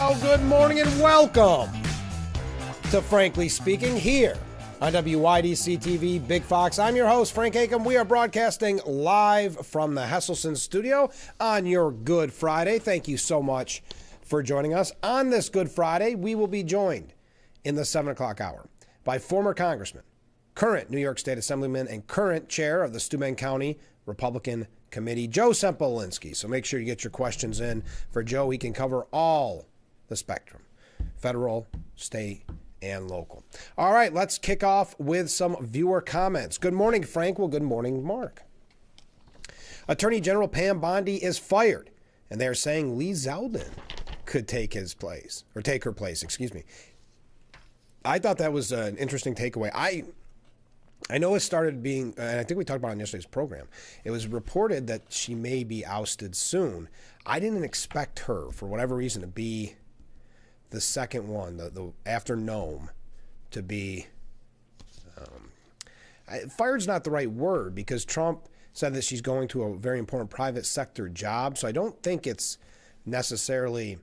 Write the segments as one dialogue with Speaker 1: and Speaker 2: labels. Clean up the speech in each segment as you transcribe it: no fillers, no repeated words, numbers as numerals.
Speaker 1: Well, good morning and welcome to Frankly Speaking here on WYDC TV Big Fox. I'm your host, Frank Acom. We are broadcasting live from the Hesselson studio on your Good Friday. Thank you so much for joining us. On this Good Friday, we will be joined in the 7 o'clock hour by former Congressman, current New York State Assemblyman, and current chair of the Steuben County Republican Committee, Joe Sempolinski. So make sure you get your questions in for Joe. He can cover all the spectrum, federal, state, and local. All right, let's kick off with some viewer comments. Good morning, Frank. Well, good morning, Mark. Attorney General Pam Bondi is fired, and they're saying Lee Zeldin could take her place, excuse me. I thought that was an interesting takeaway. I know it started being, and I think we talked about it in yesterday's program, it was reported that she may be ousted soon. I didn't expect her, for whatever reason, to be the second one, the after Noam, to be, fired's not the right word, because Trump said that she's going to a very important private sector job, so I don't think it's necessarily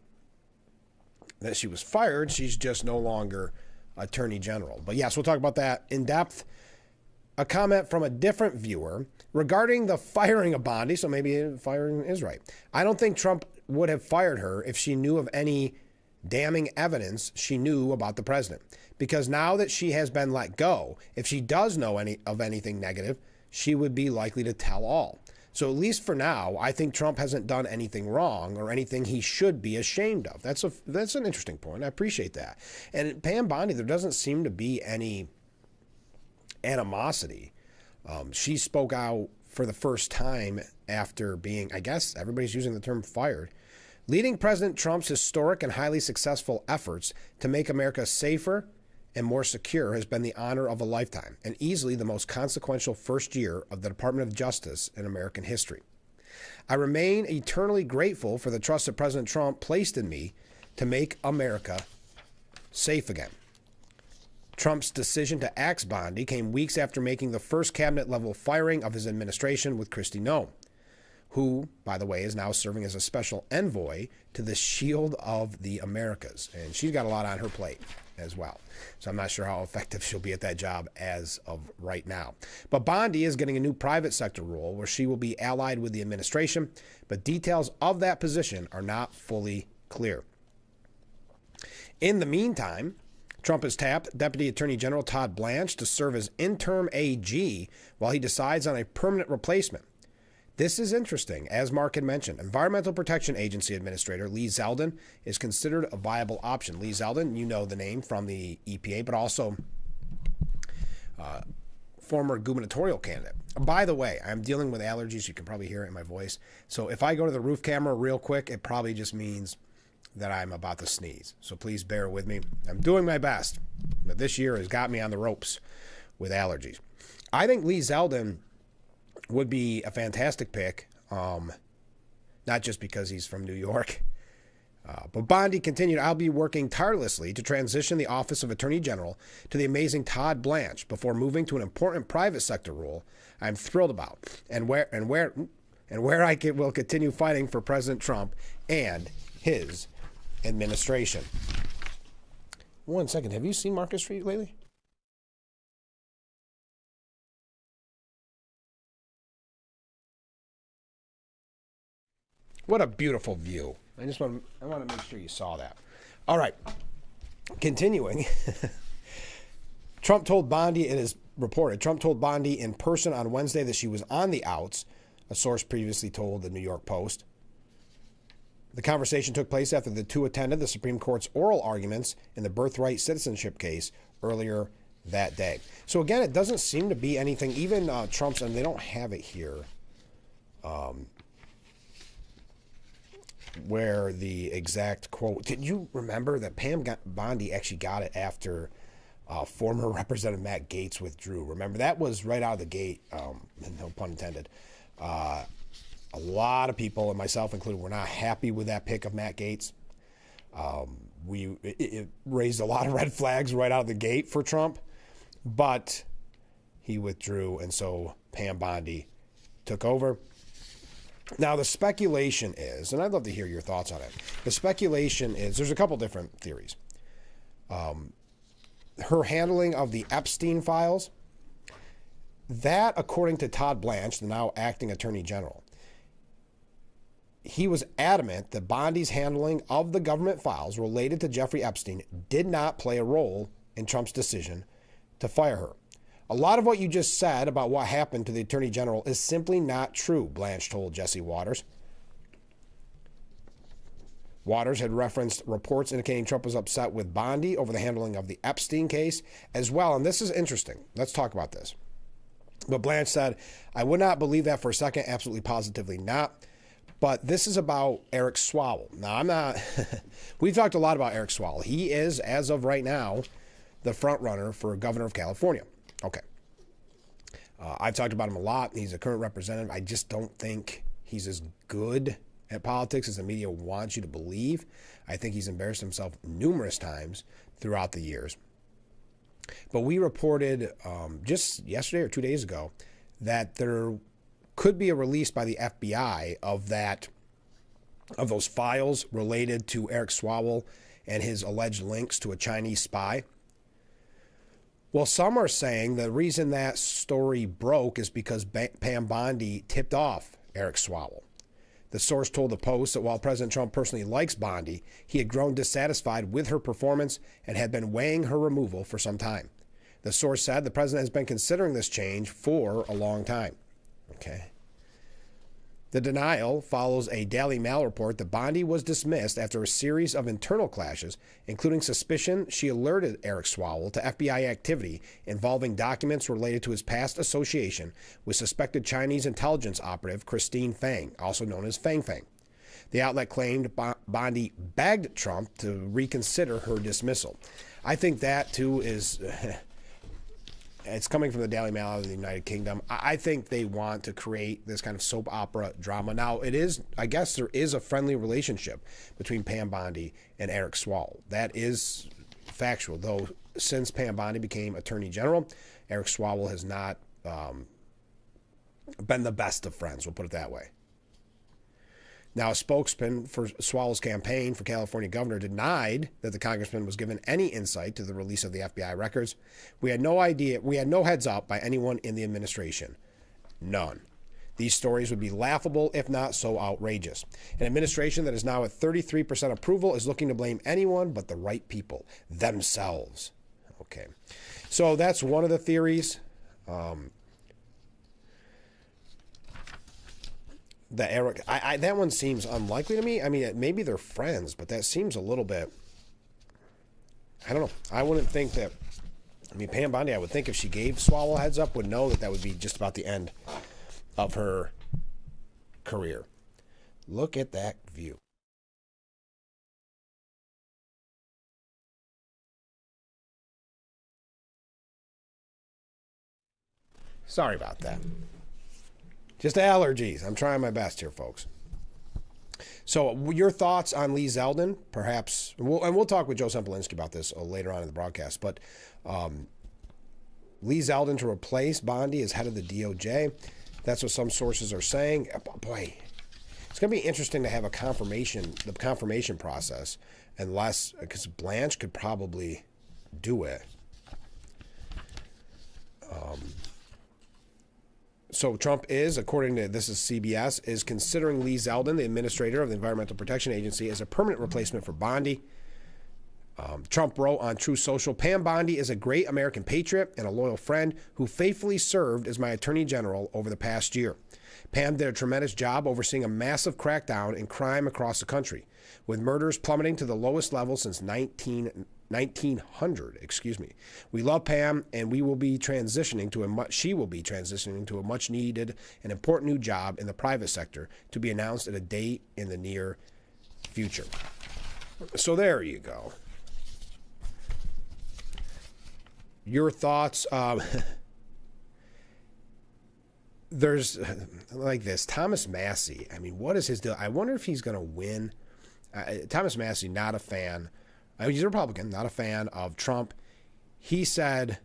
Speaker 1: that she was fired. She's just no longer Attorney General. But yes, we'll talk about that in depth. A comment from a different viewer regarding the firing of Bondi, so maybe firing is right. I don't think Trump would have fired her if she knew of any damning evidence she knew about the president. Because now that she has been let go, if she does know of anything negative, she would be likely to tell all. So at least for now, I think Trump hasn't done anything wrong or anything he should be ashamed of. That's an interesting point. I appreciate that. And Pam Bondi, there doesn't seem to be any animosity. She spoke out for the first time after being, I guess everybody's using the term fired, leading President Trump's historic and highly successful efforts to make America safer and more secure has been the honor of a lifetime and easily the most consequential first year of the Department of Justice in American history. I remain eternally grateful for the trust that President Trump placed in me to make America safe again. Trump's decision to axe Bondi came weeks after making the first cabinet-level firing of his administration with Kristi Noem, who, by the way, is now serving as a special envoy to the Shield of the Americas. And she's got a lot on her plate as well. So I'm not sure how effective she'll be at that job as of right now. But Bondi is getting a new private sector role where she will be allied with the administration, but details of that position are not fully clear. In the meantime, Trump has tapped Deputy Attorney General Todd Blanche to serve as interim AG while he decides on a permanent replacement. This is interesting. As Mark had mentioned, Environmental Protection Agency Administrator Lee Zeldin is considered a viable option. Lee Zeldin, you know the name from the EPA, but also former gubernatorial candidate. By the way, I'm dealing with allergies. You can probably hear it in my voice. So if I go to the roof camera real quick, it probably just means that I'm about to sneeze. So please bear with me. I'm doing my best, but this year has got me on the ropes with allergies. I think Lee Zeldin would be a fantastic pick, not just because he's from New York. But Bondi continued, I'll be working tirelessly to transition the office of Attorney General to the amazing Todd Blanche before moving to an important private sector role I'm thrilled about, and where I will continue fighting for President Trump and his administration. One second, have you seen Market Street lately? What a beautiful view. I want to make sure you saw that. All right. Continuing. Trump told Bondi, it is reported, Trump told Bondi in person on Wednesday that she was on the outs, a source previously told the New York Post. The conversation took place after the two attended the Supreme Court's oral arguments in the birthright citizenship case earlier that day. So again, it doesn't seem to be anything, even Trump's, and they don't have it here, where the exact quote. Did you remember that Pam Bondi actually got it after former Representative Matt Gaetz withdrew? Remember, that was right out of the gate, no pun intended. A lot of people, and myself included, were not happy with that pick of Matt Gaetz. It raised a lot of red flags right out of the gate for Trump, but he withdrew, and so Pam Bondi took over. Now, the speculation is, and I'd love to hear your thoughts on it. The speculation is, there's a couple different theories. Her handling of the Epstein files, that, according to Todd Blanche, the now acting attorney general, he was adamant that Bondi's handling of the government files related to Jeffrey Epstein did not play a role in Trump's decision to fire her. A lot of what you just said about what happened to the attorney general is simply not true, Blanche told Jesse Waters. Waters had referenced reports indicating Trump was upset with Bondi over the handling of the Epstein case as well. And this is interesting. Let's talk about this. But Blanche said, I would not believe that for a second. Absolutely, positively not. But this is about Eric Swalwell. Now, I'm not... We've talked a lot about Eric Swalwell. He is, as of right now, the front runner for governor of California. Okay. I've talked about him a lot. He's a current representative. I just don't think he's as good at politics as the media wants you to believe. I think he's embarrassed himself numerous times throughout the years. But we reported just yesterday or 2 days ago that there could be a release by the FBI of those files related to Eric Swalwell and his alleged links to a Chinese spy. Well, some are saying the reason that story broke is because Pam Bondi tipped off Eric Swalwell. The source told the Post that while President Trump personally likes Bondi, he had grown dissatisfied with her performance and had been weighing her removal for some time. The source said the president has been considering this change for a long time. Okay. The denial follows a Daily Mail report that Bondi was dismissed after a series of internal clashes, including suspicion she alerted Eric Swalwell to FBI activity involving documents related to his past association with suspected Chinese intelligence operative Christine Fang, also known as Fang Fang. The outlet claimed Bondi begged Trump to reconsider her dismissal. I think that, too, is... It's coming from the Daily Mail out of the United Kingdom. I think they want to create this kind of soap opera drama. Now, it is, I guess there is a friendly relationship between Pam Bondi and Eric Swalwell. That is factual, though since Pam Bondi became Attorney General, Eric Swalwell has not been the best of friends, we'll put it that way. Now, a spokesman for Swalwell's campaign for California governor denied that the congressman was given any insight to the release of the FBI records. We had no idea, we had no heads up by anyone in the administration. None. These stories would be laughable, if not so outrageous. An administration that is now at 33% approval is looking to blame anyone but the right people, themselves. Okay. So that's one of the theories. Eric, that one seems unlikely to me. I mean, maybe they're friends, but that seems a little bit, I don't know. I wouldn't think that, I mean, Pam Bondi, I would think if she gave Swalwell a heads up, would know that that would be just about the end of her career. Look at that view. Sorry about that. Just allergies. I'm trying my best here, folks. So your thoughts on Lee Zeldin, perhaps, and we'll talk with Joe Sempolinski about this later on in the broadcast, but Lee Zeldin to replace Bondi as head of the DOJ. That's what some sources are saying. Boy, it's going to be interesting to have the confirmation process, unless, because Blanche could probably do it. So Trump is, according to, this is CBS, is considering Lee Zeldin, the administrator of the Environmental Protection Agency, as a permanent replacement for Bondi. Trump wrote on True Social, Pam Bondi is a great American patriot and a loyal friend who faithfully served as my attorney general over the past year. Pam did a tremendous job overseeing a massive crackdown in crime across the country, with murders plummeting to the lowest level since 1900. We love Pam, and she will be transitioning to a much needed and important new job in the private sector to be announced at a date in the near future. So there you go. Your thoughts? There's like this Thomas Massie. I mean, what is his deal? I wonder if he's going to win. Thomas Massie, not a fan. He's a Republican, not a fan of Trump. He said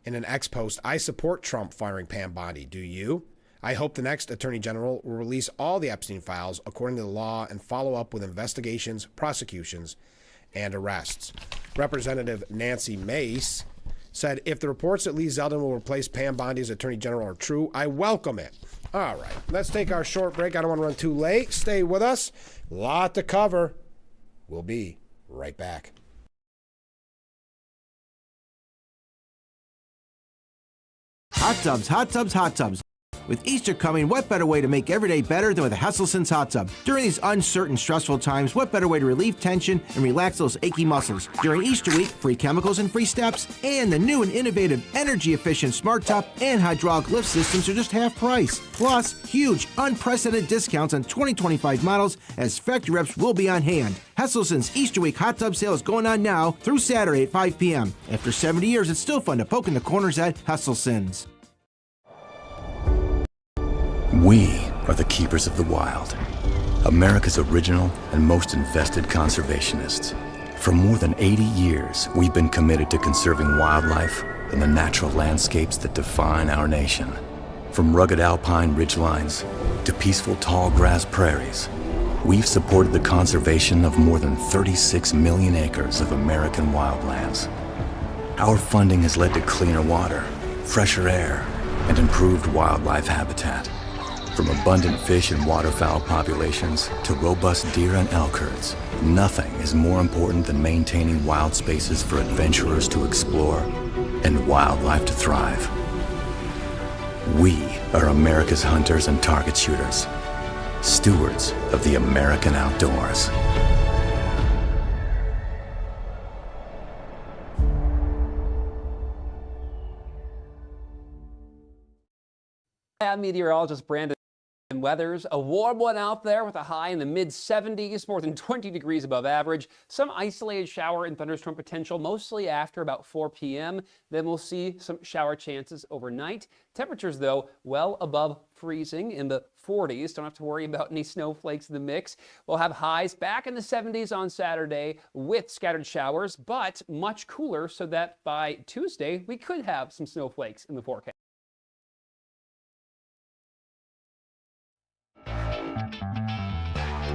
Speaker 1: in an X post, I support Trump firing Pam Bondi. Do you? I hope the next Attorney General will release all the Epstein files according to the law and follow up with investigations, prosecutions, and arrests. Representative Nancy Mace said, if the reports that Lee Zeldin will replace Pam Bondi as Attorney General are true, I welcome it. All right, let's take our short break. I don't want to run too late. Stay with us. Lot to cover. We'll be right back.
Speaker 2: Hot tubs, hot tubs, hot tubs. With Easter coming, what better way to make every day better than with a Hesselson's hot tub? During these uncertain, stressful times, what better way to relieve tension and relax those achy muscles? During Easter week, free chemicals and free steps, and the new and innovative energy-efficient smart top and hydraulic lift systems are just half price. Plus, huge, unprecedented discounts on 2025 models as factory reps will be on hand. Hesselson's Easter week hot tub sale is going on now through Saturday at 5 p.m. After 70 years, it's still fun to poke in the corners at Hesselson's.
Speaker 3: We are the keepers of the wild, America's original and most invested conservationists. For more than 80 years, we've been committed to conserving wildlife and the natural landscapes that define our nation. From rugged alpine ridgelines to peaceful tall grass prairies, we've supported the conservation of more than 36 million acres of American wildlands. Our funding has led to cleaner water, fresher air, and improved wildlife habitat. From abundant fish and waterfowl populations to robust deer and elk herds, nothing is more important than maintaining wild spaces for adventurers to explore and wildlife to thrive. We are America's hunters and target shooters, stewards of the American outdoors.
Speaker 4: I'm meteorologist Brandon Weathers. A warm one out there with a high in the mid-70s, more than 20 degrees above average. Some isolated shower and thunderstorm potential, mostly after about 4 p.m. Then we'll see some shower chances overnight. Temperatures, though, well above freezing in the 40s. Don't have to worry about any snowflakes in the mix. We'll have highs back in the 70s on Saturday with scattered showers, but much cooler so that by Tuesday we could have some snowflakes in the forecast.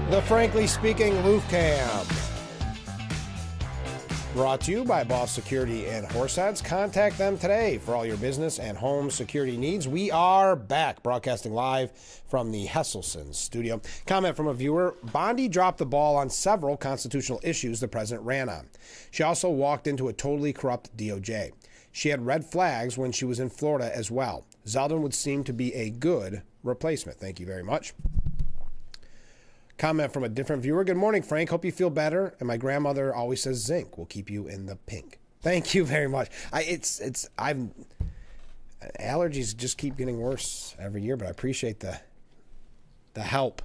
Speaker 1: The Frankly Speaking Roof Cam. Brought to you by Boss Security and Horseheads. Contact them today for all your business and home security needs. We are back, broadcasting live from the Hesselson's studio. Comment from a viewer: Bondi dropped the ball on several constitutional issues the president ran on. She also walked into a totally corrupt DOJ. She had red flags when she was in Florida as well. Zeldin would seem to be a good replacement. Thank you very much. Comment from a different viewer. Good morning, Frank. Hope you feel better. And my grandmother always says zinc will keep you in the pink. Thank you very much. Allergies just keep getting worse every year, but I appreciate the help.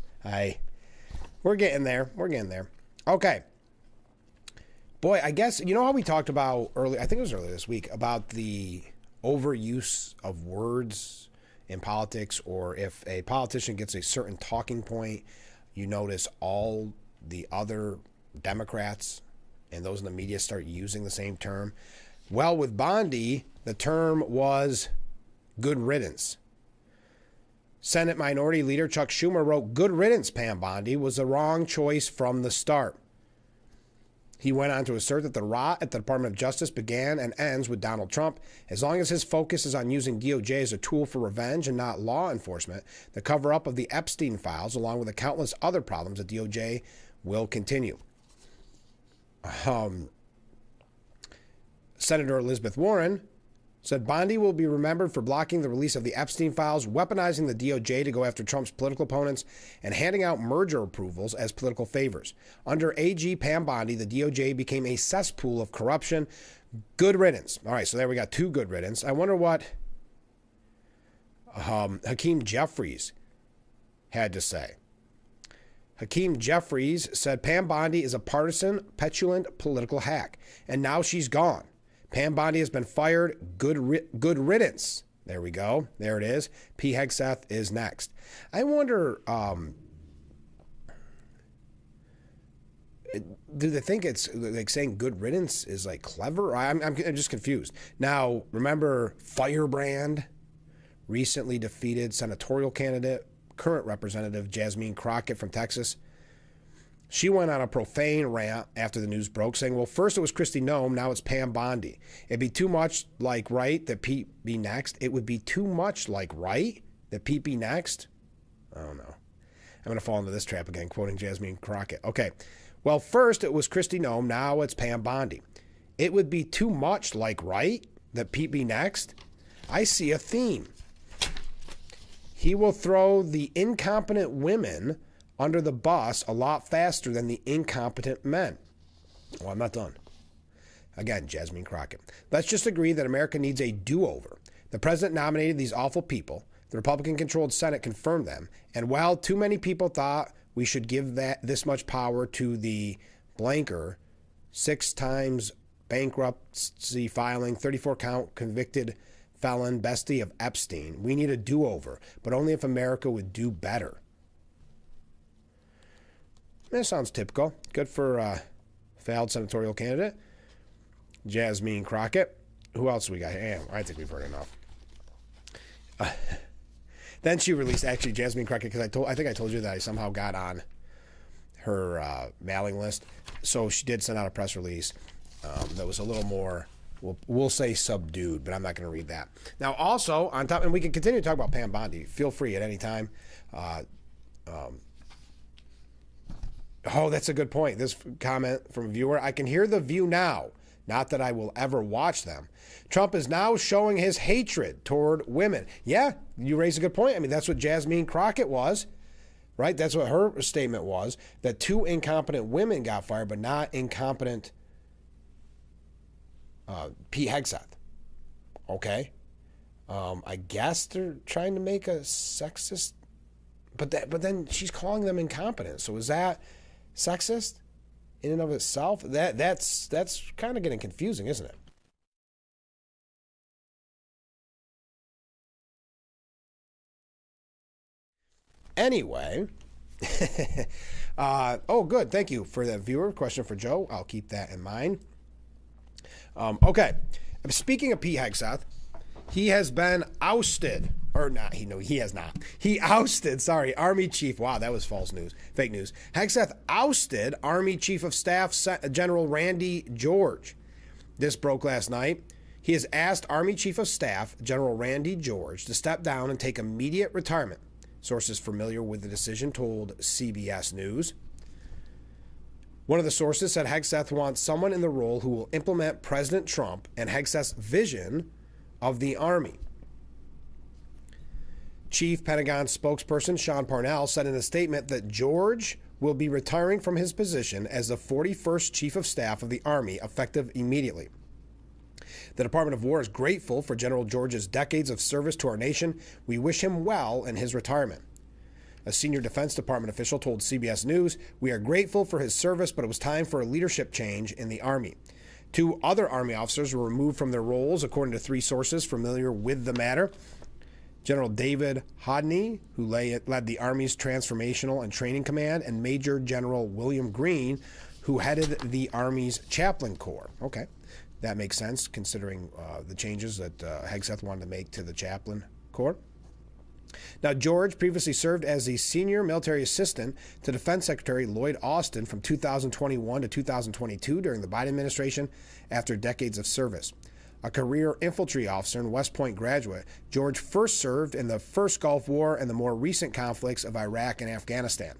Speaker 1: We're getting there. We're getting there. Okay. Boy, I guess, you know how we talked about earlier, I think it was earlier this week, about the overuse of words in politics, or if a politician gets a certain talking point, you notice all the other Democrats and those in the media start using the same term. Well, with Bondi, the term was good riddance. Senate Minority Leader Chuck Schumer wrote, "Good riddance, Pam Bondi was the wrong choice from the start." He went on to assert that the rot at the Department of Justice began and ends with Donald Trump. As long as his focus is on using DOJ as a tool for revenge and not law enforcement, the cover-up of the Epstein files, along with the countless other problems at DOJ, will continue. Senator Elizabeth Warren said Bondi will be remembered for blocking the release of the Epstein files, weaponizing the DOJ to go after Trump's political opponents, and handing out merger approvals as political favors. Under AG Pam Bondi, the DOJ became a cesspool of corruption. Good riddance. All right, so there we got two good riddance. I wonder what Hakeem Jeffries had to say. Hakeem Jeffries said Pam Bondi is a partisan, petulant political hack, and now she's gone. Pam Bondi has been fired. Good riddance. There we go. There it is. P. Hegseth is next. I wonder, do they think it's like saying good riddance is like clever? I'm just confused. Now, remember Firebrand? recently defeated senatorial candidate, current Representative Jasmine Crockett from Texas. She went on a profane rant after the news broke, saying, well, first it was Kristi Noem, now it's Pam Bondi. It'd be too much like right that Pete be next. It would be too much like right that Pete be next. I don't know. I'm going to fall into this trap again, quoting Jasmine Crockett. Okay. Well, first it was Kristi Noem, now it's Pam Bondi. It would be too much like right that Pete be next. I see a theme. He will throw the incompetent women under the bus a lot faster than the incompetent men. Well, I'm not done. Again, Jasmine Crockett. Let's just agree that America needs a do-over. The president nominated these awful people. The Republican-controlled Senate confirmed them. And while too many people thought we should give this much power to the blanker, 6 times bankruptcy filing, 34-count convicted felon bestie of Epstein, we need a do-over, but only if America would do better. That sounds typical. Good for failed senatorial candidate, Jasmine Crockett. Who else we got here? I think we've heard enough. Then she released, actually, Jasmine Crockett, because I think I told you that I somehow got on her mailing list. So she did send out a press release that was a little more, we'll say subdued, but I'm not going to read that. Now, also, on top, and we can continue to talk about Pam Bondi. Feel free at any time. Oh, that's a good point. This comment from a viewer. I can hear the View now. Not that I will ever watch them. Trump is now showing his hatred toward women. Yeah, you raise a good point. I mean, that's what Jasmine Crockett was, right? That's what her statement was, that 2 incompetent women got fired, but not incompetent Pete Hegseth. Okay. I guess they're trying to make a sexist, but then she's calling them incompetent. So is that sexist in and of itself? That's kind of getting confusing, isn't it? Anyway, oh, good. Thank you for that viewer question for Joe. I'll keep that in mind. Okay. Speaking of Pete Hegseth, he has been ousted. Or not, he has not. He ousted, Army Chief. Wow, that was false news. Fake news. Hegseth ousted Army Chief of Staff General Randy George. This broke last night. He has asked Army Chief of Staff General Randy George to step down and take immediate retirement. Sources familiar with the decision told CBS News. One of the sources said Hegseth wants someone in the role who will implement President Trump and Hegseth's vision of the Army. Chief Pentagon spokesperson Sean Parnell said in a statement that George will be retiring from his position as the 41st Chief of Staff of the Army, effective immediately. The Department of War is grateful for General George's decades of service to our nation. We wish him well in his retirement. A senior Defense Department official told CBS News, "We are grateful for his service, but it was time for a leadership change in the Army." 2 other Army officers were removed from their roles, according to 3 sources familiar with the matter. General David Hodney, who led the Army's Transformational and Training Command, and Major General William Green, who headed the Army's Chaplain Corps. Okay, that makes sense considering the changes that Hegseth wanted to make to the Chaplain Corps. Now, George previously served as the senior military assistant to Defense Secretary Lloyd Austin from 2021 to 2022 during the Biden administration after decades of service. A career infantry officer and West Point graduate, George first served in the First Gulf War and the more recent conflicts of Iraq and Afghanistan.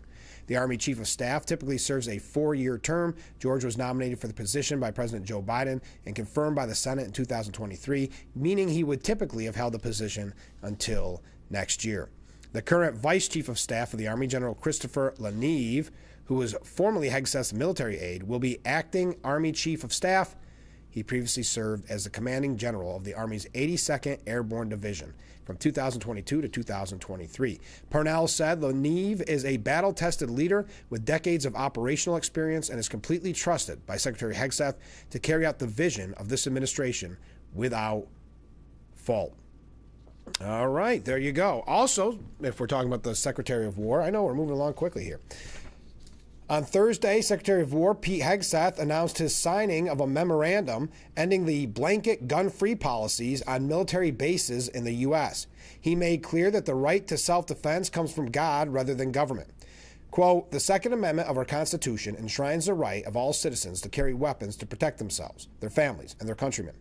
Speaker 1: The Army Chief of Staff typically serves a 4-year term. George was nominated for the position by President Joe Biden and confirmed by the Senate in 2023, meaning he would typically have held the position until next year. The current Vice Chief of Staff of the Army, General Christopher LaNeve, who was formerly Hegseth's military aide, will be acting Army Chief of Staff. He previously served as the commanding general of the Army's 82nd Airborne Division from 2022 to 2023. Parnell said LaNeve is a battle-tested leader with decades of operational experience and is completely trusted by Secretary Hegseth to carry out the vision of this administration without fault. All right, there you go. Also, if we're talking about the Secretary of War, I know we're moving along quickly here. On Thursday, Secretary of War Pete Hegseth announced his signing of a memorandum ending the blanket gun-free policies on military bases in the U.S. He made clear that the right to self-defense comes from God rather than government. Quote, the Second Amendment of our Constitution enshrines the right of all citizens to carry weapons to protect themselves, their families, and their countrymen.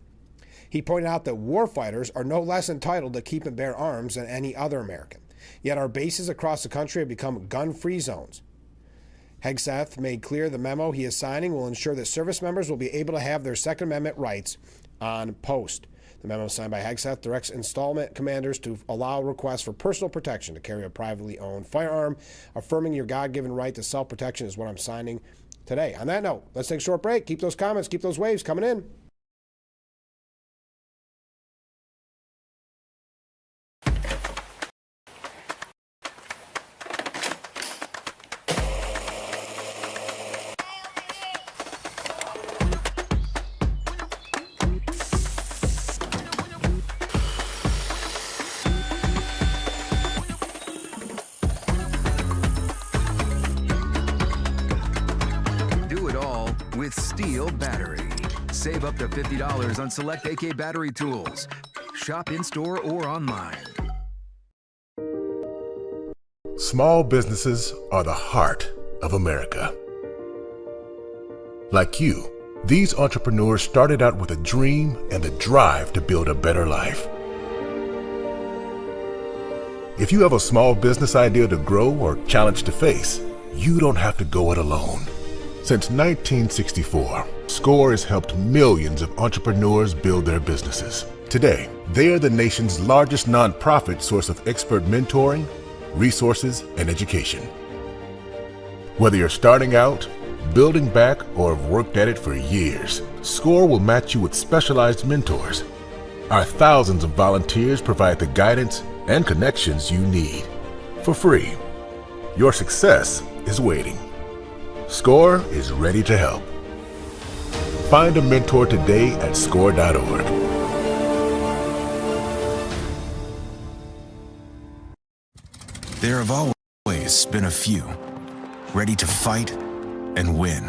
Speaker 1: He pointed out that warfighters are no less entitled to keep and bear arms than any other American. Yet our bases across the country have become gun-free zones. Hegseth made clear the memo he is signing will ensure that service members will be able to have their Second Amendment rights on post. The memo signed by Hegseth directs installment commanders to allow requests for personal protection to carry a privately owned firearm. Affirming your God-given right to self-protection is what I'm signing today. On that note, let's take a short break. Keep those comments, keep those waves coming in.
Speaker 5: With Steel Battery. Save up to $50 on select AK battery tools. Shop in-store or online.
Speaker 6: Small businesses are the heart of America. Like you, these entrepreneurs started out with a dream and the drive to build a better life. If you have a small business idea to grow or challenge to face, you don't have to go it alone. Since 1964, SCORE has helped millions of entrepreneurs build their businesses. Today, they are the nation's largest nonprofit source of expert mentoring, resources, and education. Whether you're starting out, building back, or have worked at it for years, SCORE will match you with specialized mentors. Our thousands of volunteers provide the guidance and connections you need for free. Your success is waiting. SCORE is ready to help. Find a mentor today at score.org.
Speaker 5: There have always been a few ready to fight and win.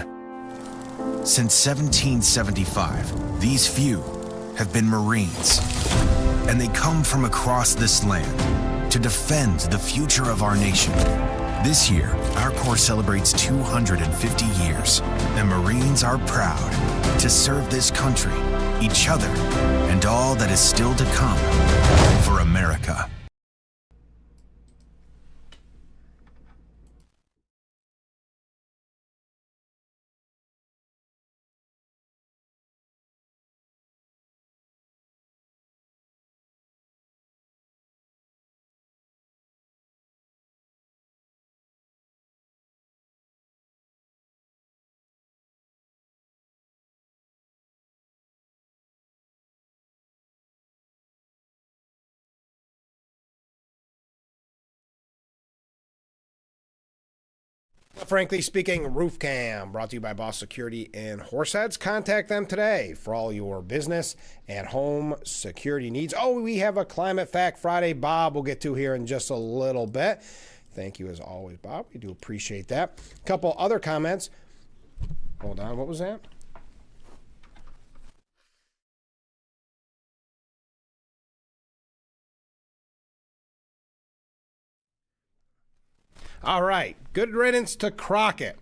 Speaker 5: Since 1775, these few have been Marines, and they come from across this land to defend the future of our nation. This year, our Corps celebrates 250 years, and Marines are proud to serve this country, each other, and all that is still to come for America.
Speaker 1: Frankly Speaking Roof Cam, brought to you by Boss Security in Horseheads. Contact them today for all your business and home security needs. Oh, we have a Climate Fact Friday, Bob, we'll get to here in just a little bit. Thank you as always, Bob. We do appreciate that. A couple other comments. Hold on, what was that? All right, good riddance to Crockett.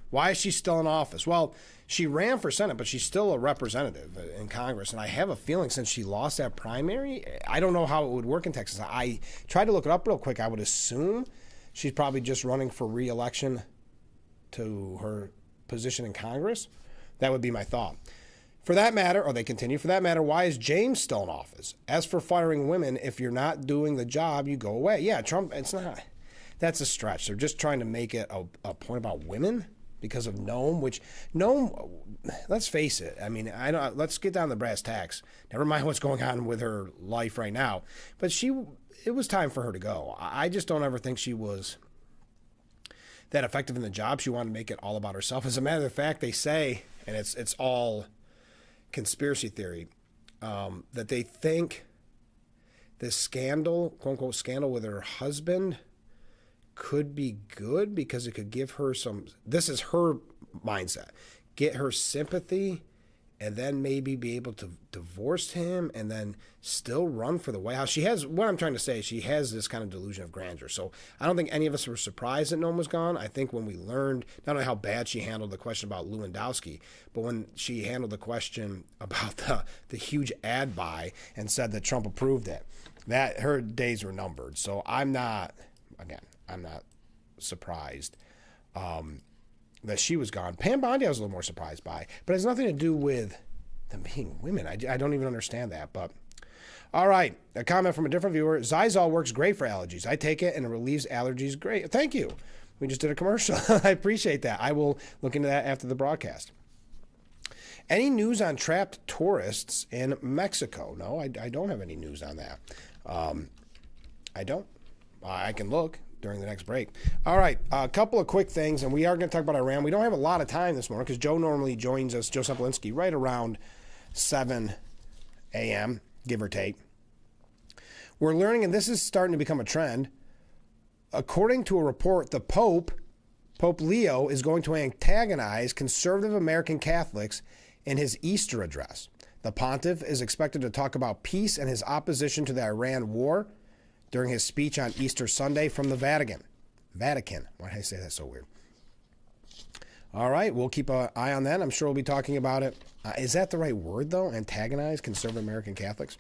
Speaker 1: Why is she still in office? Well, she ran for Senate, but she's still a representative in Congress. And I have a feeling since she lost that primary, I don't know how it would work in Texas. I tried to look it up real quick. I would assume she's probably just running for re-election to her position in Congress. That would be my thought. For that matter, or they continue, for that matter, why is James still in office? As for firing women, if you're not doing the job, you go away. Yeah, Trump, it's not. That's a stretch. They're just trying to make it a point about women because of Noam, which Noam, let's face it. I mean, I know. Let's get down to brass tacks. Never mind what's going on with her life right now. But it was time for her to go. I just don't ever think she was that effective in the job. She wanted to make it all about herself. As a matter of fact, they say, and it's all conspiracy theory, that they think this scandal, quote unquote scandal with her husband, could be good because it could give her some, this is her mindset, get her sympathy and then maybe be able to divorce him and then still run for the White House. She has, what I'm trying to say, she has this kind of delusion of grandeur. So I don't think any of us were surprised that Noam was gone. I think when we learned not only how bad she handled the question about Lewandowski, but when she handled the question about the huge ad buy and said that Trump approved it, that her days were numbered. So I'm not surprised that she was gone. Pam Bondi I was a little more surprised by, but it has nothing to do with them being women. I don't even understand that. But all right, a comment from a different viewer. Zysol works great for allergies. I take it and it relieves allergies. Great. Thank you. We just did a commercial. I appreciate that. I will look into that after the broadcast. Any news on trapped tourists in Mexico? No, I don't have any news on that. I don't. I can look during the next break. All right, a couple of quick things, and we are going to talk about Iran. We don't have a lot of time this morning because Joe normally joins us, Joe Semplinsky, right around 7 a.m., give or take. We're learning, and this is starting to become a trend, according to a report, the Pope Leo, is going to antagonize conservative American Catholics in his Easter address. The pontiff is expected to talk about peace and his opposition to the Iran war during his speech on Easter Sunday from the Vatican. Vatican. Why did I say that so weird? All right, we'll keep an eye on that. I'm sure we'll be talking about it. Is that the right word, though? Antagonize conservative American Catholics?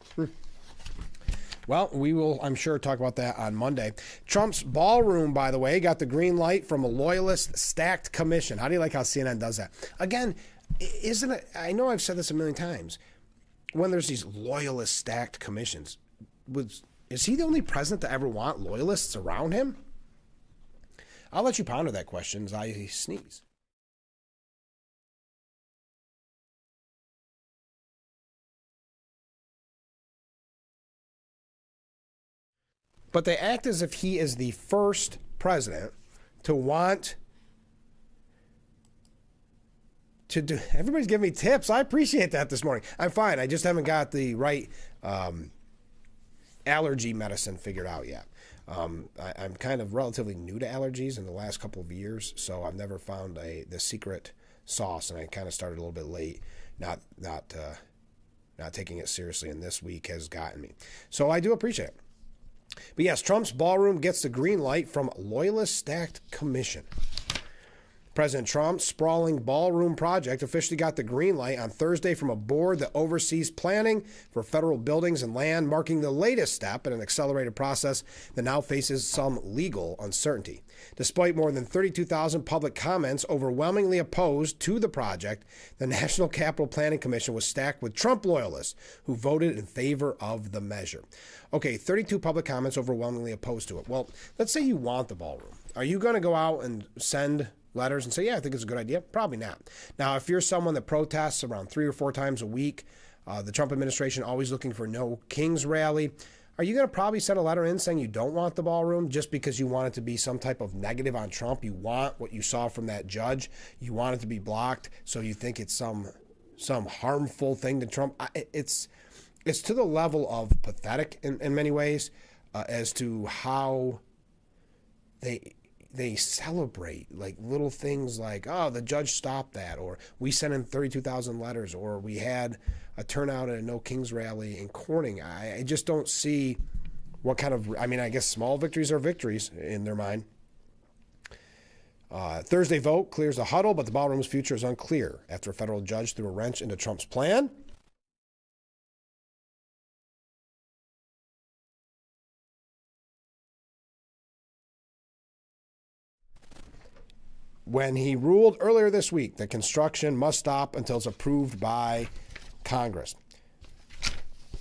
Speaker 1: Well, we will, I'm sure, talk about that on Monday. Trump's ballroom, by the way, got the green light from a loyalist stacked commission. How do you like how CNN does that? Again, isn't it, I know I've said this a million times, when there's these loyalist stacked commissions, is he the only president to ever want loyalists around him? I'll let you ponder that question as I sneeze. But they act as if he is the first president to want to do. Everybody's giving me tips. I appreciate that this morning. I'm fine. I just haven't got the right allergy medicine figured out yet. I'm kind of relatively new to allergies in the last couple of years, so I've never found the secret sauce, and I kind of started a little bit late, not taking it seriously, and this week has gotten me. So I do appreciate it. But yes, Trump's ballroom gets the green light from loyalist stacked commission. President Trump's sprawling ballroom project officially got the green light on Thursday from a board that oversees planning for federal buildings and land, marking the latest step in an accelerated process that now faces some legal uncertainty. Despite more than 32,000 public comments overwhelmingly opposed to the project, the National Capital Planning Commission was stacked with Trump loyalists who voted in favor of the measure. Okay, 32 public comments overwhelmingly opposed to it. Well, let's say you want the ballroom. Are you going to go out and send letters and say, yeah, I think it's a good idea? Probably not. Now, if you're someone that protests around 3 or 4 times a week, the Trump administration always looking for no King's rally, are you going to probably send a letter in saying you don't want the ballroom just because you want it to be some type of negative on Trump? You want what you saw from that judge. You want it to be blocked, so you think it's some harmful thing to Trump. It's to the level of pathetic in many ways as to how they celebrate like little things like, oh, the judge stopped that, or we sent in 32,000 letters, or we had a turnout at a No Kings rally in Corning. I just don't see what kind of, I mean, I guess small victories are victories in their mind. Thursday vote clears the huddle, but the ballroom's future is unclear after a federal judge threw a wrench into Trump's plan. When he ruled earlier this week that construction must stop until it's approved by Congress.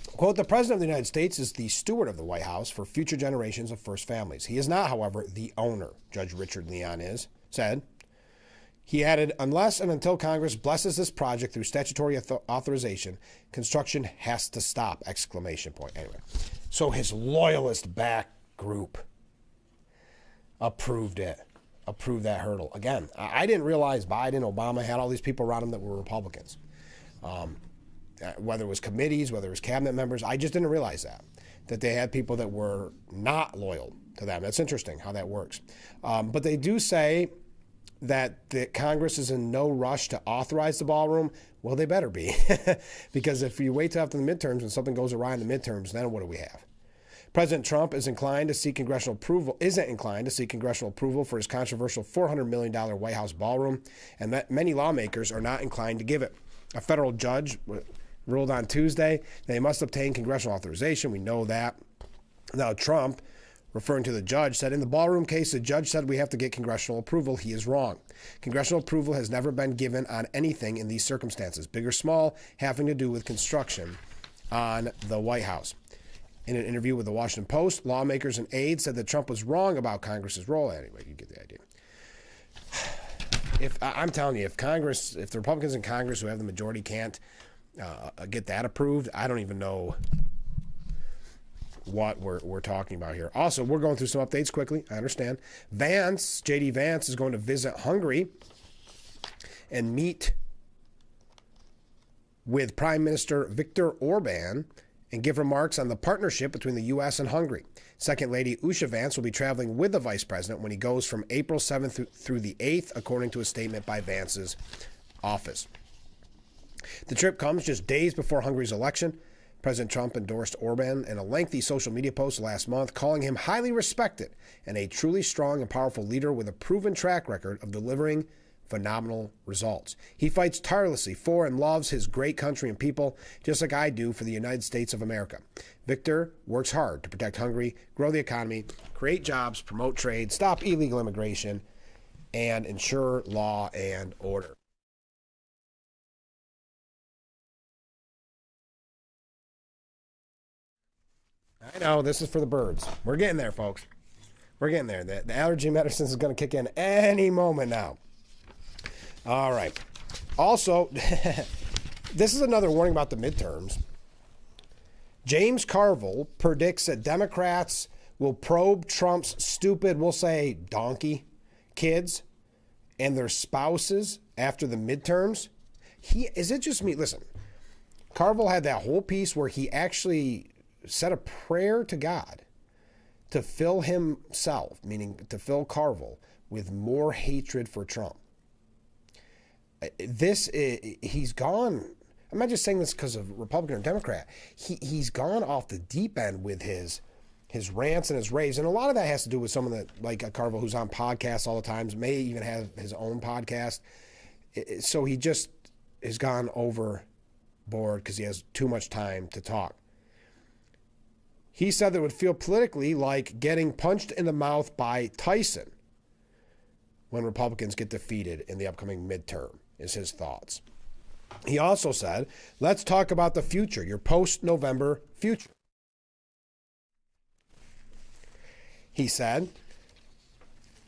Speaker 1: Quote, the President of the United States is the steward of the White House for future generations of first families. He is not, however, the owner, Judge Richard Leon said. He added, unless and until Congress blesses this project through statutory authorization, construction has to stop, exclamation point. Anyway, so his loyalist back group approved it. Approve that hurdle. Again, I didn't realize Biden, Obama had all these people around him that were Republicans. Whether it was committees, whether it was cabinet members, I just didn't realize that they had people that were not loyal to them. That's interesting how that works. But they do say that the Congress is in no rush to authorize the ballroom. Well, they better be. Because if you wait till after the midterms and something goes awry in the midterms, then what do we have? President Trump isn't inclined to seek congressional approval for his controversial $400 million White House ballroom, and that many lawmakers are not inclined to give it. A federal judge ruled on Tuesday they must obtain congressional authorization. We know that. Now, Trump, referring to the judge, said, in the ballroom case, the judge said we have to get congressional approval. He is wrong. Congressional approval has never been given on anything in these circumstances, big or small, having to do with construction on the White House. In an interview with the Washington Post, lawmakers and aides said that Trump was wrong about Congress's role. Anyway, you get the idea. I'm telling you, if the Republicans in Congress who have the majority can't get that approved, I don't even know what we're talking about here. Also, we're going through some updates quickly. I understand. J.D. Vance is going to visit Hungary and meet with Prime Minister Viktor Orban and give remarks on the partnership between the U.S. and Hungary. Second Lady Usha Vance will be traveling with the Vice President when he goes from April 7th through the 8th, according to a statement by Vance's office. The trip comes just days before Hungary's election. President Trump endorsed Orban in a lengthy social media post last month, calling him highly respected and a truly strong and powerful leader with a proven track record of delivering phenomenal results. He fights tirelessly for and loves his great country and people, just like I do for the United States of America. Victor works hard to protect Hungary, grow the economy, create jobs, promote trade, stop illegal immigration, and ensure law and order. I know, this is for the birds. We're getting there, folks. We're getting there. The allergy medicine is going to kick in any moment now. All right. Also, this is another warning about the midterms. James Carville predicts that Democrats will probe Trump's stupid, we'll say, donkey kids and their spouses after the midterms. Is it just me? Listen, Carville had that whole piece where he actually said a prayer to God to fill himself, meaning to fill Carville, with more hatred for Trump. He's gone. I'm not just saying this because of Republican or Democrat. He's gone off the deep end with his rants and his raves, and a lot of that has to do with someone that like a Carville who's on podcasts all the time, may even have his own podcast. So he just has gone overboard because he has too much time to talk. He said that it would feel politically like getting punched in the mouth by Tyson when Republicans get defeated in the upcoming midterm, is his thoughts. He also said, let's talk about the future, your post-November future. He said,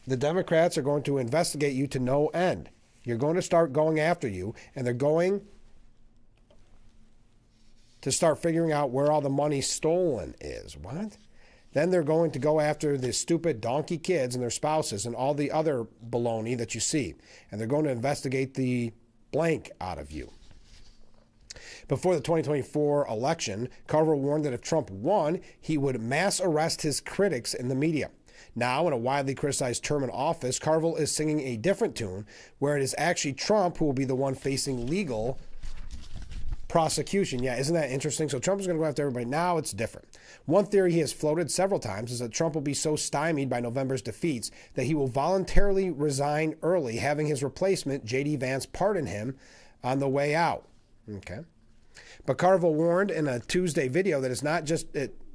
Speaker 1: the Democrats are going to investigate you to no end. You're going to start going after you, and they're going to start figuring out where all the money stolen is. What? Then they're going to go after the stupid donkey kids and their spouses and all the other baloney that you see. And they're going to investigate the blank out of you. Before the 2024 election, Carver warned that if Trump won, he would mass arrest his critics in the media. Now, in a widely criticized term in office, Carville is singing a different tune, where it is actually Trump who will be the one facing legal prosecution. Yeah, isn't that interesting? So Trump is going to go after everybody. Now it's different. One theory he has floated several times is that Trump will be so stymied by November's defeats that he will voluntarily resign early, having his replacement, J.D. Vance, pardon him on the way out. Okay. But Carville warned in a Tuesday video that it's not just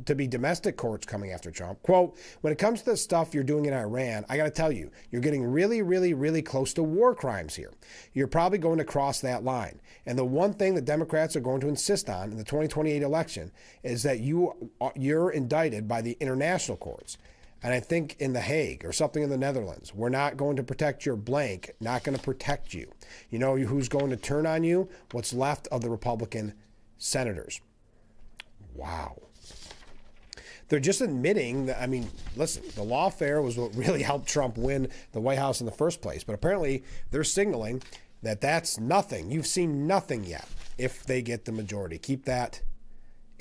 Speaker 1: to be domestic courts coming after Trump. Quote, when it comes to the stuff you're doing in Iran, I got to tell you, you're getting really, really, really close to war crimes here. You're probably going to cross that line. And the one thing the Democrats are going to insist on in the 2028 election is that you're indicted by the international courts. And I think in The Hague or something in the Netherlands. We're not going to protect your blank, not going to protect you. You know who's going to turn on you? What's left of the Republican senators. Wow. They're just admitting that, I mean, listen, the lawfare was what really helped Trump win the White House in the first place. But apparently they're signaling that that's nothing. You've seen nothing yet if they get the majority. Keep that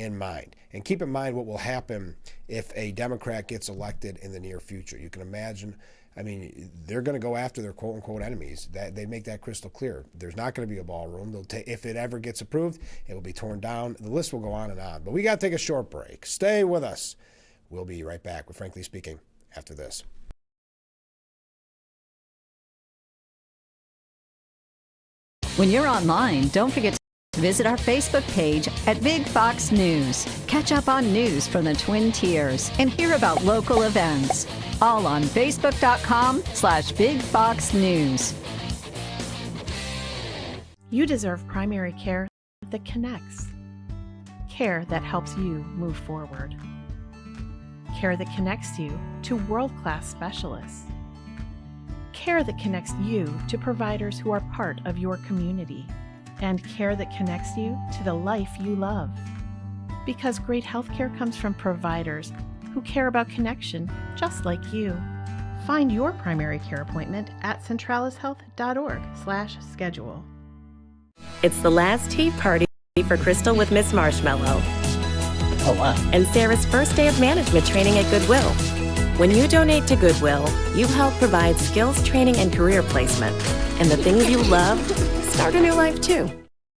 Speaker 1: in mind. And keep in mind what will happen if a Democrat gets elected in the near future. You can imagine, I mean, they're going to go after their quote-unquote enemies. They make that crystal clear. There's not going to be a ballroom. If it ever gets approved, it will be torn down. The list will go on and on. But we got to take a short break. Stay with us. We'll be right back with Frankly Speaking after this.
Speaker 7: When you're online, don't forget to visit our Facebook page at Big Fox News. Catch up on news from the Twin Tiers and hear about local events. All on Facebook.com/Big Fox News.
Speaker 8: You deserve primary care that connects. Care that helps you move forward. Care that connects you to world-class specialists. Care that connects you to providers who are part of your community. And care that connects you to the life you love. Because great healthcare comes from providers who care about connection just like you. Find your primary care appointment at centralishealth.org/schedule.
Speaker 9: It's the last tea party for Crystal with Miss Marshmallow.
Speaker 10: Oh, wow.
Speaker 9: And Sarah's first day of management training at Goodwill. When you donate to Goodwill, you help provide skills training and career placement. And the things you love start a new life too.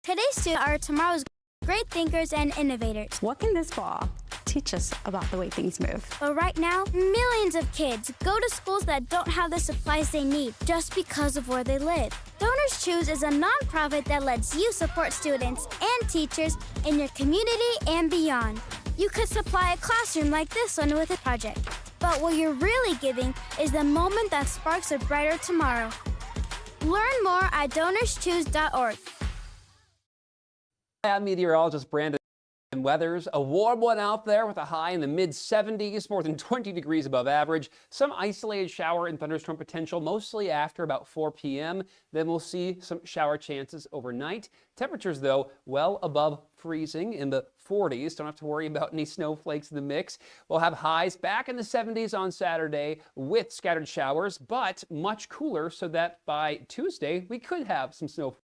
Speaker 11: Today's students are tomorrow's great thinkers and innovators.
Speaker 12: What can this fall teach us about the way things move?
Speaker 11: But right now, millions of kids go to schools that don't have the supplies they need just because of where they live. Donors Choose is a nonprofit that lets you support students and teachers in your community and beyond. You could supply a classroom like this one with a project. But what you're really giving is the moment that sparks a brighter tomorrow. Learn more at donorschoose.org.
Speaker 4: I'm meteorologist Brandon Weathers. A warm one out there with a high in the mid-70s, more than 20 degrees above average. Some isolated shower and thunderstorm potential, mostly after about 4 p.m. Then we'll see some shower chances overnight. Temperatures, though, well above freezing in the 40s. Don't have to worry about any snowflakes in the mix. We'll have highs back in the 70s on Saturday with scattered showers, but much cooler so that by Tuesday we could have some snow.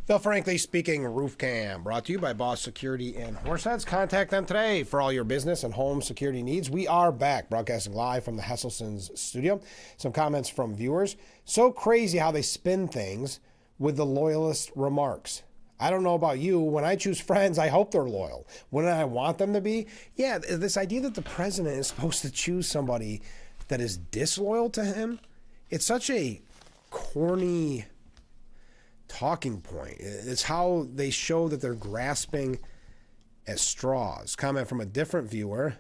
Speaker 1: The Frankly Speaking Roof Cam, brought to you by Boss Security and Horseheads. Contact them today for all your business and home security needs. We are back, broadcasting live from the Hesselson's studio. Some comments from viewers. So crazy how they spin things with the loyalist remarks. I don't know about you. When I choose friends, I hope they're loyal. When I want them to be, yeah, this idea that the president is supposed to choose somebody that is disloyal to him, it's such a corny talking point. It's how they show that they're grasping at straws. Comment from a different viewer.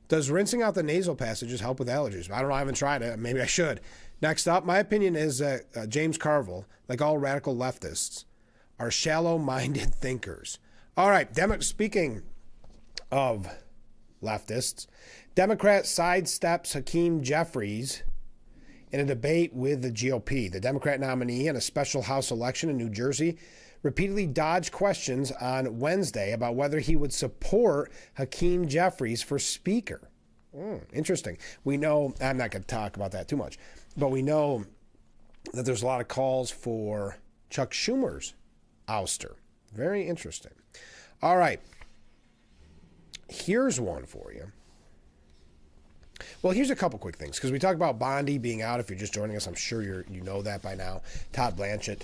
Speaker 1: Does rinsing out the nasal passages help with allergies? I don't know. I haven't tried it. Maybe I should. Next up, my opinion is that James Carville, like all radical leftists, are shallow-minded thinkers. All right. Speaking of leftists, Democrat sidesteps Hakeem Jeffries in a debate with the GOP. The Democrat nominee in a special House election in New Jersey repeatedly dodged questions on Wednesday about whether he would support Hakeem Jeffries for Speaker. Interesting. We know, I'm not going to talk about that too much, but we know that there's a lot of calls for Chuck Schumer's ouster. Very interesting. All right. Here's one for you. Well, here's a couple quick things, because we talked about Bondi being out. If you're just joining us, I'm sure you know that by now. Todd Blanchett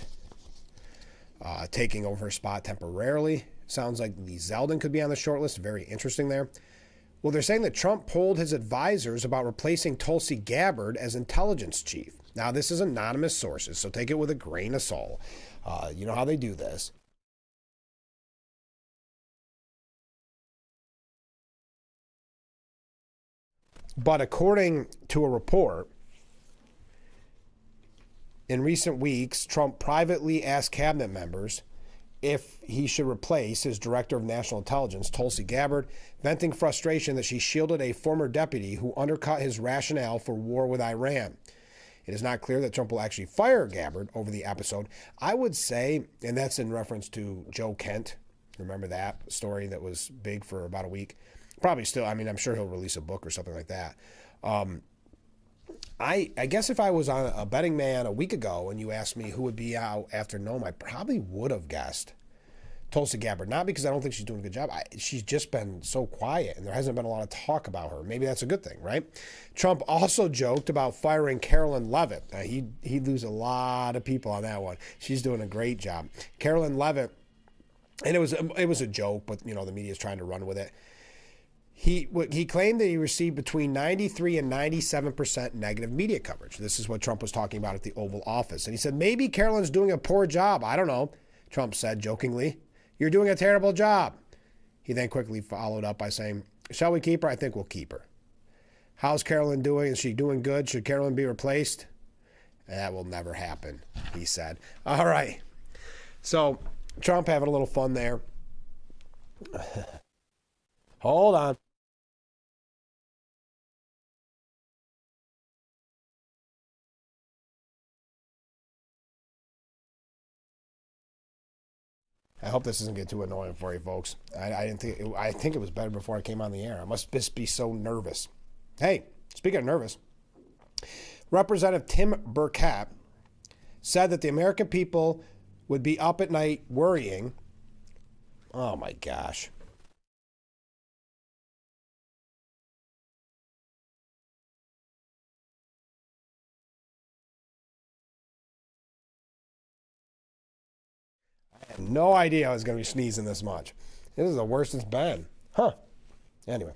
Speaker 1: taking over her spot temporarily. Sounds like Lee Zeldin could be on the short list. Very interesting there. Well, they're saying that Trump polled his advisors about replacing Tulsi Gabbard as intelligence chief. Now, this is anonymous sources, so take it with a grain of salt. You know how they do this. But according to a report, in recent weeks, Trump privately asked cabinet members if he should replace his director of national intelligence, Tulsi Gabbard, venting frustration that she shielded a former deputy who undercut his rationale for war with Iran. It is not clear that Trump will actually fire Gabbard over the episode. I would say, and that's in reference to Joe Kent. Remember that story that was big for about a week? Probably still. I mean, I'm sure he'll release a book or something like that. I guess if I was on a betting man a week ago and you asked me who would be out after Nome, I probably would have guessed Tulsi Gabbard. Not because I don't think she's doing a good job. She's just been so quiet, and there hasn't been a lot of talk about her. Maybe that's a good thing, right? Trump also joked about firing Carolyn Leavitt. He'd lose a lot of people on that one. She's doing a great job. Carolyn Leavitt, and it was a joke, but the media's trying to run with it. He claimed that he received between 93 and 97% negative media coverage. This is what Trump was talking about at the Oval Office. And he said, maybe Carolyn's doing a poor job. I don't know. Trump said jokingly, you're doing a terrible job. He then quickly followed up by saying, shall we keep her? I think we'll keep her. How's Carolyn doing? Is she doing good? Should Carolyn be replaced? That will never happen, he said. All right. So Trump having a little fun there. Hold on. I hope this doesn't get too annoying for you folks. I think it was better before I came on the air. I must just be so nervous. Hey, speaking of nervous, Representative Tim Burkett said that the American people would be up at night worrying. Oh my gosh. I had no idea I was going to be sneezing this much. This is the worst it's been. Huh. Anyway.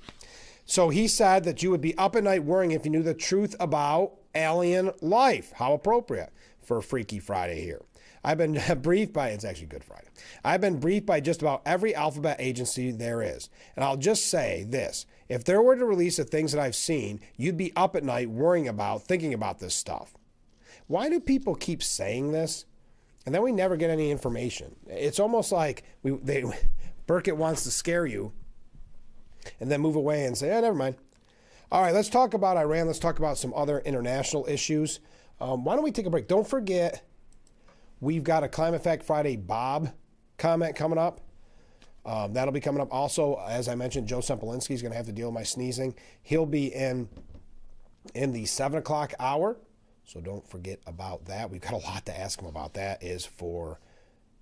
Speaker 1: So he said that you would be up at night worrying if you knew the truth about alien life. How appropriate for a Freaky Friday here. I've been briefed by, it's actually Good Friday. I've been briefed by just about every alphabet agency there is. And I'll just say this. If there were to release the things that I've seen, you'd be up at night worrying about, thinking about this stuff. Why do people keep saying this? And then we never get any information. It's almost like Burkett wants to scare you and then move away and say, never mind. All right, let's talk about Iran. Let's talk about some other international issues. Why don't we take a break? Don't forget, we've got a Climate Fact Friday Bob comment coming up. That'll be coming up. Also, as I mentioned, Joe Sempolinski is going to have to deal with my sneezing. He'll be in the 7 o'clock hour. So don't forget about that. We've got a lot to ask him about. That is for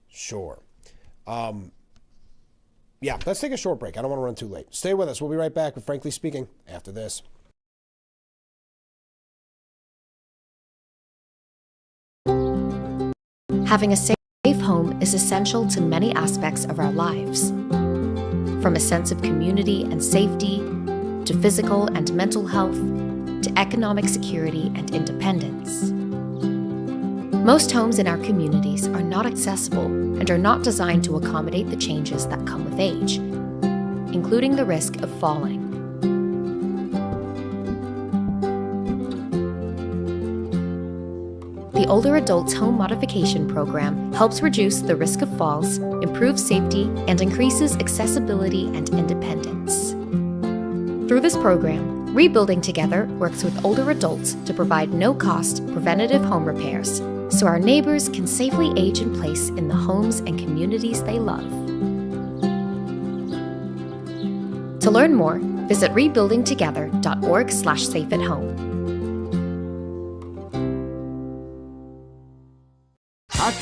Speaker 1: sure. Yeah, let's take a short break. I don't want to run too late. Stay with us. We'll be right back with Frankly Speaking after this.
Speaker 10: Having a safe home is essential to many aspects of our lives. From a sense of community and safety, to physical and mental health, to economic security and independence. Most homes in our communities are not accessible and are not designed to accommodate the changes that come with age, including the risk of falling. The Older Adults Home Modification Program helps reduce the risk of falls, improves safety, and increases accessibility and independence. Through this program, Rebuilding Together works with older adults to provide no-cost preventative home repairs so our neighbors can safely age in place in the homes and communities they love. To learn more, visit rebuildingtogether.org/safeathome.
Speaker 2: Hot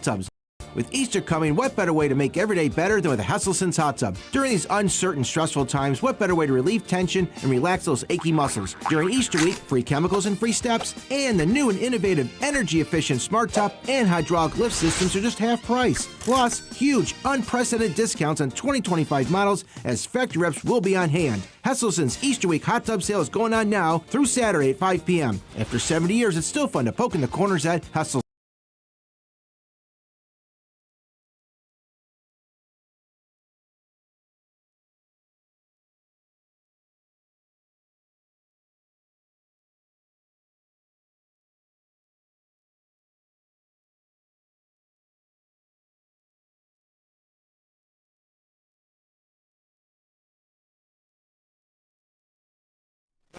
Speaker 2: tubs. With Easter coming, what better way to make every day better than with a Hesselsen's hot tub? During these uncertain, stressful times, what better way to relieve tension and relax those achy muscles? During Easter week, free chemicals and free steps, and the new and innovative, energy-efficient smart tub and hydraulic lift systems are just half price. Plus, huge, unprecedented discounts on 2025 models as factory reps will be on hand. Hesselsen's Easter week hot tub sale is going on now through Saturday at 5 p.m. After 70 years, it's still fun to poke in the corners at Hesselsen's.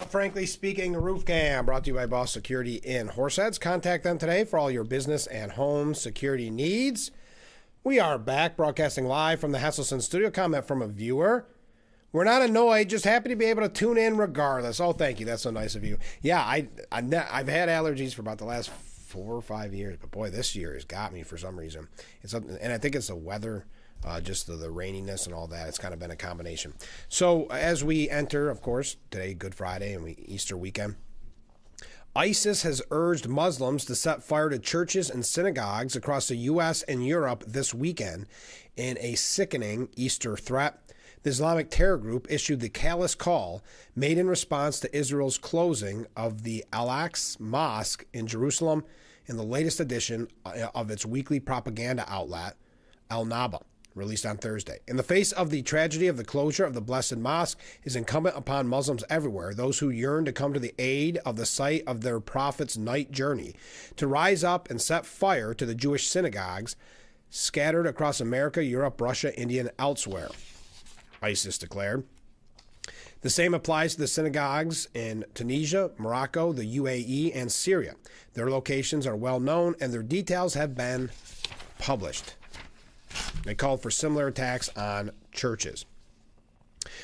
Speaker 1: Frankly Speaking Roof Cam, brought to you by Boss Security in Horseheads. Contact them today for all your business and home security needs. We are back broadcasting live from the Hesselson studio. Comment from a viewer. We're not annoyed, just happy to be able to tune in regardless. Oh, thank you. That's so nice of you. Yeah, I've had allergies for about the last 4 or 5 years, but boy, this year has got me for some reason. And I think it's the weather, just the raininess and all that. It's kind of been a combination. So as we enter, of course, today, Good Friday and Easter weekend, ISIS has urged Muslims to set fire to churches and synagogues across the U.S. and Europe this weekend in a sickening Easter threat. The Islamic terror group issued the callous call made in response to Israel's closing of the Al-Aqsa Mosque in Jerusalem in the latest edition of its weekly propaganda outlet, Al-Naba, released on Thursday. In the face of the tragedy of the closure of the Blessed Mosque, it is incumbent upon Muslims everywhere, those who yearn to come to the aid of the site of their prophet's night journey, to rise up and set fire to the Jewish synagogues scattered across America, Europe, Russia, India, and elsewhere, ISIS declared. The same applies to the synagogues in Tunisia, Morocco, the UAE, and Syria. Their locations are well known, and their details have been published. They called for similar attacks on churches.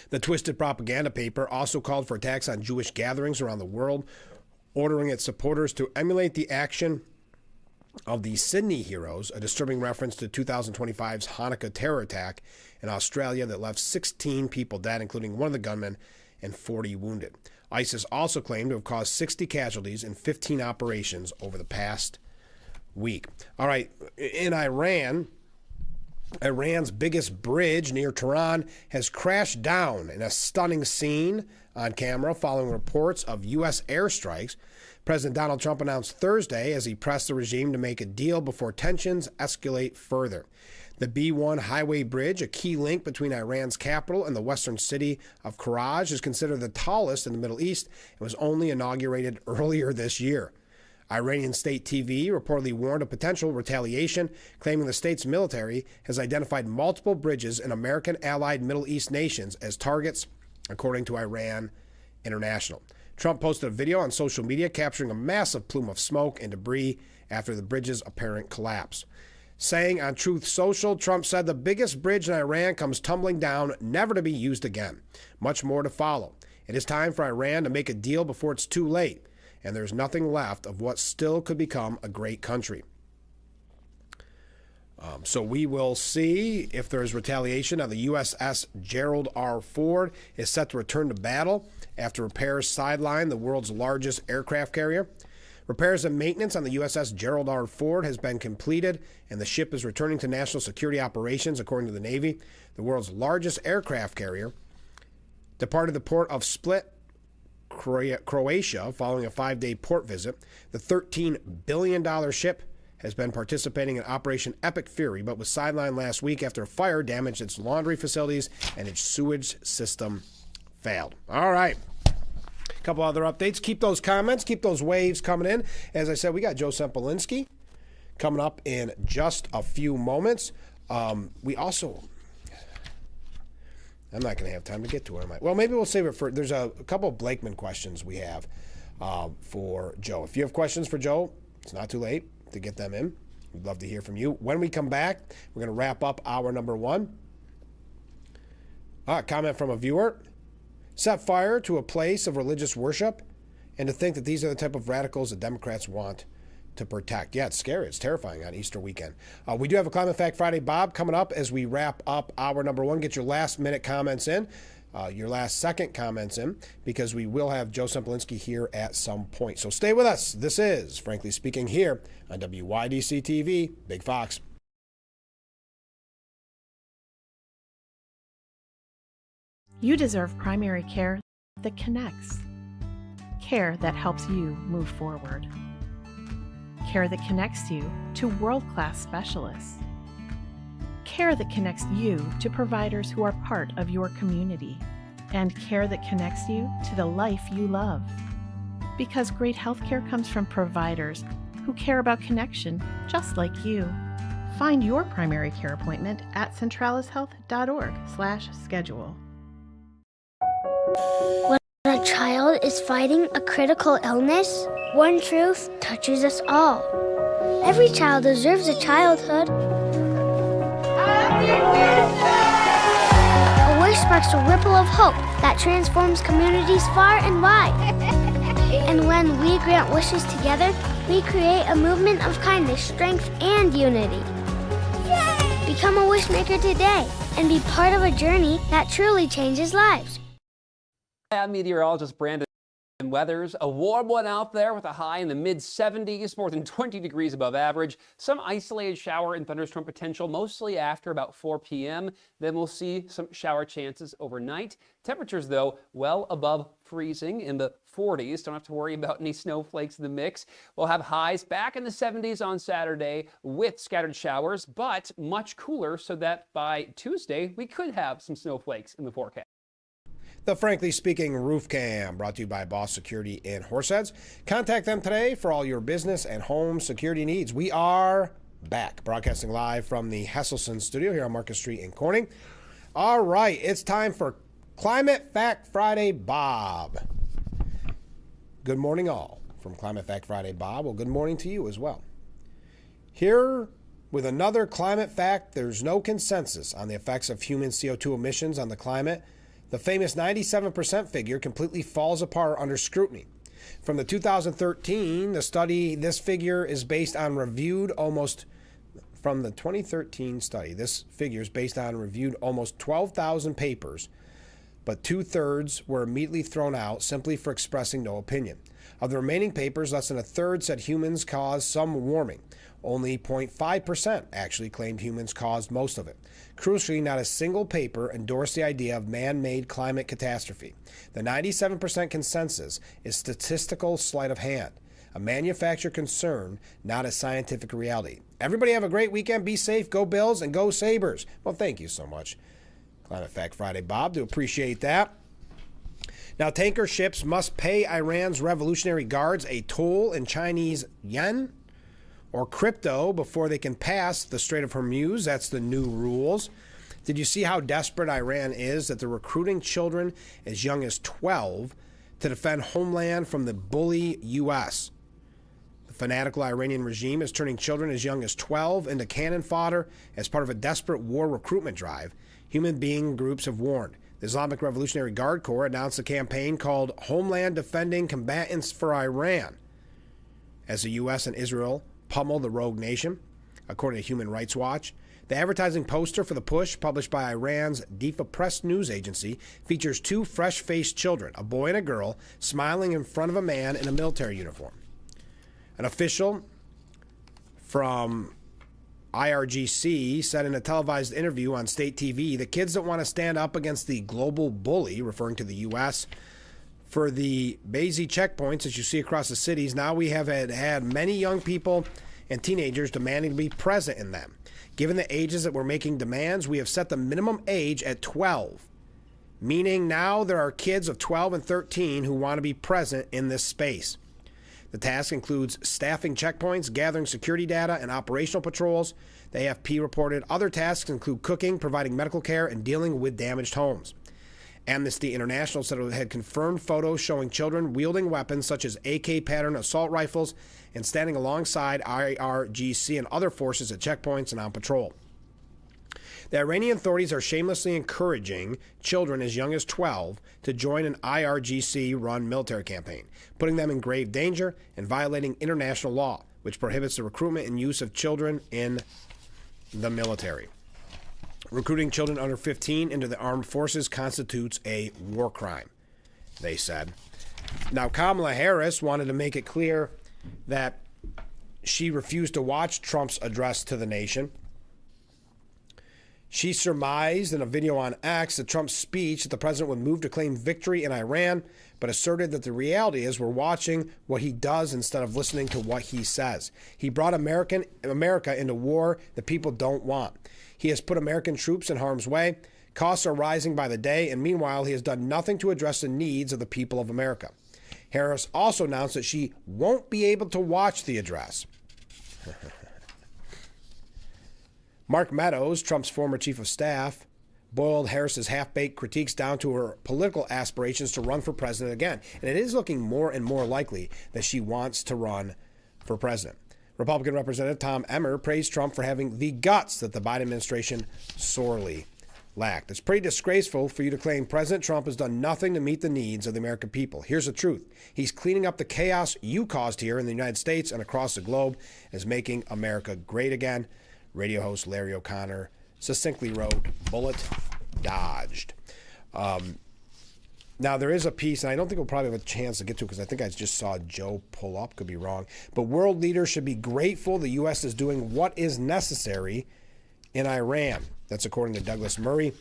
Speaker 1: The Twisted Propaganda paper also called for attacks on Jewish gatherings around the world, ordering its supporters to emulate the action of the Sydney Heroes, a disturbing reference to 2025's Hanukkah terror attack in Australia that left 16 people dead, including one of the gunmen, and 40 wounded. ISIS also claimed to have caused 60 casualties in 15 operations over the past week. All right, in Iran's biggest bridge near Tehran has crashed down in a stunning scene on camera following reports of U.S. airstrikes. President Donald Trump announced Thursday as he pressed the regime to make a deal before tensions escalate further. The B-1 highway bridge, a key link between Iran's capital and the western city of Karaj, is considered the tallest in the Middle East and was only inaugurated earlier this year. Iranian state TV reportedly warned of potential retaliation, claiming the state's military has identified multiple bridges in American allied Middle East nations as targets, according to Iran International. Trump posted a video on social media capturing a massive plume of smoke and debris after the bridge's apparent collapse. Saying on Truth Social, Trump said the biggest bridge in Iran comes tumbling down, never to be used again. Much more to follow. It is time for Iran to make a deal before it's too late, and there's nothing left of what still could become a great country. So we will see if there's retaliation. Now, the USS Gerald R. Ford is set to return to battle after repairs sideline the world's largest aircraft carrier. Repairs and maintenance on the USS Gerald R. Ford has been completed, and the ship is returning to national security operations, according to the Navy. The world's largest aircraft carrier departed the port of Split, Croatia, following a 5-day port visit. The $13 billion ship has been participating in Operation Epic Fury, but was sidelined last week after a fire damaged its laundry facilities and its sewage system failed. All right. A couple other updates. Keep those comments, keep those waves coming in. As I said, we got Joe Sempolinski coming up in just a few moments. We also... I'm not going to have time to get to it, am I? Well, maybe we'll save it for... There's a couple of Blakeman questions we have for Joe. If you have questions for Joe, it's not too late to get them in. We'd love to hear from you. When we come back, we're going to wrap up hour number 1. Comment from a viewer. Set fire to a place of religious worship, and to think that these are the type of radicals that Democrats want to protect. Yeah, it's scary. It's terrifying on Easter weekend. We do have a Climate Fact Friday, Bob, coming up as we wrap up hour number 1. Get your last-minute comments in, your last-second comments in, because we will have Joe Sempolinski here at some point. So stay with us. This is, Frankly Speaking, here on WYDC TV, Big Fox.
Speaker 8: You deserve primary care that connects. Care that helps you move forward. Care that connects you to world-class specialists. Care that connects you to providers who are part of your community. And care that connects you to the life you love. Because great healthcare comes from providers who care about connection just like you. Find your primary care appointment at centralishealth.org/schedule.
Speaker 11: When a child is fighting a critical illness, one truth touches us all. Every child deserves a childhood. A wish by sparks a ripple of hope that transforms communities far and wide. And when we grant wishes together, we create a movement of kindness, strength, and unity. Yay! Become a wishmaker today and be part of a journey that truly changes lives.
Speaker 4: I'm meteorologist Brandon Weathers. A warm one out there with a high in the mid-70s, more than 20 degrees above average. Some isolated shower and thunderstorm potential, mostly after about 4 p.m. Then we'll see some shower chances overnight. Temperatures, though, well above freezing in the 40s. Don't have to worry about any snowflakes in the mix. We'll have highs back in the 70s on Saturday with scattered showers, but much cooler so that by Tuesday we could have some snowflakes in the forecast.
Speaker 1: The Frankly Speaking Roof Cam, brought to you by Boss Security in Horseheads. Contact them today for all your business and home security needs. We are back, broadcasting live from the Hesselson studio here on Market Street in Corning. All right, it's time for Climate Fact Friday, Bob. Good morning, all. From Climate Fact Friday, Bob. Well, good morning to you as well. Here with another climate fact, there's no consensus on the effects of human CO2 emissions on the climate. The famous 97% figure completely falls apart under scrutiny. From the 2013, the study, this figure is based on reviewed almost 12,000 papers, but 2/3 were immediately thrown out simply for expressing no opinion. Of the remaining papers, less than a third said humans caused some warming. Only 0.5% actually claimed humans caused most of it. Crucially, not a single paper endorsed the idea of man-made climate catastrophe. The 97% consensus is statistical sleight of hand, a manufactured concern, not a scientific reality. Everybody have a great weekend. Be safe. Go Bills and go Sabres. Well, thank you so much, Climate Fact Friday, Bob. Do appreciate that. Now, tanker ships must pay Iran's Revolutionary Guards a toll in Chinese yen or crypto before they can pass the Strait of Hormuz. That's the new rules. Did you see how desperate Iran is that they're recruiting children as young as 12 to defend homeland from the bully U.S.? The fanatical Iranian regime is turning children as young as 12 into cannon fodder as part of a desperate war recruitment drive. Human being groups have warned. The Islamic Revolutionary Guard Corps announced a campaign called Homeland Defending Combatants for Iran as the U.S. and Israel pummel the rogue nation, according to Human Rights Watch. The advertising poster for the push, published by Iran's DIFA Press news agency, features two fresh-faced children, a boy and a girl, smiling in front of a man in a military uniform. An official from IRGC said in a televised interview on state TV, the kids don't want to stand up against the global bully, referring to the U.S., for the Bazi checkpoints, as you see across the cities. Now we have had many young people and teenagers demanding to be present in them. Given the ages that we're making demands, we have set the minimum age at 12, meaning now there are kids of 12 and 13 who want to be present in this space. The task includes staffing checkpoints, gathering security data, and operational patrols. The AFP reported other tasks include cooking, providing medical care, and dealing with damaged homes. Amnesty International said it had confirmed photos showing children wielding weapons such as AK pattern assault rifles and standing alongside IRGC and other forces at checkpoints and on patrol. The Iranian authorities are shamelessly encouraging children as young as 12 to join an IRGC-run military campaign, putting them in grave danger and violating international law, which prohibits the recruitment and use of children in the military. Recruiting children under 15 into the armed forces constitutes a war crime, they said. Now, Kamala Harris wanted to make it clear that she refused to watch Trump's address to the nation. She surmised in a video on X that Trump's speech that the president would move to claim victory in Iran, but asserted that the reality is we're watching what he does instead of listening to what he says. He brought America into war that people don't want. He has put American troops in harm's way. Costs are rising by the day, and meanwhile, he has done nothing to address the needs of the people of America. Harris also announced that she won't be able to watch the address. Mark Meadows, Trump's former chief of staff, boiled Harris's half-baked critiques down to her political aspirations to run for president again. And it is looking more and more likely that she wants to run for president. Republican Representative Tom Emmer praised Trump for having the guts that the Biden administration sorely lacked. It's pretty disgraceful for you to claim President Trump has done nothing to meet the needs of the American people. Here's the truth. He's cleaning up the chaos you caused here in the United States and across the globe, is making America great again. Radio host Larry O'Connor succinctly wrote, bullet dodged. Now, there is a piece, and I don't think we'll probably have a chance to get to it because I think I just saw Joe pull up, could be wrong. But world leaders should be grateful the U.S. is doing what is necessary in Iran. That's according to Douglas Murray.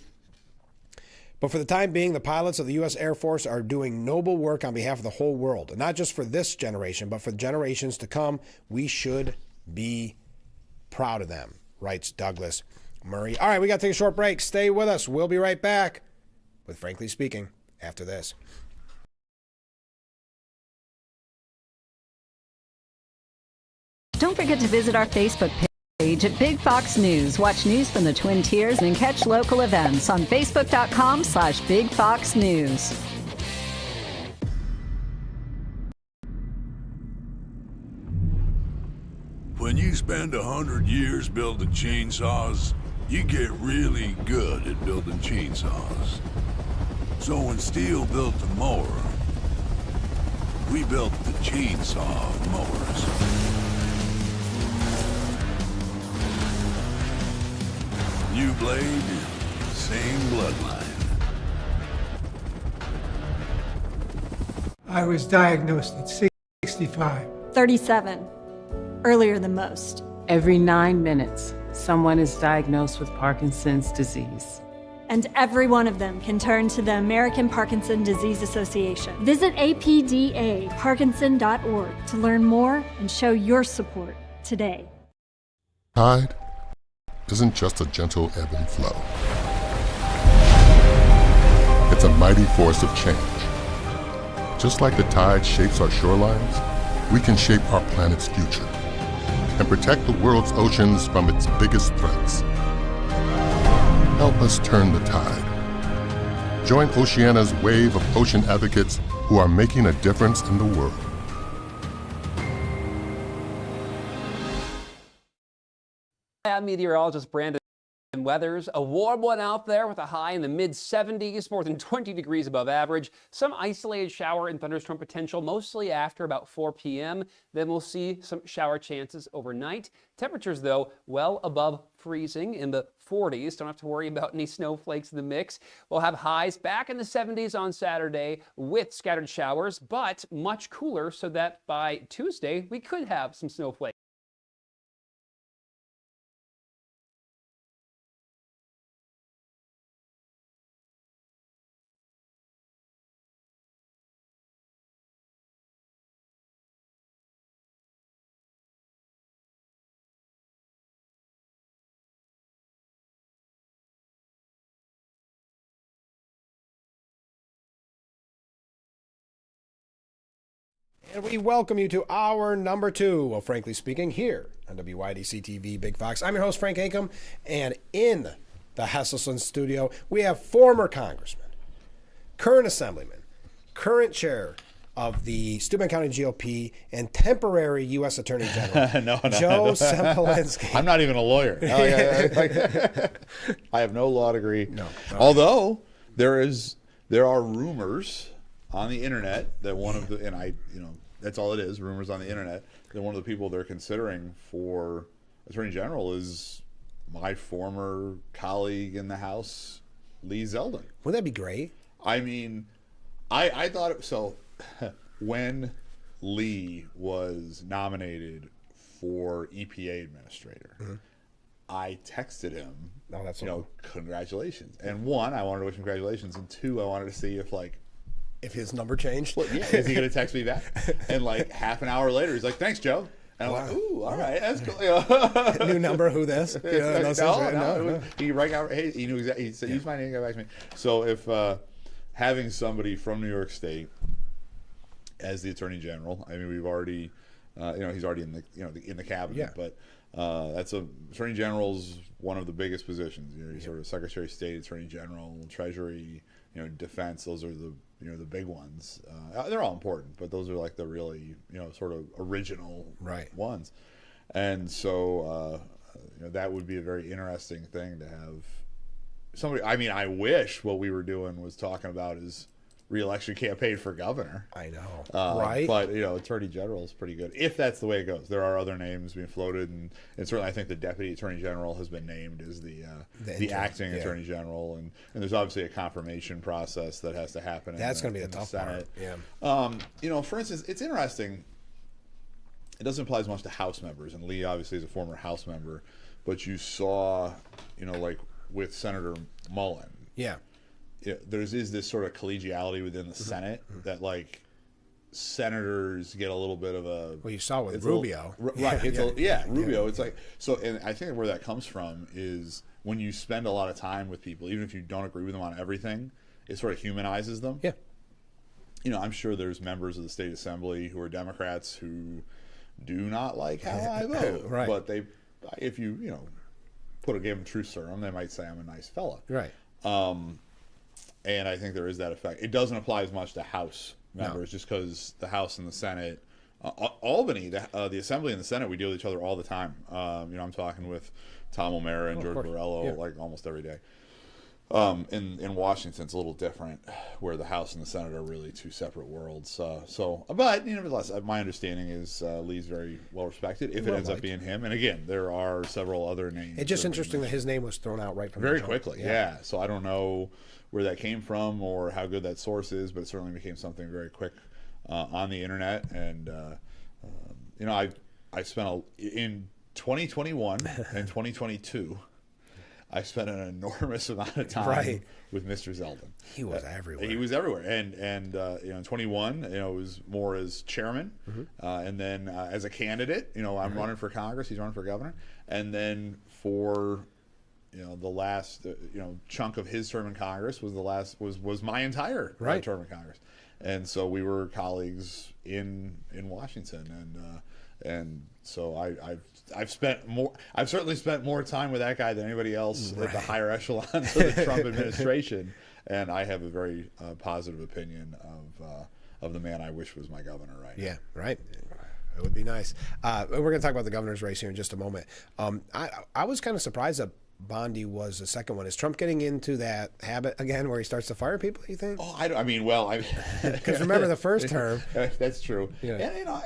Speaker 1: But for the time being, the pilots of the U.S. Air Force are doing noble work on behalf of the whole world. And not just for this generation, but for generations to come. We should be proud of them, writes Douglas Murray. All right, we got to take a short break. Stay with us. We'll be right back with Frankly Speaking after this.
Speaker 7: Don't forget to visit our Facebook page at Big Fox News. Watch news from the Twin Tiers and catch local events on Facebook.com/Big Fox News.
Speaker 13: When you spend 100 years building chainsaws, you get really good at building chainsaws. So when Steel built the mower, we built the chainsaw mowers. New blade, same bloodline.
Speaker 14: I was diagnosed at 65.
Speaker 15: 37. Earlier than most.
Speaker 16: Every 9 minutes, someone is diagnosed with Parkinson's disease.
Speaker 15: And every one of them can turn to the American Parkinson Disease Association. Visit apdaparkinson.org to learn more and show your support today.
Speaker 6: Tide isn't just a gentle ebb and flow. It's a mighty force of change. Just like the tide shapes our shorelines, we can shape our planet's future and protect the world's oceans from its biggest threats. Help us turn the tide. Join Oceania's wave of ocean advocates who are making a difference in the world.
Speaker 4: I'm meteorologist Brandon Weathers. A warm one out there with a high in the mid-70s, more than 20 degrees above average. Some isolated shower and thunderstorm potential, mostly after about 4 p.m. Then we'll see some shower chances overnight. Temperatures, though, well above freezing in the 40s. Don't have to worry about any snowflakes in the mix. We'll have highs back in the 70s on Saturday with scattered showers, but much cooler so that by Tuesday we could have some snowflakes.
Speaker 1: And we welcome you to hour number 2 of Frankly Speaking here on WYDC TV Big Fox. I'm your host, Frank Ancom, and in the Hesselson studio, we have former congressman, current assemblyman, current chair of the Steuben County GOP, and temporary U.S. Attorney General, Joe Sempolinski.
Speaker 17: I'm not even a lawyer. I have no law degree. No. Although there are rumors on the internet that one of the, and that's all it is, rumors on the internet, that one of the people they're considering for Attorney General is my former colleague in the House, Lee Zeldin.
Speaker 1: Wouldn't that be great?
Speaker 17: I mean, I thought it, so when Lee was nominated for EPA administrator, I texted him, congratulations. And one, I wanted to wish him congratulations, and two, I wanted to see
Speaker 1: if his number changed.
Speaker 17: Well, yeah, is he going to text me back? And half an hour later, he's like, "Thanks, Joe." And I'm like, "Ooh, all right, that's cool."
Speaker 1: New number? Who this?
Speaker 17: No. He right out. Hey, he knew exactly. He said, "Use my name, get back to me." So if having somebody from New York State as the Attorney General, I mean, we've already, he's already in the in the cabinet, but Attorney General's one of the biggest positions. He's sort of Secretary of State, Attorney General, Treasury, Defense. Those are the the big ones. They're all important, but those are the really sort of original ones. And so that would be a very interesting thing to have somebody. I mean, I wish what we were doing was talking about his re-election campaign for governor.
Speaker 1: I know, right?
Speaker 17: But attorney general is pretty good if that's the way it goes. There are other names being floated, and certainly I think the deputy attorney general has been named as the acting attorney general, and there's obviously a confirmation process that has to happen.
Speaker 1: That's going to be a tough
Speaker 17: Senate.
Speaker 1: Part.
Speaker 17: Yeah. For instance, it's interesting. It doesn't apply as much to House members, and Lee obviously is a former House member, but you saw, like with Senator Mullen.
Speaker 1: Yeah.
Speaker 17: There's this sort of collegiality within the Senate that like senators get a little bit of a.
Speaker 1: Well, you saw with Rubio,
Speaker 17: right? Rubio. It's like so, and I think where that comes from is when you spend a lot of time with people, even if you don't agree with them on everything, it sort of humanizes them.
Speaker 1: Yeah.
Speaker 17: I'm sure there's members of the state assembly who are Democrats who do not like how I vote,
Speaker 1: right?
Speaker 17: But if you give them truth serum, they might say I'm a nice fella,
Speaker 1: right?
Speaker 17: And I think there is that effect. It doesn't apply as much to House members, just because the House and the Senate, Albany, the Assembly and the Senate, we deal with each other all the time. I'm talking with Tom O'Mara and George Borrello like almost every day. In Washington, it's a little different, where the House and the Senate are really two separate worlds. But nevertheless, my understanding is Lee's very well respected. If it ends up being him, and again, there are several other names.
Speaker 1: It's just interesting that his name was thrown out right from
Speaker 17: very
Speaker 1: the jump.
Speaker 17: quickly. Yeah. So I don't know where that came from or how good that source is, but it certainly became something very quick on the internet. And I spent in 2021 and 2022. I spent an enormous amount of time with Mr. Zeldin.
Speaker 1: He was everywhere.
Speaker 17: He was everywhere, and in 21, it was more as chairman, and then as a candidate. I'm running for Congress. He's running for governor, and then for the last chunk of his term in Congress was my entire term in Congress, and so we were colleagues in Washington, and so I've certainly spent more time with that guy than anybody else at the higher echelons of the Trump administration, and I have a very positive opinion of the man I wish was my governor right now.
Speaker 1: Yeah, right. It would be nice. We're going to talk about the governor's race here in just a moment. I was kind of surprised that Bondi was the second one. Is Trump getting into that habit again where he starts to fire people, you think?
Speaker 17: Oh, because
Speaker 1: remember the first term.
Speaker 17: That's true.
Speaker 1: Yeah.
Speaker 17: And,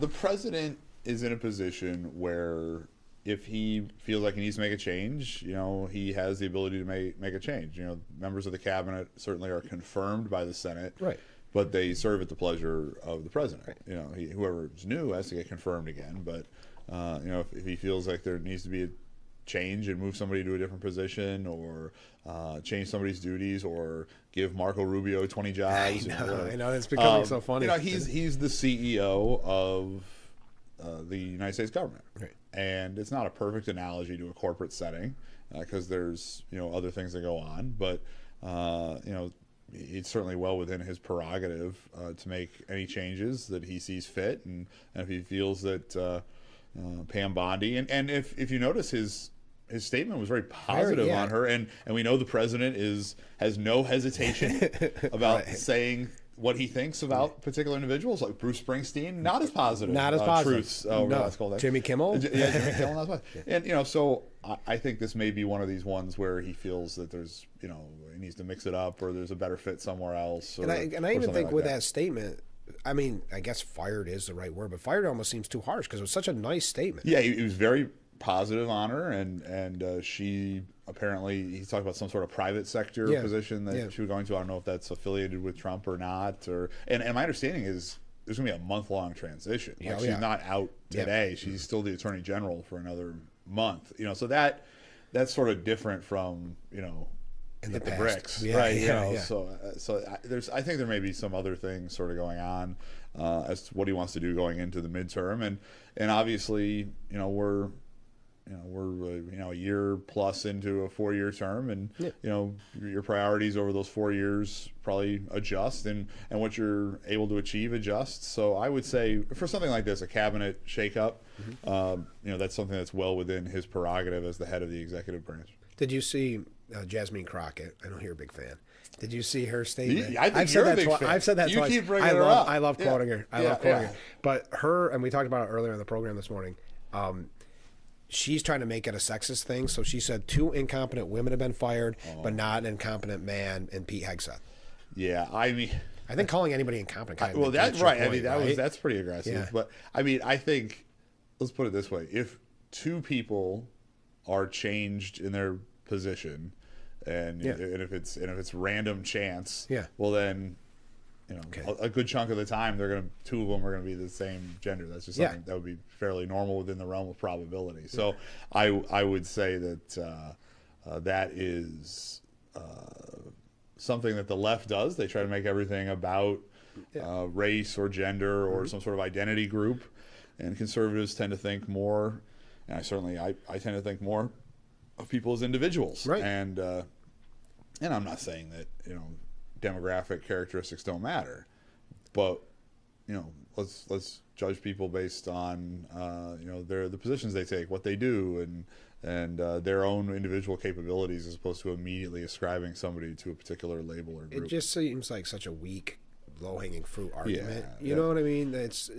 Speaker 17: the president is in a position where if he feels like he needs to make a change, he has the ability to make a change. Members of the cabinet certainly are confirmed by the Senate,
Speaker 1: right?
Speaker 17: But they serve at the pleasure of the president. Right. Whoever's new has to get confirmed again. But if he feels like there needs to be a change and move somebody to a different position, or change somebody's duties, or give Marco Rubio 20 jobs.
Speaker 1: I know it's becoming so funny.
Speaker 17: He's the CEO of the United States government,
Speaker 1: right?
Speaker 17: And it's not a perfect analogy to a corporate setting because there's other things that go on, but it's certainly well within his prerogative to make any changes that he sees fit, and if he feels that Pam Bondi, and if you notice his statement was very positive on her, and we know the president has no hesitation about saying what he thinks about particular individuals, like Bruce Springsteen, not as positive.
Speaker 1: Not as positive.
Speaker 17: Truths. Let's call that.
Speaker 1: Jimmy Kimmel.
Speaker 17: Yeah, Jimmy Kimmel, not as positive. And so I think this may be one of these ones where he feels that there's he needs to mix it up, or there's a better fit somewhere else.
Speaker 1: And I even think with that statement, I mean, I guess fired is the right word, but fired almost seems too harsh because it was such a nice statement.
Speaker 17: Yeah, he was very positive on her, and she apparently, he talked about some sort of private sector position that she was going to. I don't know if that's affiliated with Trump or not, and my understanding is there's going to be a month-long transition. She's not out today. She's still the attorney general for another month. So that's sort of different from
Speaker 1: in
Speaker 17: the bricks, right? So I think there may be some other things sort of going on as to what he wants to do going into the midterm, and obviously we're a year plus into a 4-year term, and your priorities over those 4 years probably adjust, and what you're able to achieve adjusts. So I would say for something like this, a cabinet shakeup, that's something that's well within his prerogative as the head of the executive branch.
Speaker 1: Did you see Jasmine Crockett? I know you're a big fan. Did you see her statement?
Speaker 17: I've said that twice.
Speaker 1: Keep bringing her up. I love quoting her. I love quoting her. But her, and we talked about it earlier in the program this morning, she's trying to make it a sexist thing. So she said 2 incompetent women have been fired, but not an incompetent man in Pete Hegseth.
Speaker 17: Yeah, I mean,
Speaker 1: I think calling anybody incompetent kind of
Speaker 17: well, that's right. I mean,
Speaker 1: right?
Speaker 17: that's pretty aggressive.
Speaker 1: Yeah.
Speaker 17: But I mean, I think, let's put it this way: if 2 people are changed in their position, and if it's random chance, well then, you know, a good chunk of the time 2 of them are gonna be the same gender. That's just something that would be fairly normal within the realm of probability. So I would say that that is something that the left does. They try to make everything about race or gender or some sort of identity group, and conservatives tend to think more, and I tend to think more of people as individuals. Right. And I'm not saying that, you know, demographic characteristics don't matter, but, you know, let's judge people based on you know, the positions they take, what they do, and their own individual capabilities, as opposed to immediately ascribing somebody to a particular label or group.
Speaker 1: It just seems like such a weak, low-hanging fruit argument. You know what I mean? It's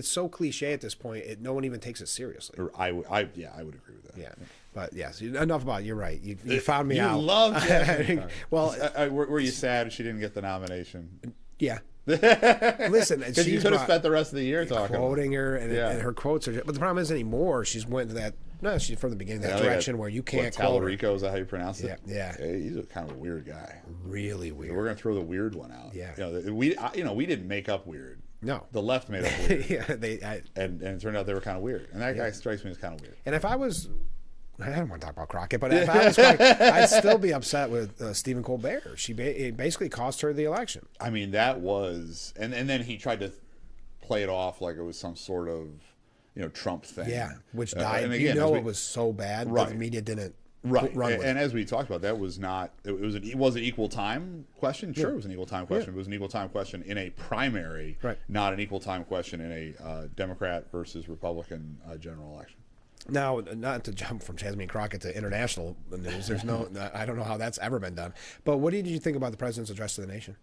Speaker 1: so cliche at this point. No one even takes it seriously.
Speaker 17: I would agree with that.
Speaker 1: Yeah. But yes, enough about it. You're right. You found me out.
Speaker 17: You loved it.
Speaker 1: Well,
Speaker 17: were you sad she didn't get the nomination?
Speaker 1: Yeah. Listen,
Speaker 17: because you could have spent the rest of the year
Speaker 1: quoting her, and her quotes are. But the problem is anymore. She's went to that. No, she's from the beginning that direction where you can't quote her.
Speaker 17: Tallarico, is that how you pronounce it?
Speaker 1: Yeah.
Speaker 17: Hey, he's a kind of a weird guy.
Speaker 1: Really weird.
Speaker 17: So we're gonna throw the weird one out.
Speaker 1: Yeah.
Speaker 17: You know, we didn't make up weird.
Speaker 1: No.
Speaker 17: The left made up weird.
Speaker 1: And
Speaker 17: it turned out they were kind of weird. And that guy strikes me as kind of weird.
Speaker 1: And if I was, I don't want to talk about Crockett, but if I was Crockett, I'd still be upset with Stephen Colbert. It basically cost her the election.
Speaker 17: I mean, that was, and then he tried to play it off like it was some sort of, you know, Trump thing.
Speaker 1: Yeah, which died.
Speaker 17: And again,
Speaker 1: it was so bad that the media didn't run with it.
Speaker 17: And as we talked about, that was not, it was an equal time question. Sure, it was an equal time question. But it was an equal time question in a primary, not an equal time question in a Democrat versus Republican general election.
Speaker 1: Now, not to jump from Jasmine Crockett to international news, there's no, I don't know how that's ever been done. But what did you think about the president's address to the nation?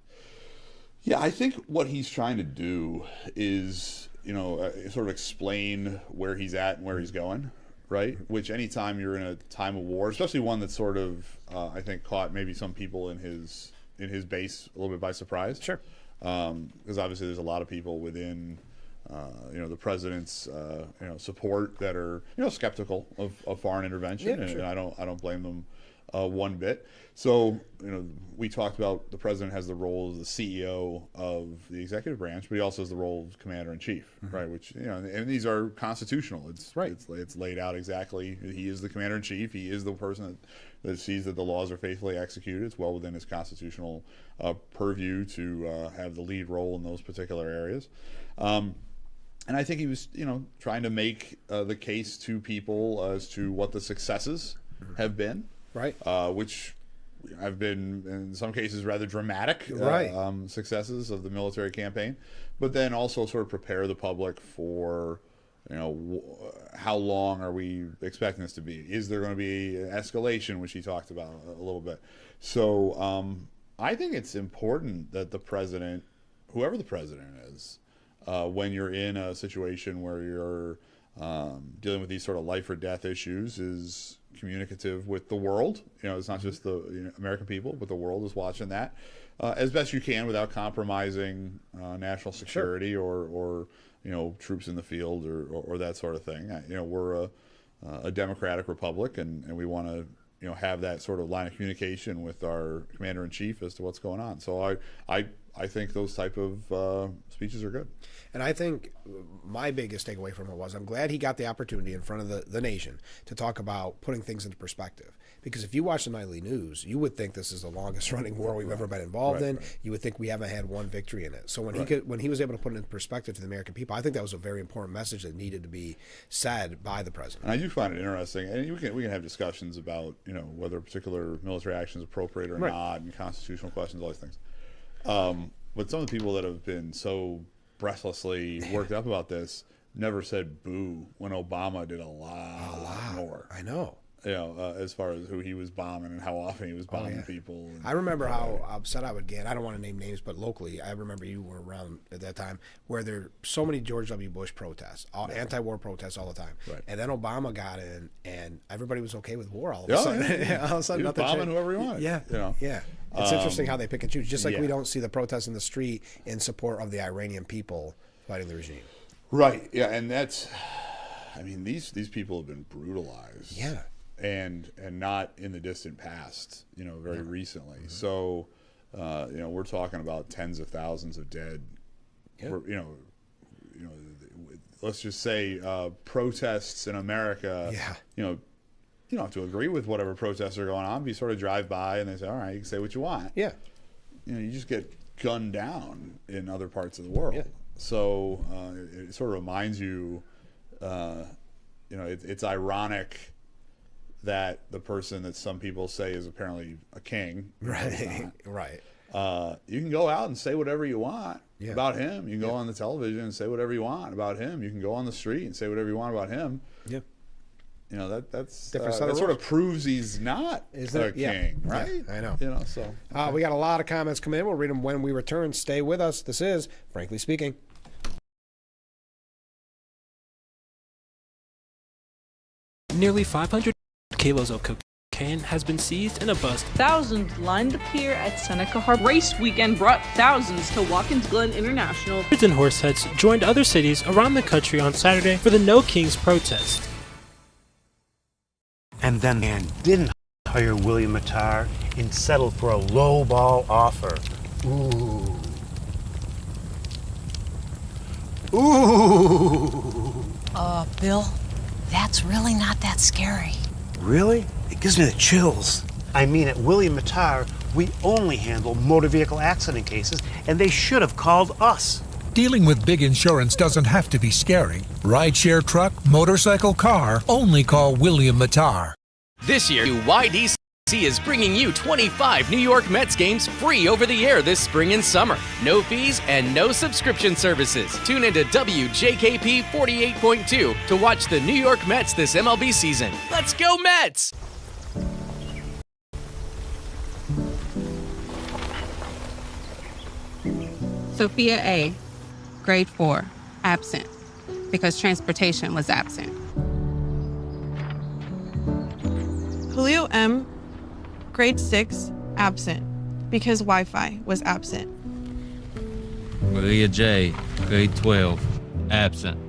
Speaker 17: Yeah, I think what he's trying to do is, you know, sort of explain where he's at and where he's going, right? Which anytime you're in a time of war, especially one that sort of, I think, caught maybe some people in his base a little bit by surprise.
Speaker 1: Sure.
Speaker 17: Because obviously there's a lot of people within, you know, the president's, you know, support that are, you know, skeptical of foreign intervention, and I don't blame them one bit. So, you know, we talked about the president has the role as the CEO of the executive branch, but he also has the role of commander in chief, right? Which, you know, and these are constitutional. It's it's laid out exactly. He is the commander in chief. He is the person that sees that the laws are faithfully executed. It's well within his constitutional purview to have the lead role in those particular areas. And I think he was, you know, trying to make the case to people as to what the successes have been,
Speaker 1: right?
Speaker 17: Which have been, in some cases, rather dramatic successes of the military campaign, but then also sort of prepare the public for, you know, how long are we expecting this to be? Is there going to be an escalation, which he talked about a little bit? So I think it's important that the president, whoever the president is, when you're in a situation where you're dealing with these sort of life or death issues, is communicative with the world. You know, it's not just the American people, but the world is watching that as best you can without compromising national security or you know, troops in the field or that sort of thing. You know, we're a democratic republic, and we want to, you know, have that sort of line of communication with our commander in chief as to what's going on. So I think those type of speeches are good.
Speaker 1: And I think my biggest takeaway from it was I'm glad he got the opportunity in front of the nation to talk about putting things into perspective. Because if you watch the nightly news, you would think this is the longest running war we've ever been involved in. You would think we haven't had one victory in it. So when he was able to put it into perspective to the American people, I think that was a very important message that needed to be said by the president.
Speaker 17: And I do find it interesting, and we can have discussions about, you know, whether a particular military action is appropriate or not, and constitutional questions, all these things. But some of the people that have been so breathlessly worked up about this never said boo when Obama did a lot more.
Speaker 1: I know.
Speaker 17: as far as who he was bombing and how often he was bombing people.
Speaker 1: I remember how upset I would get. I don't want to name names, but locally, I remember you were around at that time where there were so many George W. Bush protests, anti-war protests all the time. Right. And then Obama got in, and everybody was okay with war all of a sudden.
Speaker 17: Yeah.
Speaker 1: All of a sudden,
Speaker 17: he was
Speaker 1: nothing
Speaker 17: bombing
Speaker 1: changed.
Speaker 17: whoever he wanted.
Speaker 1: Yeah. It's interesting how they pick and choose. Just like we
Speaker 17: yeah.
Speaker 1: don't see the protests in the street in support of the Iranian people fighting the regime.
Speaker 17: Right. Yeah, and that's, I mean, these people have been brutalized.
Speaker 1: Yeah.
Speaker 17: And not in the distant past, very recently. Mm-hmm. So, we're talking about tens of thousands of dead. Yeah. Let's just say protests in America.
Speaker 1: Yeah.
Speaker 17: You don't have to agree with whatever protests are going on, but you sort of drive by and they say, all right, you can say what you want.
Speaker 1: Yeah.
Speaker 17: You just get gunned down in other parts of the world.
Speaker 1: Yeah.
Speaker 17: So it sort of reminds you, it's ironic that the person that some people say is apparently a king,
Speaker 1: right?
Speaker 17: You can go out and say whatever you want about him. You can go
Speaker 1: Yeah.
Speaker 17: on the television and say whatever you want about him. You can go on the street and say whatever you want about him.
Speaker 1: Yeah.
Speaker 17: That's
Speaker 1: Different set
Speaker 17: that
Speaker 1: of
Speaker 17: sort
Speaker 1: rules.
Speaker 17: of proves he's not a king, right?
Speaker 1: Yeah, I know.
Speaker 17: So
Speaker 1: we got a lot of comments come in. We'll read them when we return. Stay with us. This is Frankly Speaking.
Speaker 18: Nearly 500 kilos of cocaine has been seized in a bust.
Speaker 19: Thousands lined the pier at Seneca Harbor. Race weekend brought thousands to Watkins Glen International.
Speaker 18: Hundreds and horseheads joined other cities around the country on Saturday for the No Kings protest.
Speaker 20: And then man didn't hire William Mattar and settled for a low-ball offer. Ooh.
Speaker 21: Bill, that's really not that scary.
Speaker 20: Really? It gives me the chills. I mean, at William Mattar, we only handle motor vehicle accident cases, and they should have called us.
Speaker 22: Dealing with big insurance doesn't have to be scary. Rideshare truck, motorcycle, car, only call William Mattar.
Speaker 23: This year, WYDC is bringing you 25 New York Mets games free over the air this spring and summer. No fees and no subscription services. Tune into WJKP 48.2 to watch the New York Mets this MLB season. Let's go Mets!
Speaker 24: Sophia A., grade 4, absent, because transportation was absent.
Speaker 25: Julio M., grade 6, absent, because Wi-Fi was absent.
Speaker 26: Maria J., grade 12, absent,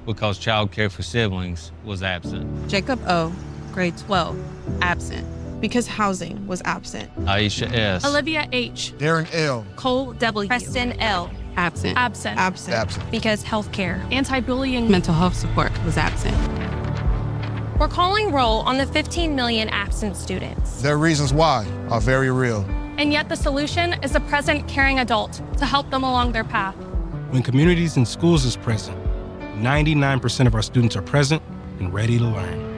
Speaker 26: because childcare for siblings was absent.
Speaker 25: Jacob O., grade 12, absent, because housing was absent.
Speaker 26: Aisha S.,
Speaker 27: Olivia H.,
Speaker 28: Darren L.,
Speaker 27: Cole W.,
Speaker 24: Preston L., absent.
Speaker 27: absent,
Speaker 28: absent,
Speaker 24: because healthcare,
Speaker 27: anti-bullying,
Speaker 24: mental health support was absent.
Speaker 29: We're calling roll on the 15 million absent students.
Speaker 28: Their reasons why are very real.
Speaker 29: And yet the solution is a present, caring adult to help them along their path.
Speaker 30: When communities and schools is present, 99% of our students are present and ready to learn.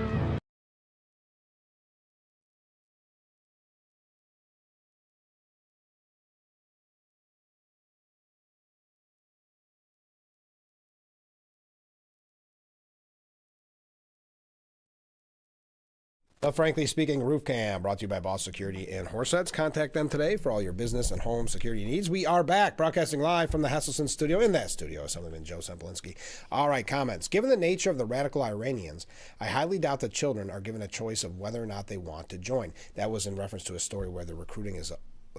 Speaker 1: The Frankly Speaking Roof Cam, brought to you by Boss Security in Horseheads. Contact them today for all your business and home security needs. We are back, broadcasting live from the Hesselson studio. In that studio, Assemblyman Joe Semplinsky. All right, comments. Given the nature of the radical Iranians, I highly doubt that children are given a choice of whether or not they want to join. That was in reference to a story where the recruiting is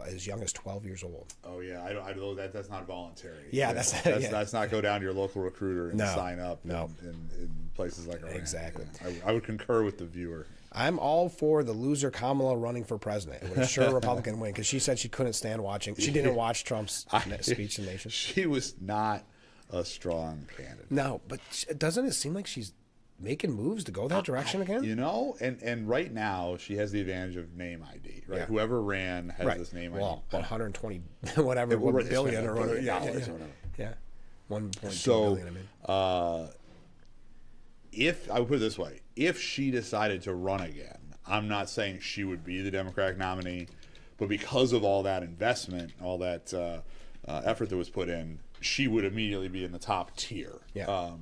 Speaker 1: as young as 12 years old.
Speaker 17: Oh yeah, I know that's not voluntary.
Speaker 1: Yeah,
Speaker 17: that's not go down to your local recruiter and sign up.
Speaker 1: No.
Speaker 17: in places like Iran.
Speaker 1: Exactly.
Speaker 17: Yeah. I would concur with the viewer.
Speaker 1: I'm all for the loser Kamala running for president. It would ensure a Republican win because she said she couldn't stand watching. She didn't watch Trump's speech to the nation.
Speaker 17: She was not a strong candidate.
Speaker 1: No, but doesn't it seem like she's making moves to go that direction again?
Speaker 17: You know, and right now she has the advantage of name ID, right?
Speaker 1: Yeah.
Speaker 17: Whoever ran has this name ID.
Speaker 1: Well, 120 whatever billion or whatever. Yeah. 1.2 billion. I mean,
Speaker 17: if I would put it this way, if she decided to run again, I'm not saying she would be the Democratic nominee, but because of all that investment, all that effort that was put in, she would immediately be in the top tier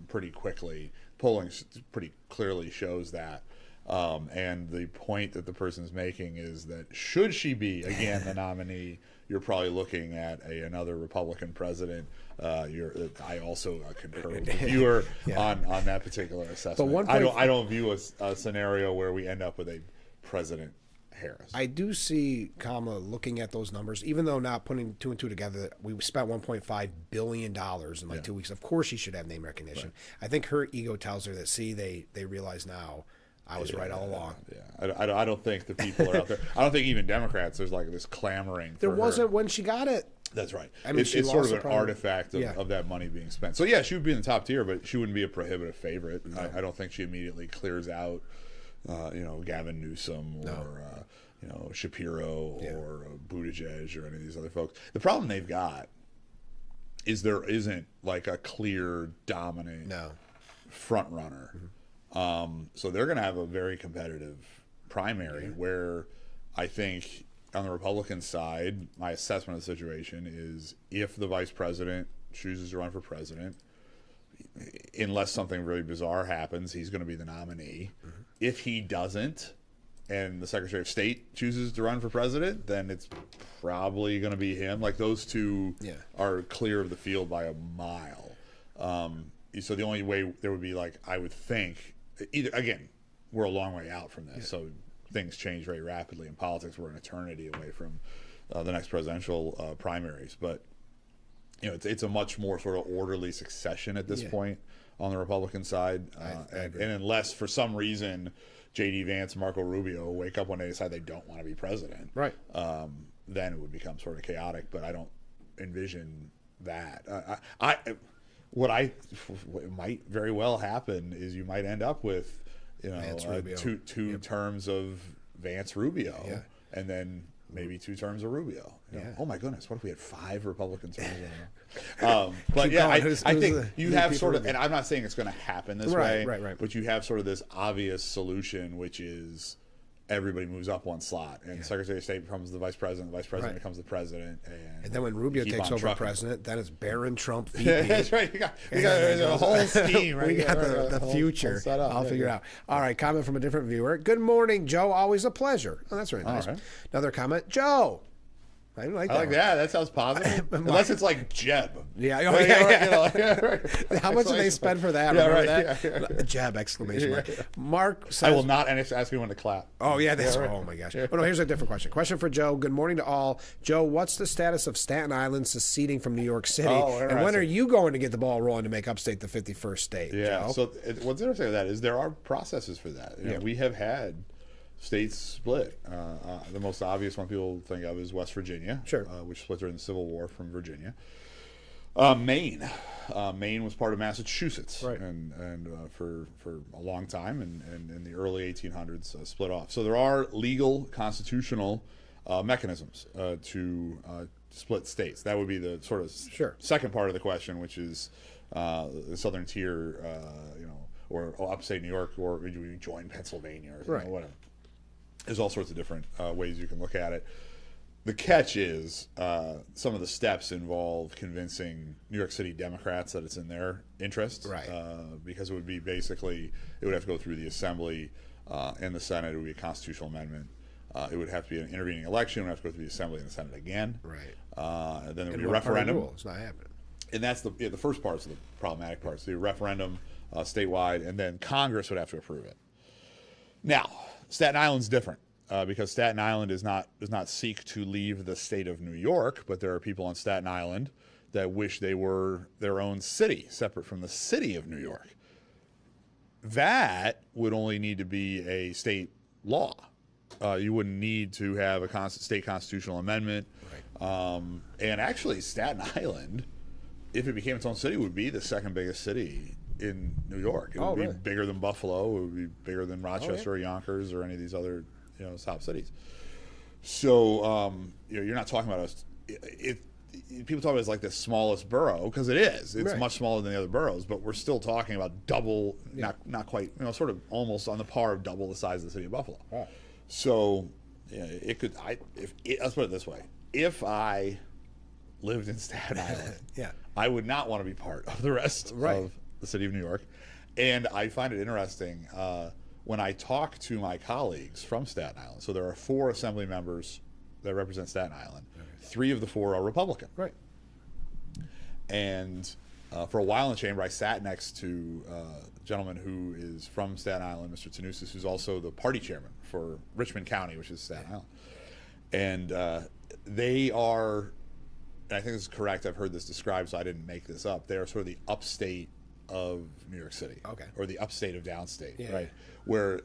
Speaker 17: pretty quickly. Polling pretty clearly shows that. And the point that the person's making is that should she be again the nominee, you're probably looking at another Republican president. I also concur with the viewer on that particular assessment. I don't view a scenario where we end up with a President Harris.
Speaker 1: I do see Kamala looking at those numbers, even though not putting two and two together. We spent $1.5 billion in like 2 weeks. Of course, she should have name recognition. Right. I think her ego tells her that. See, they realize now. I was right all along.
Speaker 17: Yeah, I don't think the people are out there. I don't think even Democrats. There's like this clamoring.
Speaker 1: There wasn't when she got it.
Speaker 17: That's right.
Speaker 1: I mean,
Speaker 17: it's sort of an artifact of that money being spent. So yeah, she would be in the top tier, but she wouldn't be a prohibitive favorite. No. I don't think she immediately clears out, Gavin Newsom or Shapiro or Buttigieg or any of these other folks. The problem they've got is there isn't like a clear dominant front runner. Mm-hmm. So they're going to have a very competitive primary where I think on the Republican side, my assessment of the situation is if the vice president chooses to run for president, unless something really bizarre happens, he's going to be the nominee. Mm-hmm. If he doesn't, and the Secretary of State chooses to run for president, then it's probably going to be him. Like those two are clear of the field by a mile. So the only way there would be, like, I would think, either, again, we're a long way out from this, so things change very rapidly in politics. We're an eternity away from the next presidential primaries, but it's a much more sort of orderly succession at this point on the Republican side, and unless for some reason J.D. Vance, Marco Rubio wake up one day and decide they don't want to be president,
Speaker 1: right?
Speaker 17: Then it would become sort of chaotic. But I don't envision that. What might very well happen is you might end up with two terms of Vance Rubio, and then maybe 2 terms of Rubio. Oh my goodness, what if we had 5 Republican terms? But I think you have sort of, and I'm not saying it's going to happen this way, but you have sort of this obvious solution, which is everybody moves up one slot, and the Secretary of State becomes the vice president becomes the president, and
Speaker 1: then when Rubio takes over president, then it's Barron Trump VP.
Speaker 17: That's right. We got a whole scheme. Right?
Speaker 1: We got the future. I'll figure it out. All right, comment from a different viewer. Good morning, Joe. Always a pleasure. Oh, that's very nice. Right. Another comment, Joe. I like that.
Speaker 17: That sounds positive. Unless it's like Jeb.
Speaker 1: How much did they spend for that? Remember that? Jeb! Exclamation mark. Mark says,
Speaker 17: I will not ask anyone to clap.
Speaker 1: Oh yeah, that's oh my gosh. Oh no, here's a different question. Question for Joe. Good morning to all. Joe, what's the status of Staten Island seceding from New York City? And when are you going to get the ball rolling to make upstate the 51st state?
Speaker 17: Yeah.
Speaker 1: Joe?
Speaker 17: So what's interesting about that is there are processes for that. We have had states split. The most obvious one people think of is West Virginia, which split during the Civil War from Virginia. Maine was part of Massachusetts, and for a long time, and in the early 1800s split off. So there are legal constitutional mechanisms to split states. That would be the sort of second part of the question, which is the southern tier, or upstate New York, or would you join Pennsylvania or whatever. There's all sorts of different ways you can look at it. The catch is some of the steps involve convincing New York City Democrats that it's in their interest, because it would be basically, it would have to go through the Assembly and the Senate. It would be a constitutional amendment. It would have to be an intervening election. It would have to go through the Assembly and the Senate again. Then there would be a referendum.
Speaker 1: It's not happening.
Speaker 17: And that's the first part's the problematic parts. The referendum statewide, and then Congress would have to approve it. Now, Staten Island's different because Staten Island does not seek to leave the state of New York, but there are people on Staten Island that wish they were their own city, separate from the city of New York. That would only need to be a state law. You wouldn't need to have a state constitutional amendment. And actually, Staten Island, if it became its own city, would be the second biggest city in New York. It would be bigger than Buffalo. It would be bigger than Rochester or Yonkers or any of these other top cities. So you're not talking about people talk about it as like the smallest borough, because it is. It's much smaller than the other boroughs, but we're still talking about double, not quite, sort of almost on the par of double the size of the city of Buffalo. So it could. Let's put it this way: if I lived in Staten Island, I would not want to be part of the rest of the city of New York. And I find it interesting. when I talk to my colleagues from Staten Island, so there are 4 assembly members that represent Staten Island. 3 of the 4 are Republican.
Speaker 1: Right.
Speaker 17: And for a while in the chamber, I sat next to a gentleman who is from Staten Island, Mr. Tanusis, who's also the party chairman for Richmond County, which is Staten Island. And they are, and I think this is correct, I've heard this described, so I didn't make this up, they are sort of the upstate of New York City.
Speaker 1: Okay.
Speaker 17: Or the upstate of downstate,
Speaker 1: Yeah.
Speaker 17: right? Where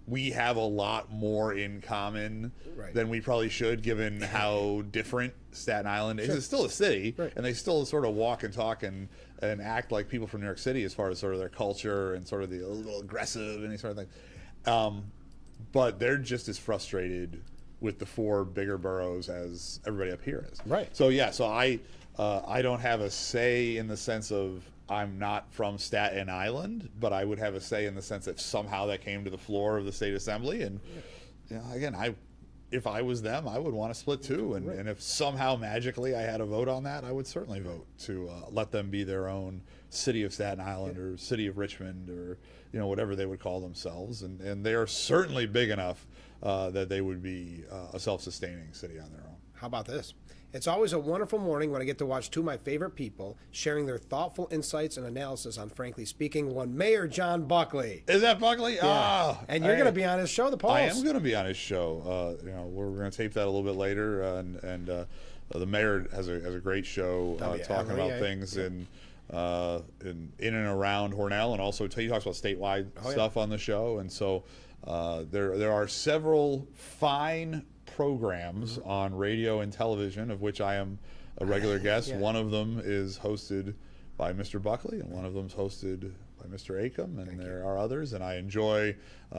Speaker 17: we have a lot more in common than we probably should, given how different Staten Island is.
Speaker 1: Sure.
Speaker 17: It's still a city,
Speaker 1: Right.
Speaker 17: and they still sort of walk and talk and act like people from New York City as far as sort of their culture and sort of the a little aggressive and these sort of things. But they're just as frustrated with the 4 bigger boroughs as everybody up here is.
Speaker 1: Right.
Speaker 17: So yeah, so I don't have a say in the sense of I'm not from Staten Island, but I would have a say in the sense that somehow that came to the floor of the state assembly. And you know, again, if I was them, I would want to split too. And if somehow magically I had a vote on that, I would certainly vote to let them be their own city of Staten Island or city of Richmond or whatever they would call themselves. And they are certainly big enough that they would be a self-sustaining city on their own.
Speaker 1: How about this? It's always a wonderful morning when I get to watch 2 of my favorite people sharing their thoughtful insights and analysis on Frankly Speaking. One, Mayor John Buckley.
Speaker 17: Is that Buckley?
Speaker 1: Yeah. And you're going to be on his show, The Pulse.
Speaker 17: I am going to be on his show. We're going to tape that a little bit later, and the mayor has a great show talking about things in and around Hornell, and also he talks about statewide stuff on the show. And so there are several fine programs on radio and television of which I am a regular guest. One of them is hosted by Mr. Buckley, and one of them is hosted by Mr. Acom, and there are others, and I enjoy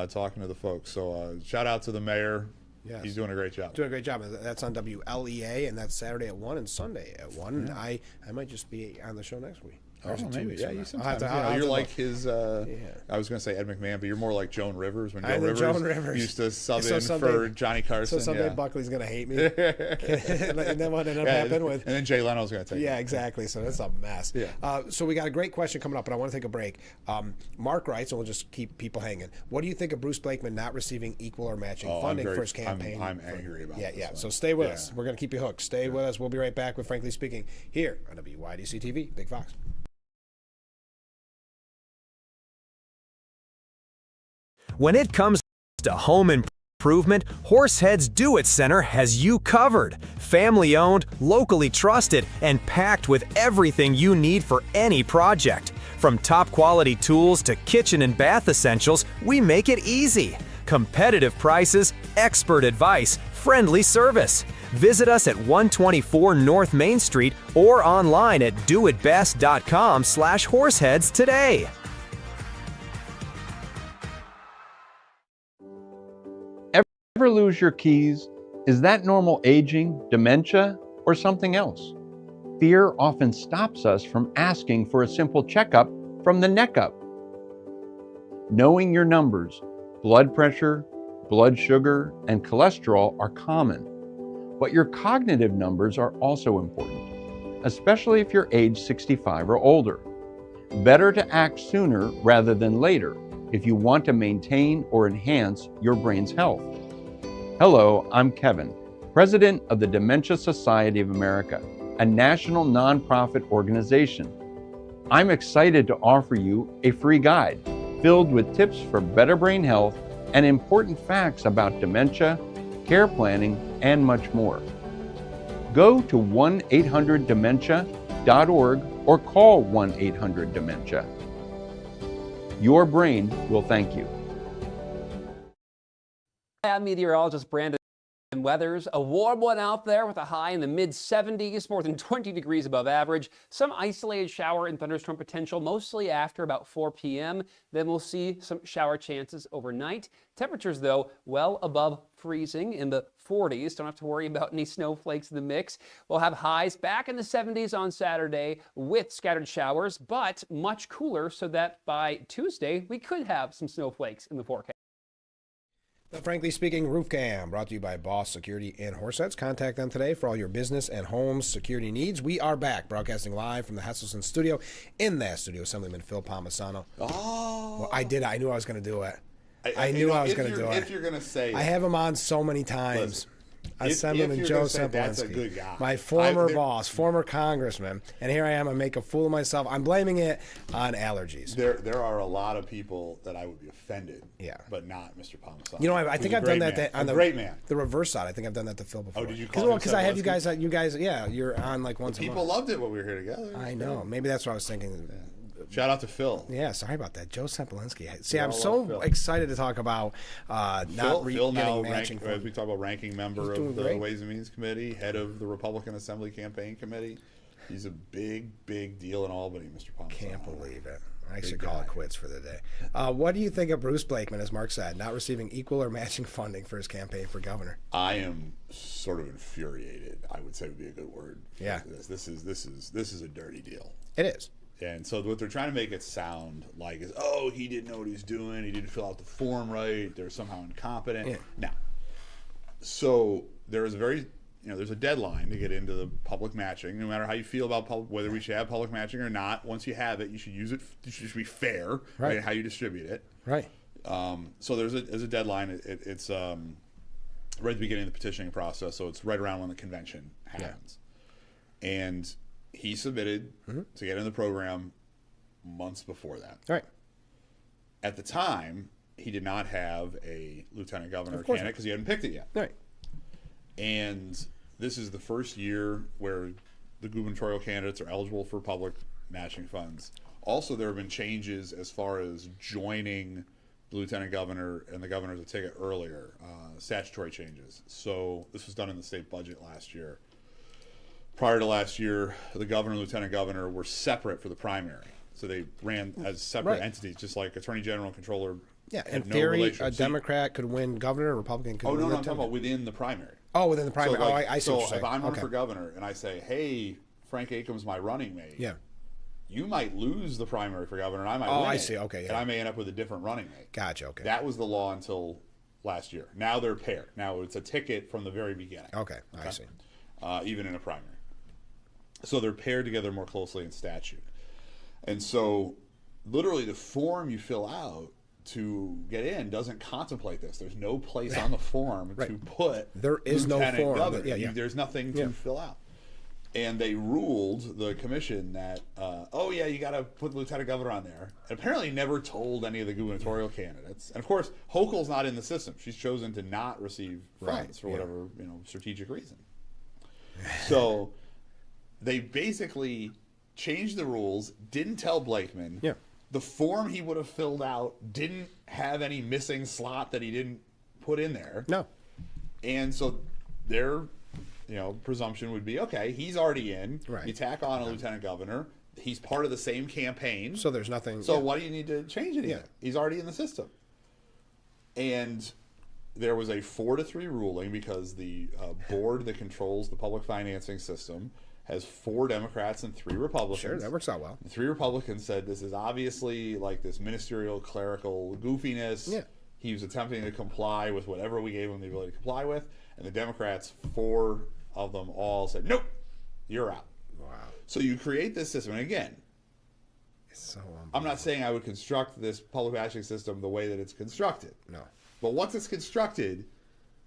Speaker 17: talking to the folks. So shout out to the mayor.
Speaker 1: Yes.
Speaker 17: He's doing a great job.
Speaker 1: Doing a great job. That's on WLEA, and that's Saturday at 1 and Sunday at 1.
Speaker 17: Yeah.
Speaker 1: I might just be on the show next week.
Speaker 17: Oh, maybe. Yeah, you sometimes.
Speaker 1: I'll
Speaker 17: you're like his. I was going to say Ed McMahon, but you're more like Joan Rivers when
Speaker 1: Joan Rivers
Speaker 17: used to sub in for Johnny Carson.
Speaker 1: So someday Buckley's going to hate me. And then what ended up happening with.
Speaker 17: And then Jay Leno's going to take it.
Speaker 1: Yeah, exactly. So that's a mess.
Speaker 17: Yeah.
Speaker 1: So we got a great question coming up, but I want to take a break. Mark writes, and we'll just keep people hanging. What do you think of Bruce Blakeman not receiving equal or matching funding for his campaign?
Speaker 17: I'm angry about this.
Speaker 1: Yeah. So stay with us. We're going to keep you hooked. Stay with us. We'll be right back with Frankly Speaking here on WYDC TV. Big Fox.
Speaker 2: When it comes to home improvement, Horseheads Do-It Center has you covered. Family-owned, locally trusted, and packed with everything you need for any project. From top-quality tools to kitchen and bath essentials, we make it easy. Competitive prices, expert advice, friendly service. Visit us at 124 North Main Street or online at doitbest.com/horseheads today.
Speaker 3: Ever lose your keys? Is that normal aging, dementia, or something else? Fear often stops us from asking for a simple checkup from the neck up. Knowing your numbers, blood pressure, blood sugar, and cholesterol are common, but your cognitive numbers are also important, especially if you're age 65 or older. Better to act sooner rather than later if you want to maintain or enhance your brain's health. Hello, I'm Kevin, President of the Dementia Society of America, a national nonprofit organization. I'm excited to offer you a free guide filled with tips for better brain health and important facts about dementia, care planning, and much more. Go to 1-800-DEMENTIA.org or call 1-800-DEMENTIA. Your brain will thank you.
Speaker 4: I'm meteorologist Brandon Weathers. A warm one out there with a high in the mid-70s, more than 20 degrees above average. Some isolated shower and thunderstorm potential, mostly after about 4 p.m. Then we'll see some shower chances overnight. Temperatures, though, well above freezing in the 40s. Don't have to worry about any snowflakes in the mix. We'll have highs back in the 70s on Saturday with scattered showers, but much cooler so that by Tuesday we could have some snowflakes in the forecast.
Speaker 1: The Frankly Speaking Roof Cam, brought to you by Boss Security and Horseheads. Contact them today for all your business and home security needs. We are back, broadcasting live from the Hesselson studio. In that studio, Assemblyman Phil Palmisano.
Speaker 17: Oh.
Speaker 1: Well, I did. I knew I was going to do it. I knew I was going to do it.
Speaker 17: If you're going to say,
Speaker 1: I have him on so many times. Assemblyman Joe
Speaker 17: that's a good guy.
Speaker 1: My former boss, former congressman, and here I am. I make a fool of myself. I'm blaming it on allergies.
Speaker 17: There are a lot of people that I would be offended.
Speaker 1: Yeah,
Speaker 17: but not Mr. Palmisano.
Speaker 1: You know, I think I've done that on the
Speaker 17: great man.
Speaker 1: The reverse side. I think I've done that to Phil before.
Speaker 17: Oh, did you? Because
Speaker 1: I have you guys. Yeah, you're on like once a month.
Speaker 17: People loved it when we were here together.
Speaker 1: I know. Maybe that's what I was thinking.
Speaker 17: Yeah. Shout out to Phil.
Speaker 1: Yeah, sorry about that. Joe Sempolinski. See, I'm so excited to talk about
Speaker 17: Phil now
Speaker 1: matching.
Speaker 17: As we talk about ranking member of the Ways and Means Committee, head of the Republican Assembly Campaign Committee. He's a big deal in Albany, Mr. Palmisano.
Speaker 1: Can't believe it. I should call it quits for the day. What do you think of Bruce Blakeman, as Mark said, not receiving equal or matching funding for his campaign for governor?
Speaker 17: I am sort of infuriated, I would say would be a good word.
Speaker 1: Yeah.
Speaker 17: This is a dirty deal.
Speaker 1: It is.
Speaker 17: And so what they're trying to make it sound like is, oh, he didn't know what he was doing. He didn't fill out the form right. They're somehow incompetent.
Speaker 1: Yeah.
Speaker 17: Now, so there is there's a deadline to get into the public matching. No matter how you feel about whether we should have public matching or not, once you have it, you should use it. You should be fair, right? How you distribute it,
Speaker 1: right?
Speaker 17: So there's a deadline. It's right at the beginning of the petitioning process. So it's right around when the convention happens, and he submitted to get in the program months before that.
Speaker 1: Right.
Speaker 17: At the time, he did not have a lieutenant governor candidate because he hadn't picked it yet.
Speaker 1: Right.
Speaker 17: And this is the first year where the gubernatorial candidates are eligible for public matching funds. Also, there have been changes as far as joining the lieutenant governor and the governor as a ticket earlier, statutory changes. So this was done in the state budget last year. Prior to last year, the governor and lieutenant governor were separate for the primary. So they ran as separate entities, just like attorney general and controller.
Speaker 1: Yeah, in theory, a Democrat could win governor, a Republican could win
Speaker 17: lieutenant. I'm talking about within the primary.
Speaker 1: Oh, within the primary.
Speaker 17: So
Speaker 1: I see what you're saying.
Speaker 17: If I'm running for governor and I say, hey, Frank Akam's my running mate.
Speaker 1: Yeah.
Speaker 17: You might lose the primary for governor, and I might win.
Speaker 1: I see. Okay.
Speaker 17: And I may end up with a different running mate.
Speaker 1: Gotcha. Okay.
Speaker 17: That was the law until last year. Now they're paired. Now it's a ticket from the very beginning.
Speaker 1: Okay. I see.
Speaker 17: Even in a primary. So they're paired together more closely in statute. And so literally the form you fill out to get in doesn't contemplate this. There's no place on the form to put
Speaker 1: there is no form.
Speaker 17: Governor. There's nothing to fill out. And they ruled, the commission, that, you got to put the lieutenant governor on there. And apparently never told any of the gubernatorial candidates. And of course, Hochul's not in the system. She's chosen to not receive funds for whatever strategic reason. So they basically changed the rules, didn't tell Blakeman.
Speaker 1: Yeah.
Speaker 17: The form he would have filled out didn't have any missing slot that he didn't put in there.
Speaker 1: No.
Speaker 17: And so their presumption would be, okay, he's already in.
Speaker 1: Right.
Speaker 17: You tack on a lieutenant governor. He's part of the same campaign.
Speaker 1: So there's nothing.
Speaker 17: So why do you need to change anything?
Speaker 1: Yeah.
Speaker 17: He's already in the system. And there was a 4-3 ruling because the board that controls the public financing system has 4 Democrats and 3 Republicans.
Speaker 1: Sure, that works out well.
Speaker 17: The 3 Republicans said this is obviously like this ministerial clerical goofiness.
Speaker 1: Yeah.
Speaker 17: He was attempting to comply with whatever we gave him the ability to comply with. And the Democrats, 4 of them all said, nope, you're out.
Speaker 1: Wow.
Speaker 17: So you create this system. And again,
Speaker 1: it's so
Speaker 17: I'm not saying I would construct this public matching system the way that it's constructed.
Speaker 1: No.
Speaker 17: But once it's constructed,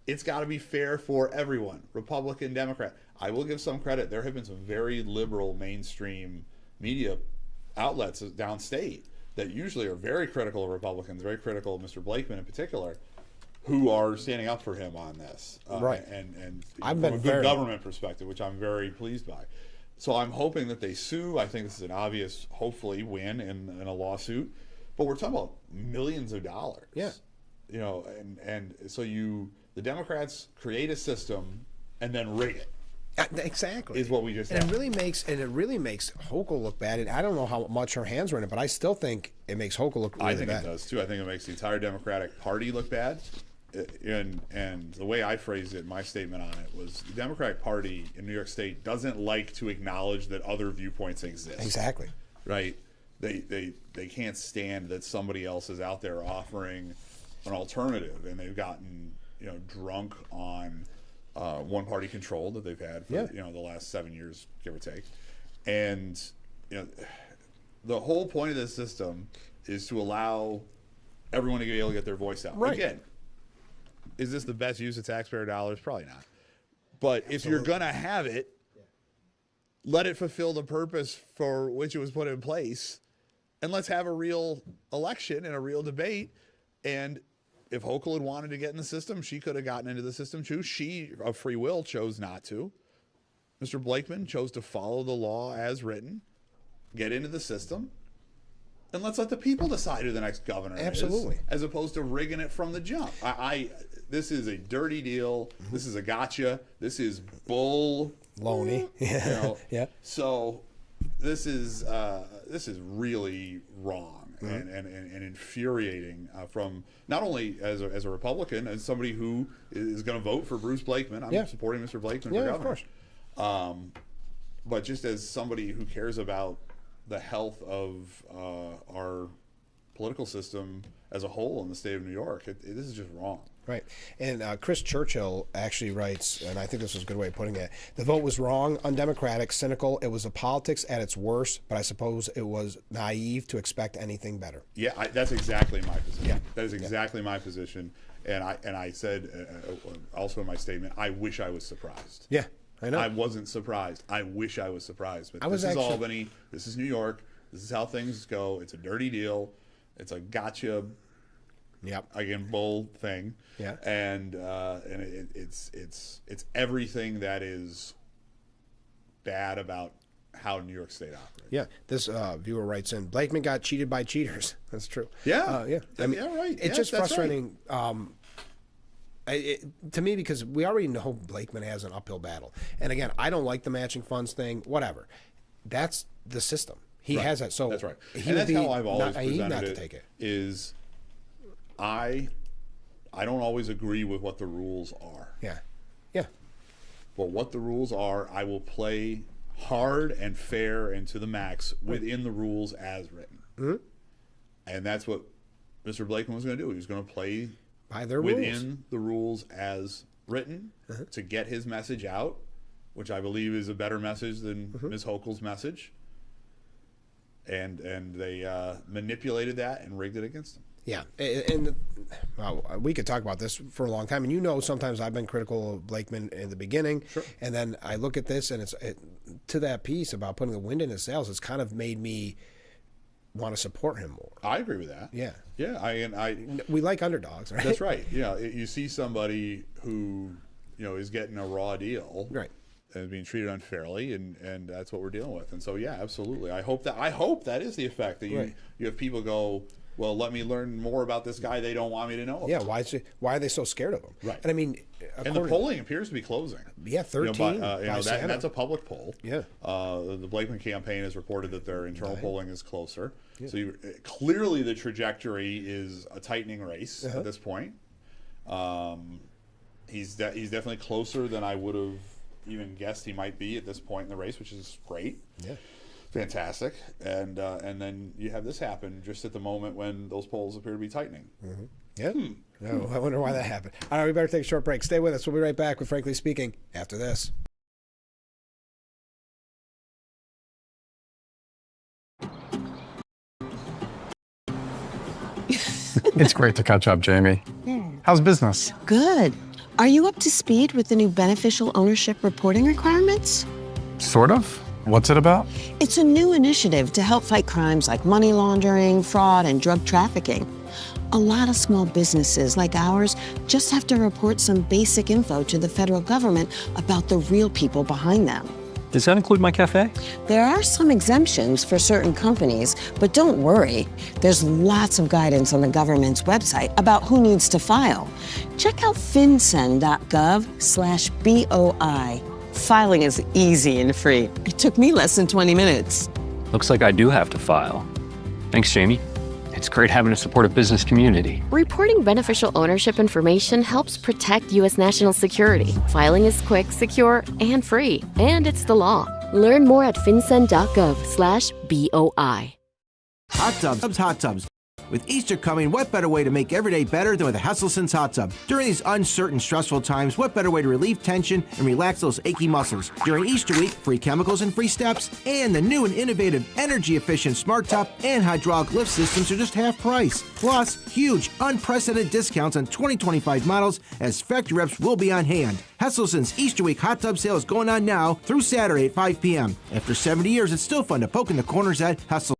Speaker 17: it's got to be fair for everyone, Republican, Democrat. I will give some credit. There have been some very liberal mainstream media outlets downstate that usually are very critical of Republicans, very critical of Mr. Blakeman in particular, who are standing up for him on this.
Speaker 1: Right.
Speaker 17: And
Speaker 1: I've
Speaker 17: from
Speaker 1: been
Speaker 17: a good government perspective, which I'm very pleased by. So I'm hoping that they sue. I think this is an obvious, hopefully, win in a lawsuit. But we're talking about millions of dollars.
Speaker 1: Yeah.
Speaker 17: And so the Democrats create a system and then rig it.
Speaker 1: Exactly.
Speaker 17: Is what we just
Speaker 1: and
Speaker 17: had.
Speaker 1: it really makes Hochul look bad. And I don't know how much her hands were in it, but I still think it makes Hochul look really bad.
Speaker 17: I think it does too. I think it makes the entire Democratic Party look bad. And the way I phrased it, my statement on it was the Democratic Party in New York State doesn't like to acknowledge that other viewpoints exist.
Speaker 1: Exactly.
Speaker 17: Right. They can't stand that somebody else is out there offering an alternative, and they've gotten drunk on one party control that they've had for the last 7 years, give or take. And the whole point of this system is to allow everyone to be able to get their voice out.
Speaker 1: Right.
Speaker 17: Again, is this the best use of taxpayer dollars? Probably not. But if you're going to have it, let it fulfill the purpose for which it was put in place, and let's have a real election and a real debate. And if Hochul had wanted to get in the system, she could have gotten into the system too. She, of free will, chose not to. Mr. Blakeman chose to follow the law as written, get into the system, and let's let the people decide who the next governor
Speaker 1: Absolutely.
Speaker 17: is, as opposed to rigging it from the jump. This is a dirty deal. This is a gotcha. This is bull.
Speaker 1: Loney. Yeah.
Speaker 17: Yeah. So this is really wrong and infuriating from not only as a Republican, as somebody who is going to vote for Bruce Blakeman. I'm supporting Mr. Blakeman for governor.
Speaker 1: Of course.
Speaker 17: But just as somebody who cares about the health of our political system as a whole in the state of New York, this is just wrong.
Speaker 1: Right. And Chris Churchill actually writes, and I think this was a good way of putting it, the vote was wrong, undemocratic, cynical. It was a politics at its worst, but I suppose it was naive to expect anything better.
Speaker 17: Yeah, that's exactly my position. Yeah. That is exactly my position. And I said also in my statement, I wish I was surprised.
Speaker 1: Yeah, I know.
Speaker 17: I wasn't surprised. I wish I was surprised. But
Speaker 1: this
Speaker 17: is Albany. This is New York. This is how things go. It's a dirty deal. It's a gotcha.
Speaker 1: Yep.
Speaker 17: Again, bull thing.
Speaker 1: Yeah.
Speaker 17: And it's everything that is bad about how New York State operates.
Speaker 1: Yeah. This viewer writes in, Blakeman got cheated by cheaters. That's true.
Speaker 17: Yeah.
Speaker 1: Yeah. I mean,
Speaker 17: yeah. Right.
Speaker 1: It's just frustrating. Right. To me, because we already know Blakeman has an uphill battle. And again, I don't like the matching funds thing. Whatever. That's the system. He has that. So
Speaker 17: that's right.
Speaker 1: And
Speaker 17: that's how I've always presented
Speaker 1: not
Speaker 17: it.
Speaker 1: To take it.
Speaker 17: Is I don't always agree with what the rules are.
Speaker 1: Yeah. Yeah.
Speaker 17: But what the rules are, I will play hard and fair and to the max within the rules as written.
Speaker 1: Mm-hmm.
Speaker 17: And that's what Mr. Blakeman was going to do. He was going to play
Speaker 1: by their
Speaker 17: within the rules as written to get his message out, which I believe is a better message than Ms. Hochul's message. And they manipulated that and rigged it against him.
Speaker 1: Yeah, and we could talk about this for a long time. And you know, sometimes I've been critical of Blakeman in the beginning, and then I look at this, and it's to that piece about putting the wind in his sails. It's kind of made me want to support him more.
Speaker 17: I agree with that.
Speaker 1: Yeah,
Speaker 17: yeah.
Speaker 1: We like underdogs, right?
Speaker 17: That's right. Yeah, you see somebody who is getting a raw deal,
Speaker 1: right,
Speaker 17: and being treated unfairly, and that's what we're dealing with. And so, yeah, absolutely. I hope that is the effect that you have people go, well, let me learn more about this guy they don't want me to know about.
Speaker 1: Yeah, why are they so scared of him?
Speaker 17: Right.
Speaker 1: And I mean,
Speaker 17: and the polling appears to be closing.
Speaker 1: Yeah, 13.
Speaker 17: That's a public poll.
Speaker 1: Yeah.
Speaker 17: The Blakeman campaign has reported that their internal polling is closer. Yeah. So clearly the trajectory is a tightening race at this point. He's definitely closer than I would have even guessed he might be at this point in the race, which is great.
Speaker 1: Yeah.
Speaker 17: Fantastic, and then you have this happen just at the moment when those polls appear to be tightening.
Speaker 1: Mm-hmm. Yeah, I wonder why that happened. All right, we better take a short break. Stay with us. We'll be right back with Frankly Speaking after this.
Speaker 5: It's great to catch up, Jamie. How's business?
Speaker 21: Good. Are you up to speed with the new beneficial ownership reporting requirements?
Speaker 5: Sort of. What's it about?
Speaker 21: It's a new initiative to help fight crimes like money laundering, fraud, and drug trafficking. A lot of small businesses like ours just have to report some basic info to the federal government about the real people behind them.
Speaker 5: Does that include my cafe?
Speaker 21: There are some exemptions for certain companies, but don't worry. There's lots of guidance on the government's website about who needs to file. Check out fincen.gov/BOI. Filing is easy and free. It took me less than 20 minutes.
Speaker 5: Looks like I do have to file. Thanks, Jamie. It's great having a supportive business community.
Speaker 7: Reporting beneficial ownership information helps protect U.S. national security. Filing is quick, secure, and free. And it's the law. Learn more at fincen.gov/BOI.
Speaker 8: Hot tubs.
Speaker 6: With Easter coming, what better way to make every day better than with a Hesselsen's hot tub? During these uncertain, stressful times, what better way to relieve tension and relax those achy muscles? During Easter week, free chemicals and free steps, and the new and innovative energy-efficient smart tub and hydraulic lift systems are just half price. Plus, huge, unprecedented discounts on 2025 models as factory reps will be on hand. Hesselsen's Easter week hot tub sale is going on now through Saturday at 5 p.m. After 70 years, it's still fun to poke in the corners at Hesselsen's.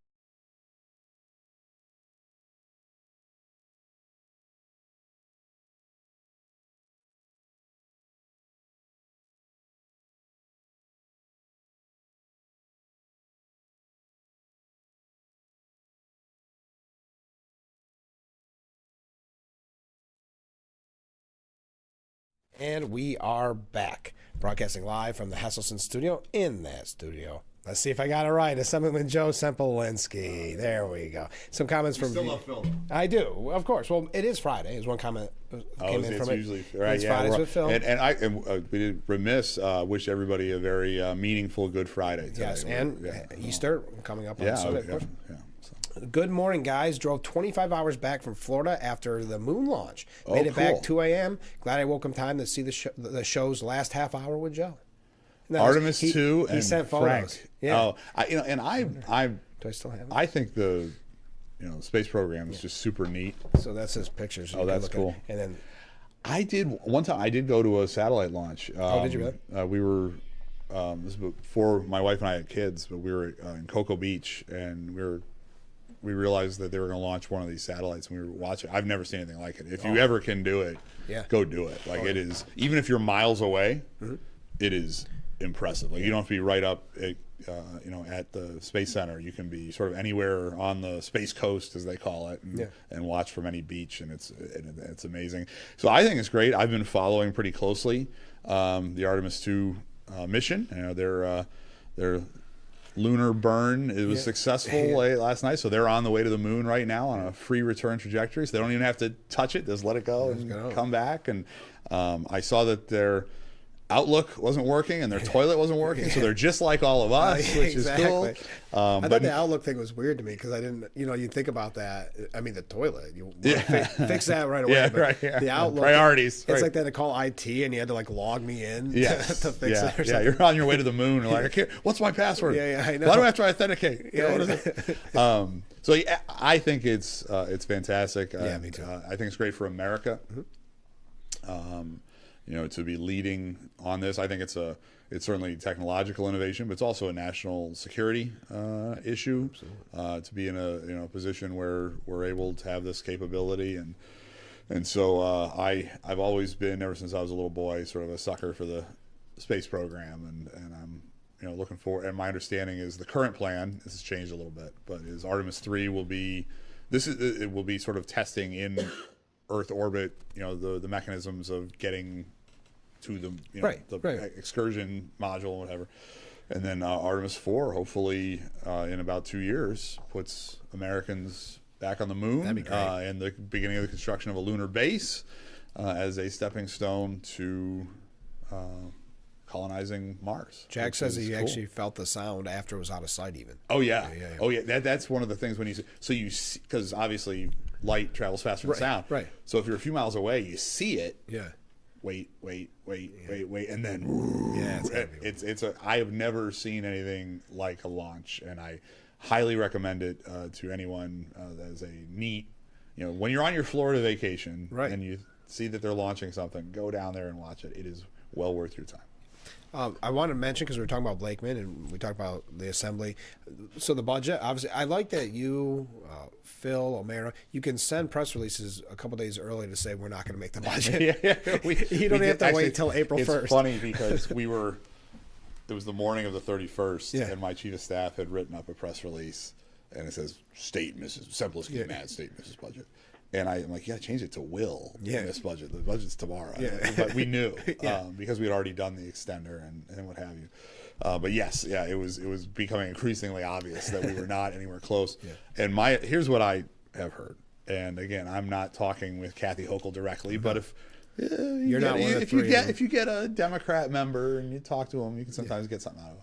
Speaker 1: And we are back, broadcasting live from the Hesselson studio in that studio. Let's see if I got it right. Assemblyman Joe Sempolinski. There we go. Some comments from...
Speaker 17: still love Phil.
Speaker 1: I do, of course. Well, it is Friday. Is one comment came in from it.
Speaker 17: Usually, right,
Speaker 1: It's
Speaker 17: yeah,
Speaker 1: Fridays with Phil.
Speaker 17: And we did remiss, wish everybody a very meaningful Good Friday today.
Speaker 1: Yes, and Easter coming up on Sunday, of course.
Speaker 17: Yeah.
Speaker 1: Good morning, guys. Drove 25 hours back from Florida after the moon launch.
Speaker 17: Oh,
Speaker 1: Made it
Speaker 17: cool.
Speaker 1: back 2 a.m. Glad I woke in time to see the show's last half hour with Joe.
Speaker 17: Artemis 2 and
Speaker 1: he sent
Speaker 17: Frank.
Speaker 1: photos. Yeah.
Speaker 17: Oh, I
Speaker 1: do I still have it?
Speaker 17: I think the space program is just super neat.
Speaker 1: So that's his pictures.
Speaker 17: Oh, that's cool.
Speaker 1: And then
Speaker 17: I did go to a satellite launch.
Speaker 1: Did you really?
Speaker 17: We were this is before my wife and I had kids, but we were in Cocoa Beach, and we realized that they were going to launch one of these satellites, and we were watching. I've never seen anything like it. If you ever can do it, go do it. Like it is, even if you're miles away, it is impressive. Like you don't have to be right up at, at the Space Center. You can be sort of anywhere on the Space Coast, as they call it, and watch from any beach, and it's amazing. So I think it's great. I've been following pretty closely the Artemis 2 mission. Their lunar burn, it was successful last night, so they're on the way to the moon right now on a free return trajectory, so they don't even have to touch it, just let it go and come back. And I saw that their Outlook wasn't working and their toilet wasn't working, so they're just like all of us, which is cool.
Speaker 1: I thought the Outlook thing was weird to me because I didn't, you think about that. I mean, the toilet, you fix that right away. But the Outlook,
Speaker 17: priorities.
Speaker 1: It's like that to call IT and you had to log me in to fix it. Or something.
Speaker 17: Yeah, you're on your way to the moon. You're like, what's my password?
Speaker 1: I know.
Speaker 17: Why do I have to authenticate?
Speaker 1: Yeah.
Speaker 17: So I think it's fantastic.
Speaker 1: Me too.
Speaker 17: I think it's great for America. To be leading on this. I think it's certainly technological innovation, but it's also a national security issue. To be in a position where we're able to have this capability, and so I've always been, ever since I was a little boy, sort of a sucker for the space program, and I'm looking forward. And my understanding is the current plan, this has changed a little bit, but is Artemis 3 will be sort of testing in Earth orbit, the mechanisms of getting to the excursion module and whatever. And then Artemis 4, hopefully in about 2 years, puts Americans back on the moon.
Speaker 1: That'd be great.
Speaker 17: And the beginning of the construction of a lunar base as a stepping stone to colonizing Mars.
Speaker 1: Jack says he actually felt the sound after it was out of sight even.
Speaker 17: Oh, yeah. Oh, yeah. That's one of the things when you see, because obviously light travels faster than sound.
Speaker 1: Right.
Speaker 17: So if you're a few miles away, you see it.
Speaker 1: Yeah.
Speaker 17: Wait, and then I have never seen anything like a launch, and I highly recommend it to anyone that is a neat, when you're on your Florida vacation and you see that they're launching something, go down there and watch it. It is well worth your time.
Speaker 1: I want to mention, because we were talking about Blakeman and we talked about the assembly. So the budget, obviously, I like that you, Phil, O'Mara, you can send press releases a couple days early to say we're not going to make the budget. You don't have to wait till April 1st.
Speaker 17: It's funny because it was the morning of the 31st, and my chief of staff had written up a press release, and it says, State Mrs. Sempolinski mad, State Mrs. Budget. And I'm like, change it to will in this budget. The budget's tomorrow. But we knew because we had already done the extender and what have you. But yes, it was becoming increasingly obvious that we were not anywhere close. And here's what I have heard. And again, I'm not talking with Kathy Hochul directly, but if you get a Democrat member and you talk to them, you can sometimes get something out of it.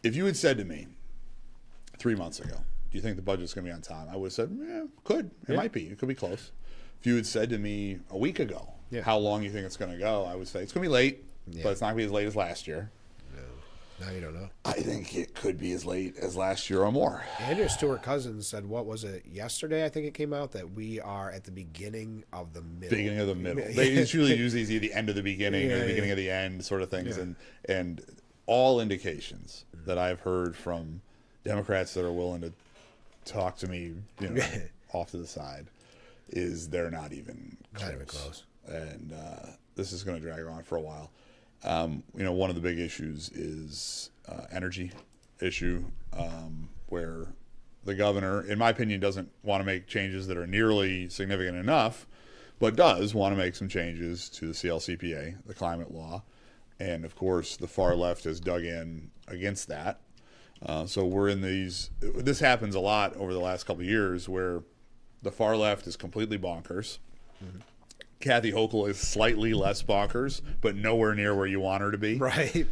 Speaker 17: If you had said to me 3 months ago, do you think the budget's going to be on time? I would have said, yeah, could. It might be. It could be close. If you had said to me a week ago how long you think it's going to go, I would say it's going to be late, but it's not going to be as late as last year.
Speaker 1: Now you don't know.
Speaker 17: I think it could be as late as last year or more.
Speaker 1: Andrew Stewart-Cousins said, what was it, yesterday, I think it came out, that we are at the beginning of the middle.
Speaker 17: Beginning of the middle. They usually use these at the end of the beginning or the beginning of the end sort of things. And all indications that I've heard from Democrats that are willing to talk to me, off to the side, is they're not even close.
Speaker 1: Not even close.
Speaker 17: And this is going to drag on for a while. One of the big issues is energy issue, where the governor, in my opinion, doesn't want to make changes that are nearly significant enough, but does want to make some changes to the CLCPA, the climate law. And, of course, the far left has dug in against that. So we're in this happens a lot over the last couple of years where the far left is completely bonkers. Mm-hmm. Kathy Hochul is slightly less bonkers, but nowhere near where you want her to be.
Speaker 1: Right.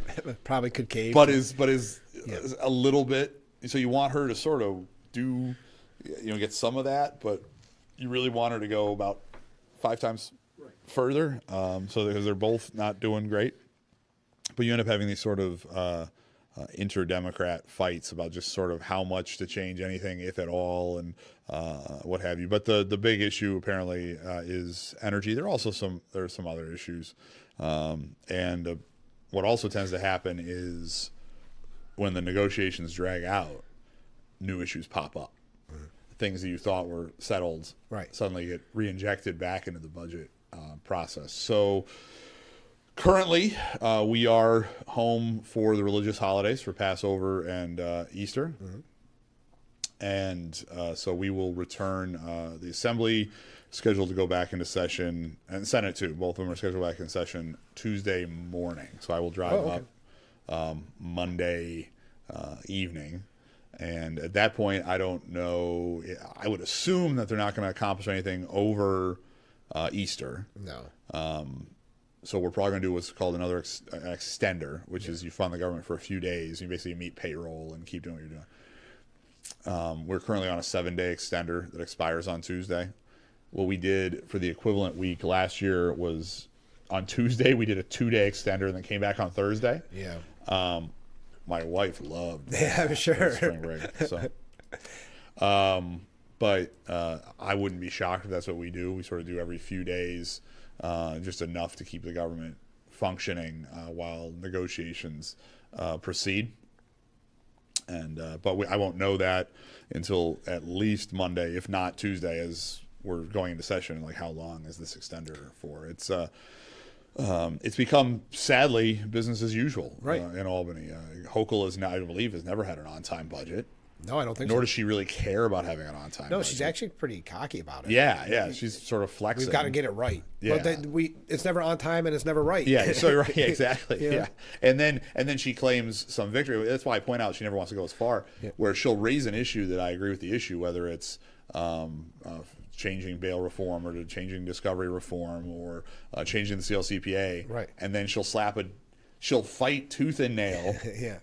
Speaker 1: Probably could cave.
Speaker 17: But is a little bit. So you want her to sort of do, get some of that, but you really want her to go about 5 times further. So because they're both not doing great. But you end up having these sort of inter-Democrat fights about just sort of how much to change anything, if at all, and what have you. But the big issue apparently is energy. There are some other issues, and what also tends to happen is when the negotiations drag out, new issues pop up. Mm-hmm. Things that you thought were settled suddenly get re-injected back into the budget process. So currently, we are home for the religious holidays for Passover and Easter. Mm-hmm. And so we will return. The Assembly scheduled to go back into session, and Senate too. Both of them are scheduled back in session Tuesday morning. So I will drive up Monday evening. And at that point, I don't know. I would assume that they're not going to accomplish anything over Easter.
Speaker 1: No.
Speaker 17: So we're probably going to do what's called an extender, which is you fund the government for a few days. You basically meet payroll and keep doing what you're doing. We're currently on a 7-day extender that expires on Tuesday. What we did for the equivalent week last year was on Tuesday we did a 2-day extender and then came back on Thursday.
Speaker 1: Yeah.
Speaker 17: My wife loved
Speaker 1: I'm sure.
Speaker 17: spring break. So, but I wouldn't be shocked if that's what we do. We sort of do every few days. Just enough to keep the government functioning while negotiations proceed. And I won't know that until at least Monday, if not Tuesday, as we're going into session. Like, how long is this extender for? It's become, sadly, business as usual in Albany. Hochul I believe, has never had an on-time budget.
Speaker 1: No, I don't think so.
Speaker 17: Nor does she really care about having an on-time budget.
Speaker 1: She's actually pretty cocky about it.
Speaker 17: Yeah. She's sort of flexing.
Speaker 1: We've got to get it right.
Speaker 17: Yeah.
Speaker 1: But it's never on time and it's never right.
Speaker 17: Yeah, so right, exactly. Yeah. And then she claims some victory. That's why I point out she never wants to go as far, where she'll raise an issue that I agree with the issue, whether it's changing bail reform or changing discovery reform or changing the CLCPA.
Speaker 1: Right.
Speaker 17: And then she'll fight tooth and nail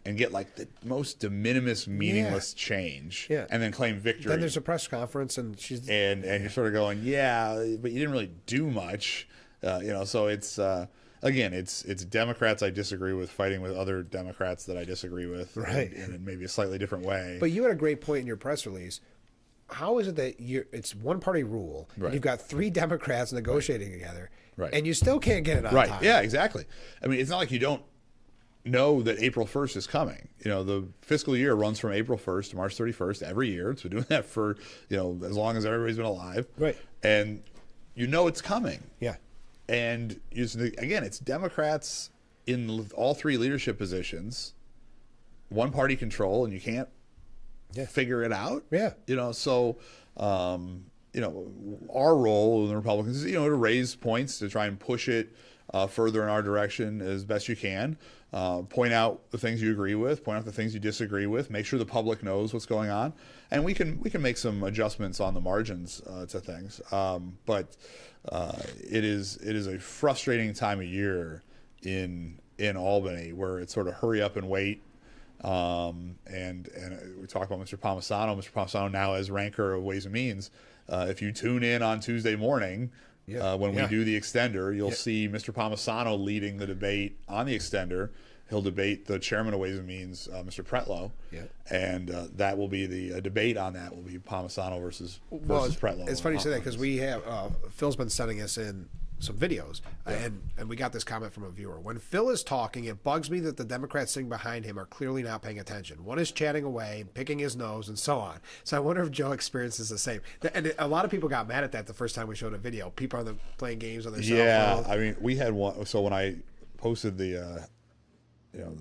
Speaker 17: and get like the most de minimis meaningless change and then claim victory.
Speaker 1: Then there's a press conference and she's
Speaker 17: and you're sort of going, but you didn't really do much. So it's again, it's Democrats I disagree with fighting with other Democrats that I disagree with in maybe a slightly different way.
Speaker 1: But you had a great point in your press release. How is it that it's one party rule and you've got 3 Democrats negotiating together and you still can't get it on time?
Speaker 17: Yeah, exactly. I mean, it's not like you don't know that April 1st is coming. The fiscal year runs from April 1st to March 31st every year. It's been doing that for, as long as everybody's been alive.
Speaker 1: Right.
Speaker 17: And it's coming.
Speaker 1: Yeah.
Speaker 17: And again, it's Democrats in all 3 leadership positions, one party control, and you can't figure it out.
Speaker 1: Yeah.
Speaker 17: So our role in the Republicans is, to raise points to try and push it further in our direction as best you can. Point out the things you agree with, point out the things you disagree with, make sure the public knows what's going on, and we can make some adjustments on the margins to things. But it is a frustrating time of year in Albany where it's sort of hurry up and wait. And we talked about Mr. Palmisano. Mr. Palmisano now as ranker of Ways and Means. If you tune in on Tuesday morning, when we do the extender, you'll see Mr. Palmisano leading the debate on the extender. He'll debate the chairman of Ways and Means, Mr. Pretlow, and that will be the debate on that will be Palmisano versus Pretlow.
Speaker 1: It's funny you say that because we have Phil's been sending us in some videos, and we got this comment from a viewer. When Phil is talking, it bugs me that the Democrats sitting behind him are clearly not paying attention. One is chatting away and picking his nose and so on. So I wonder if Joe experiences the same. And a lot of people got mad at that the first time we showed a video. People are playing games on their cell phones.
Speaker 17: Yeah, I mean, we had one. So when I posted the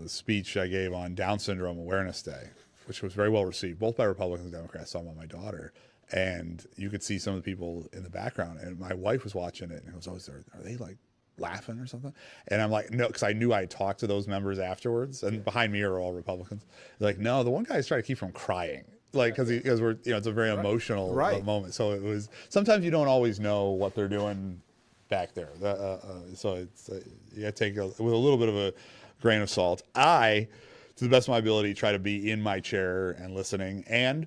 Speaker 17: speech I gave on Down Syndrome Awareness Day, which was very well received, both by Republicans and Democrats, some by my daughter. And you could see some of the people in the background. And my wife was watching it and goes, are they like laughing or something? And I'm like, no, because I knew I had talked to those members afterwards. And behind me are all Republicans. They're like, no, the one guy's trying to keep from crying. Like, because we're, it's a very emotional moment. So it was, sometimes you don't always know what they're doing back there. So it's, you got to take it with a little bit of a grain of salt. I, to the best of my ability, try to be in my chair and listening. And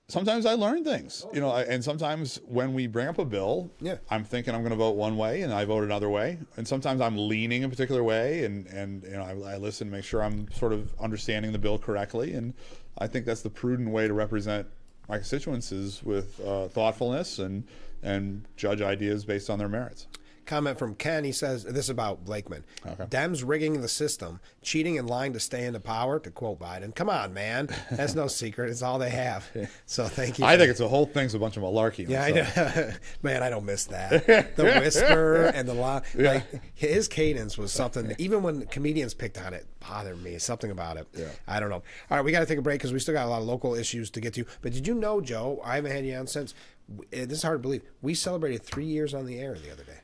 Speaker 17: sometimes I learn things, and sometimes when we bring up a bill, I'm thinking I'm going to vote one way and I vote another way. And sometimes I'm leaning a particular way and I listen to make sure I'm sort of understanding the bill correctly. And I think that's the prudent way to represent my constituents is with thoughtfulness and judge ideas based on their merits.
Speaker 1: Comment from Ken. He says this is about Blakeman. Dems rigging the system, cheating and lying to stay into power, to quote Biden. Come on, man. That's no secret. It's all they have. So thank you.
Speaker 17: I think it's the whole thing's a bunch of malarkey.
Speaker 1: Yeah, I know. Man, I don't miss that. The whisper and the lie. Like, his cadence was something, even when comedians picked on it, bothered me. Something about it. Yeah. I don't know. All right, we got to take a break because we still got a lot of local issues to get to. But did you know, Joe, I haven't had you on since, this is hard to believe, we celebrated 3 years on the air the other day.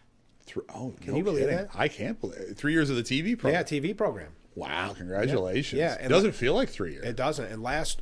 Speaker 1: Can you believe that?
Speaker 17: I can't believe it. 3 years of the TV program.
Speaker 1: Yeah, TV program.
Speaker 17: Wow, congratulations.
Speaker 1: Yeah.
Speaker 17: It doesn't feel like 3 years.
Speaker 1: It doesn't. And Wednesday,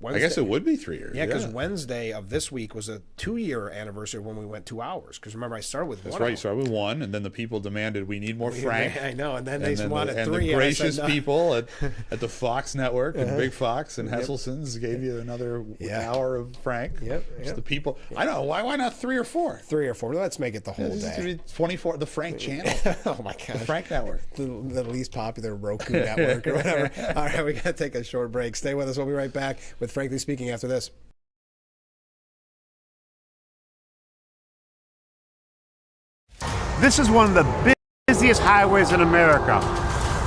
Speaker 17: I guess it would be 3 years.
Speaker 1: Yeah, because Wednesday of this week was a 2-year anniversary when we went 2 hours. Because remember, I started with 1
Speaker 17: That's right. You started with 1, and then the people demanded we need more Frank.
Speaker 1: I know, and then they wanted 3.
Speaker 17: And the gracious people at the Fox Network and Big Fox and Hesselson's gave you another hour of Frank. Just the people. I know. Why not 3 or 4?
Speaker 1: 3 or 4. Let's make it the whole day.
Speaker 17: 24. The Frank channel.
Speaker 1: Oh my gosh.
Speaker 17: The Frank Network.
Speaker 1: The least popular Roku network or whatever. All right, we got to take a short break. Stay with us. We'll be right back with Frankly Speaking after this.
Speaker 20: This is one of the busiest highways in America.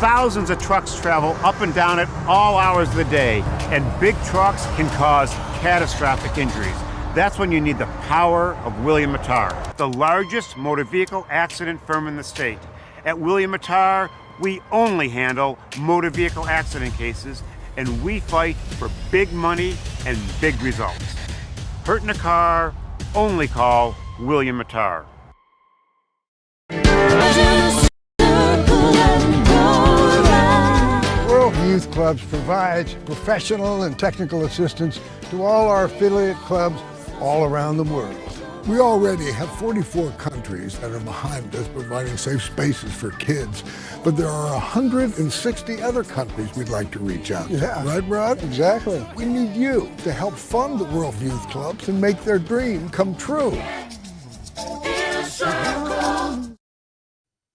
Speaker 20: Thousands of trucks travel up and down it all hours of the day, and big trucks can cause catastrophic injuries. That's when you need the power of William Mattar, the largest motor vehicle accident firm in the state. At William Mattar, we only handle motor vehicle accident cases, and we fight for big money and big results. Hurt in a car, only call William Mattar.
Speaker 8: World Youth Clubs provides professional and technical assistance to all our affiliate clubs all around the world. We already have 44 countries that are behind us providing safe spaces for kids, but there are 160 other countries we'd like to reach out to. Yeah. Right, Rod? Exactly. We need you to help fund the World Youth Clubs and make their dream come true.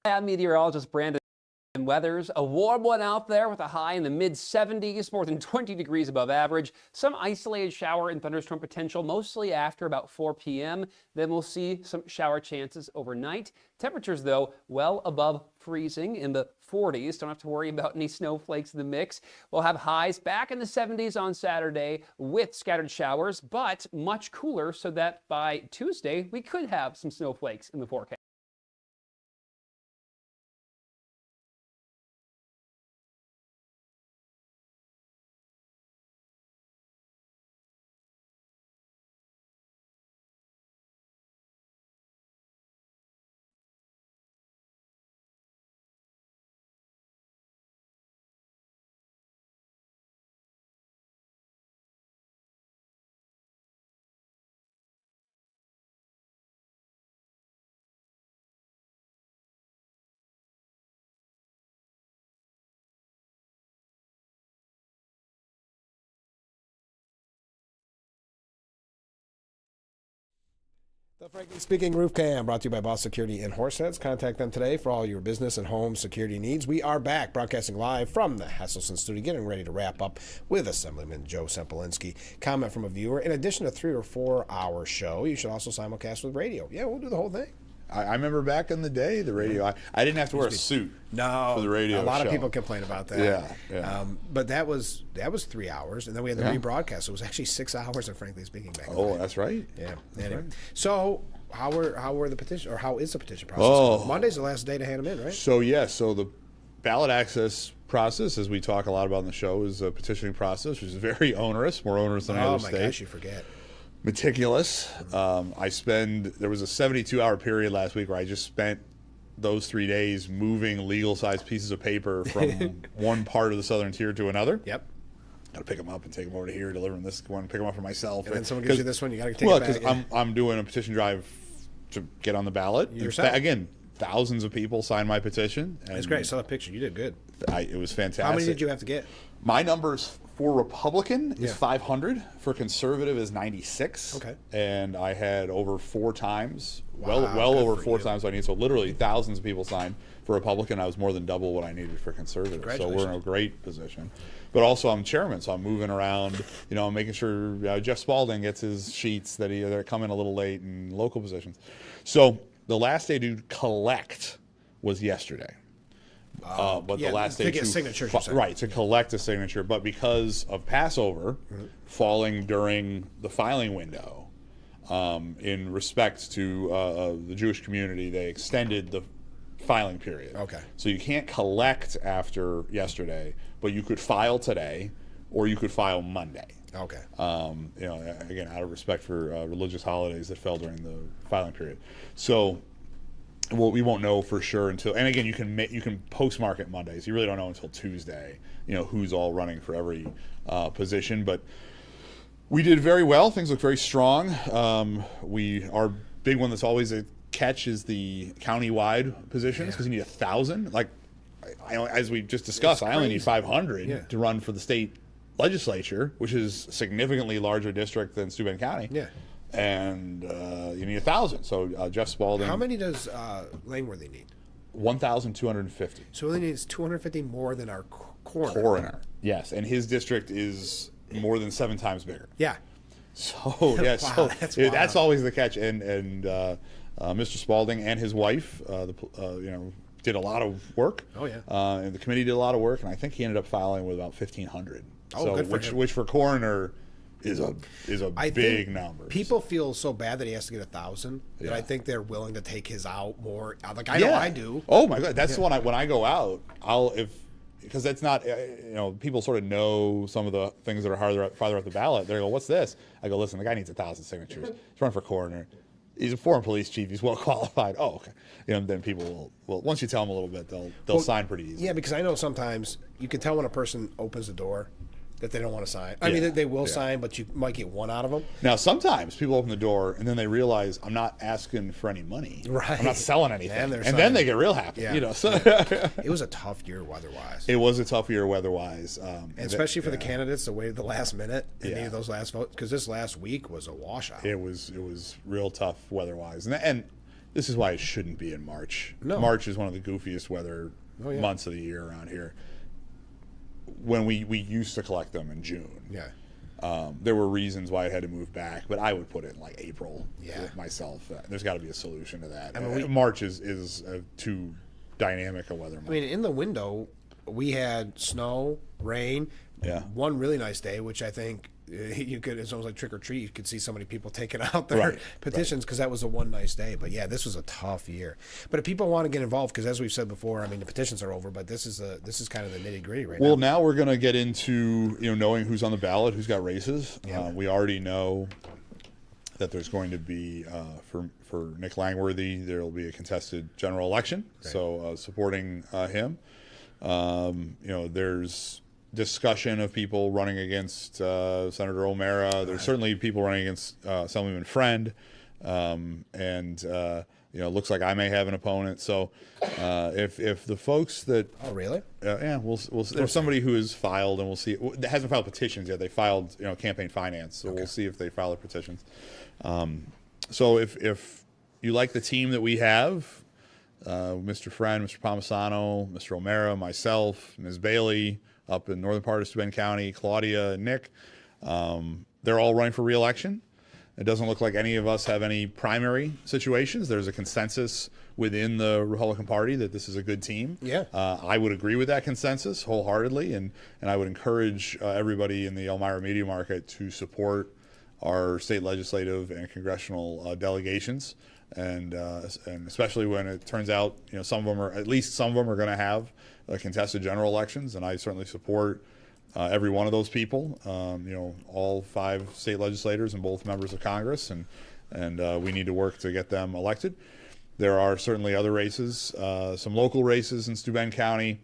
Speaker 4: I'm meteorologist Brandon Weathers. A warm one out there with a high in the mid-70s, more than 20 degrees above average. Some isolated shower and thunderstorm potential, mostly after about 4 p.m. Then we'll see some shower chances overnight. Temperatures, though, well above freezing in the 40s. Don't have to worry about any snowflakes in the mix. We'll have highs back in the 70s on Saturday with scattered showers, but much cooler so that by Tuesday we could have some snowflakes in the forecast.
Speaker 1: The Frankly Speaking Roof Cam, brought to you by Boss Security in Horseheads. Contact them today for all your business and home security needs. We are back, broadcasting live from the Hesselson studio, getting ready to wrap up with Assemblyman Joe Sempolinski. Comment from a viewer. In addition to 3 or 4 hour show, you should also simulcast with radio. Yeah, we'll do the whole thing.
Speaker 17: I remember back in the day, the radio, I didn't have to wear a suit for the radio
Speaker 1: a lot
Speaker 17: show.
Speaker 1: of people complain about that.
Speaker 17: Yeah.
Speaker 1: But that was 3 hours, and then we had the rebroadcast. So it was actually 6 hours of Frankly Speaking back in the day.
Speaker 17: That's right.
Speaker 1: Yeah.
Speaker 17: That's
Speaker 1: anyway.
Speaker 17: right.
Speaker 1: So how were the petition, or how is the petition process? Monday's the last day to hand them in, right?
Speaker 17: So the ballot access process, as we talk a lot about in the show, is a petitioning process, which is very onerous, more onerous than any other state.
Speaker 1: Oh my gosh, you forget.
Speaker 17: Meticulous. There was a 72-hour period last week where I just spent those 3 days moving legal-sized pieces of paper from one part of the southern tier to another.
Speaker 1: Yep.
Speaker 17: Got to pick them up and take them over to here, deliver them this one, pick them up for myself.
Speaker 1: And then someone gives you this one, you got to take it back.
Speaker 17: Because I'm doing a petition drive to get on the ballot.
Speaker 1: Yourself.
Speaker 17: Again, thousands of people signed my petition.
Speaker 1: That's great. I saw that picture. You did good.
Speaker 17: It was fantastic.
Speaker 1: How many did you have to get?
Speaker 17: My numbers for Republican is 500. For Conservative is 96.
Speaker 1: Okay.
Speaker 17: And I had over 4 times, well
Speaker 1: Good
Speaker 17: over
Speaker 1: for
Speaker 17: 4
Speaker 1: you.
Speaker 17: times what I need. So literally thousands of people signed. For Republican, I was more than double what I needed for Conservative. So we're in a great position. But also I'm chairman, so I'm moving around. I'm making sure Jeff Spalding gets his sheets that come in a little late in local positions. So the last day to collect was yesterday. But the last day
Speaker 1: to get signatures,
Speaker 17: to collect a signature. But because of Passover falling during the filing window, in respect to the Jewish community, they extended the filing period.
Speaker 1: Okay.
Speaker 17: So you can't collect after yesterday, but you could file today, or you could file Monday.
Speaker 1: Okay.
Speaker 17: Again, out of respect for religious holidays that fell during the filing period. So. Well, we won't know for sure until, and again, you can postmark it Mondays. You really don't know until Tuesday, who's all running for every position. But we did very well. Things look very strong. Our big one that's always a catch is the county-wide positions, because you need 1,000. Like, as we just discussed, I only need 500 to run for the state legislature, which is a significantly larger district than Steuben County.
Speaker 1: Yeah.
Speaker 17: And you need 1,000. So Jeff Spalding.
Speaker 1: How many does Langworthy need?
Speaker 17: 1,250.
Speaker 1: So he needs 250 more than our
Speaker 17: coroner. Yes, and his district is more than 7 times bigger.
Speaker 1: Yeah.
Speaker 17: So that's always the catch. And Mr. Spalding and his wife, did a lot of work.
Speaker 1: Oh yeah.
Speaker 17: And the committee did a lot of work, and I think he ended up filing with about 1,500.
Speaker 1: Oh, good for him.
Speaker 17: Which for coroner is a big number.
Speaker 1: People feel so bad that he has to get 1,000 that I think they're willing to take his out more. Like I know I do.
Speaker 17: Oh my God, that's the one. When I go out, because that's not people sort of know some of the things that are farther up the ballot. They go, "What's this?" I go, "Listen, the guy needs 1,000 signatures. He's running for coroner. He's a former police chief. He's well qualified." Oh, okay. Then people will once you tell them a little bit, they'll sign pretty easy.
Speaker 1: Yeah, because I know sometimes you can tell when a person opens the door that they don't want to sign. I mean, they will sign, but you might get one out of them.
Speaker 17: Now, sometimes people open the door and then they realize I'm not asking for any money.
Speaker 1: Right.
Speaker 17: I'm not selling anything.
Speaker 1: And
Speaker 17: then they get real happy.
Speaker 1: Yeah.
Speaker 17: So
Speaker 1: it was a tough year weather-wise.
Speaker 17: It was a tough year weather-wise.
Speaker 1: And especially for the candidates to wait at the last minute and need those last votes, because this last week was a washout.
Speaker 17: It was real tough weather-wise. And this is why it shouldn't be in March.
Speaker 1: No.
Speaker 17: March is one of the goofiest weather months of the year around here. When we used to collect them in June.
Speaker 1: Yeah.
Speaker 17: There were reasons why it had to move back, but I would put it in like April myself. There's got to be a solution to that.
Speaker 1: I mean,
Speaker 17: March is too dynamic a weather month.
Speaker 1: I mean, in the window, we had snow, rain, one really nice day, which I think you could, it's almost like trick or treat. You could see so many people taking out their petitions because that was a one nice day. But yeah, this was a tough year. But if people want to get involved, because as we've said before, I mean, the petitions are over, but this is kind of the nitty gritty right now.
Speaker 17: Well, now we're going to get into knowing who's on the ballot, who's got races. We already know that there's going to be for Nick Langworthy, there will be a contested general election. Right. So supporting him. There's discussion of people running against Senator O'Mara. There's certainly people running against Assemblyman Friend, and looks like I may have an opponent. So if the folks that we'll there's somebody who has filed, and we'll see. That hasn't filed petitions yet. They filed campaign finance, so we'll see if they file their petitions. So if you like the team that we have, Mr. Friend, Mr. Palmisano, Mr. O'Mara, myself, Ms. Bailey up in northern part of Steuben County, Claudia and Nick, they're all running for re-election. It doesn't look like any of us have any primary situations. There's a consensus within the Republican Party that this is a good team.
Speaker 1: Yeah.
Speaker 17: I would agree with that consensus wholeheartedly, and I would encourage everybody in the Elmira media market to support our state legislative and congressional delegations, and especially when it turns out, you know, some of them are going to have contested general elections, and I certainly support every one of those people. You know, all 5 state legislators and both members of Congress, and we need to work to get them elected. There are certainly other races, some local races in Steuben County.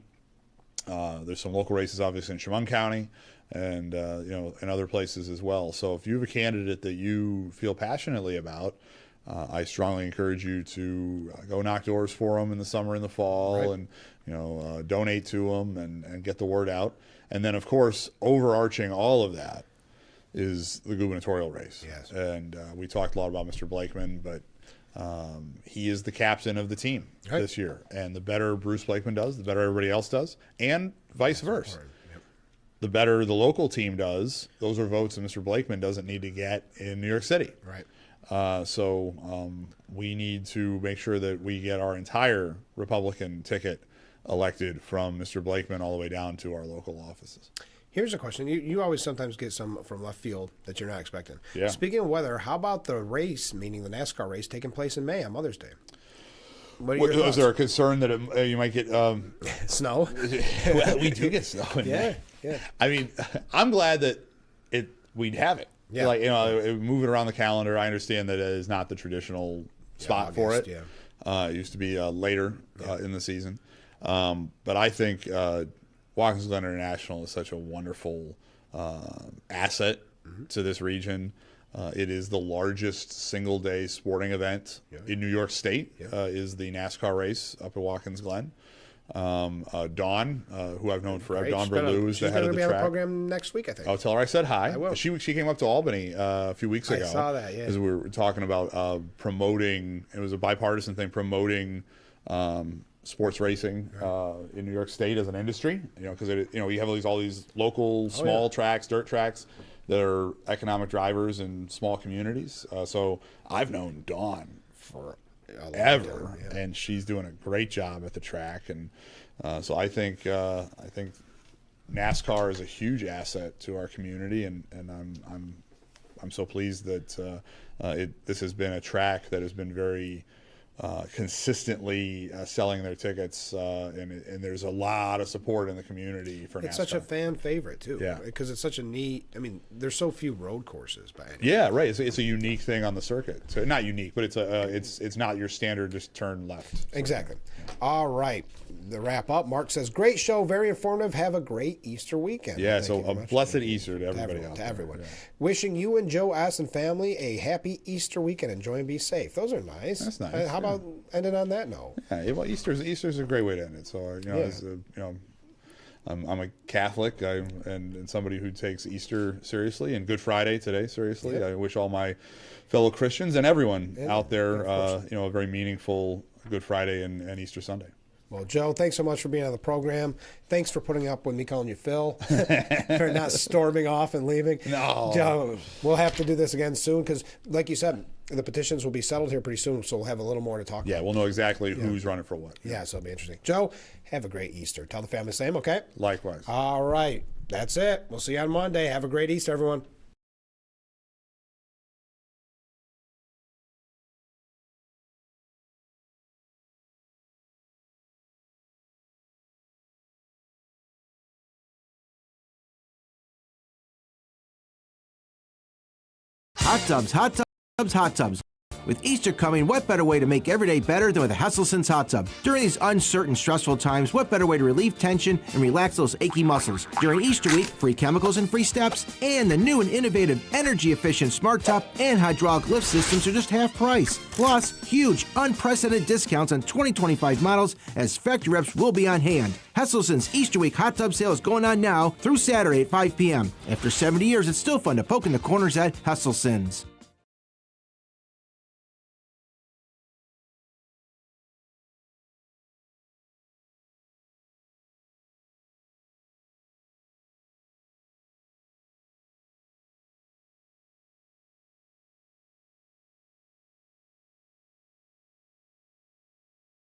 Speaker 17: There's some local races, obviously, in Chemung County, and you know, in other places as well. So if you have a candidate that you feel passionately about, I strongly encourage you to go knock doors for them in the summer and the fall, right, and you know, donate to them and get the word out. And then, of course, overarching all of that is the gubernatorial race.
Speaker 1: Yes.
Speaker 17: And we talked a lot about Mr. Blakeman, but he is the captain of the team this year. And the better Bruce Blakeman does, the better everybody else does, and vice versa.
Speaker 1: Yep.
Speaker 17: The better the local team does, those are votes that Mr. Blakeman doesn't need to get in New York City.
Speaker 1: Right.
Speaker 17: So we need to make sure that we get our entire Republican ticket elected from Mr. Blakeman all the way down to our local offices.
Speaker 1: Here's a question. You always sometimes get some from left field that you're not expecting.
Speaker 17: Yeah.
Speaker 1: Speaking of weather, how about the race, meaning the NASCAR race, taking place in May on Mother's Day? What are your thoughts?
Speaker 17: Is there a concern that you might get
Speaker 1: snow?
Speaker 17: Well, we do get snow in May.
Speaker 1: Yeah.
Speaker 17: I mean, I'm glad that we'd have it.
Speaker 1: Yeah.
Speaker 17: Like, you know, move it around the calendar. I understand that it is not the traditional spot for it.
Speaker 1: Yeah.
Speaker 17: It used to be later in the season. But I think Watkins Glen International is such a wonderful asset to this region. It is the largest single-day sporting event in New York State. Is the NASCAR race up at Watkins Glen. Dawn, who I've known forever, Dawn Berlew, is the head of the track. She's going to be on the
Speaker 1: program next week, I think.
Speaker 17: I'll tell her I said hi.
Speaker 1: I will.
Speaker 17: She came up to Albany a few weeks ago.
Speaker 1: I saw that, yeah.
Speaker 17: Because we were talking about promoting, it was a bipartisan thing, promoting sports racing in New York State as an industry. You know, because you have all these local small tracks, dirt tracks that are economic drivers in small communities. So I've known Dawn forever, and she's doing a great job at the track. And so I think NASCAR is a huge asset to our community, and I'm so pleased that this has been a track that has been very consistently selling their tickets, and there's a lot of support in the community for NASCAR.
Speaker 1: It's such a fan favorite too,
Speaker 17: yeah,
Speaker 1: because it's such a neat. I mean, there's so few road courses by any.
Speaker 17: Yeah, right. It's a unique thing on the circuit. So not unique, but it's not your standard just turn left. So.
Speaker 1: Exactly. All right. The wrap up. Mark says, "Great show, very informative. Have a great Easter weekend."
Speaker 17: Yeah. So a blessed Easter to everybody else.
Speaker 1: To everyone. Yeah. Wishing you and Joe S. and family a happy Easter weekend. Enjoy and be safe. Those are nice.
Speaker 17: That's nice.
Speaker 1: How about ending on that note?
Speaker 17: Yeah. Well, Easter's a great way to end it. So I'm a Catholic and somebody who takes Easter seriously, and Good Friday today seriously. Yeah. I wish all my fellow Christians and everyone out there, a very meaningful Good Friday and Easter Sunday.
Speaker 1: Well, Joe, thanks so much for being on the program. Thanks for putting up with me calling you Phil, for not storming off and leaving.
Speaker 17: No.
Speaker 1: Joe, we'll have to do this again soon because, like you said, the petitions will be settled here pretty soon, so we'll have a little more to talk about.
Speaker 17: Yeah, we'll know exactly who's running for what.
Speaker 1: Yeah, so it'll be interesting. Joe, have a great Easter. Tell the family the same, okay?
Speaker 17: Likewise.
Speaker 1: All right. That's it. We'll see you on Monday. Have a great Easter, everyone.
Speaker 6: Hot tubs, hot tubs, hot tubs. With Easter coming, what better way to make every day better than with a Hesselsen's hot tub? During these uncertain, stressful times, what better way to relieve tension and relax those achy muscles? During Easter week, free chemicals and free steps, and the new and innovative energy-efficient smart tub and hydraulic lift systems are just half price. Plus, huge, unprecedented discounts on 2025 models as factory reps will be on hand. Hesselsen's Easter week hot tub sale is going on now through Saturday at 5 p.m. After 70 years, it's still fun to poke in the corners at Hesselsen's.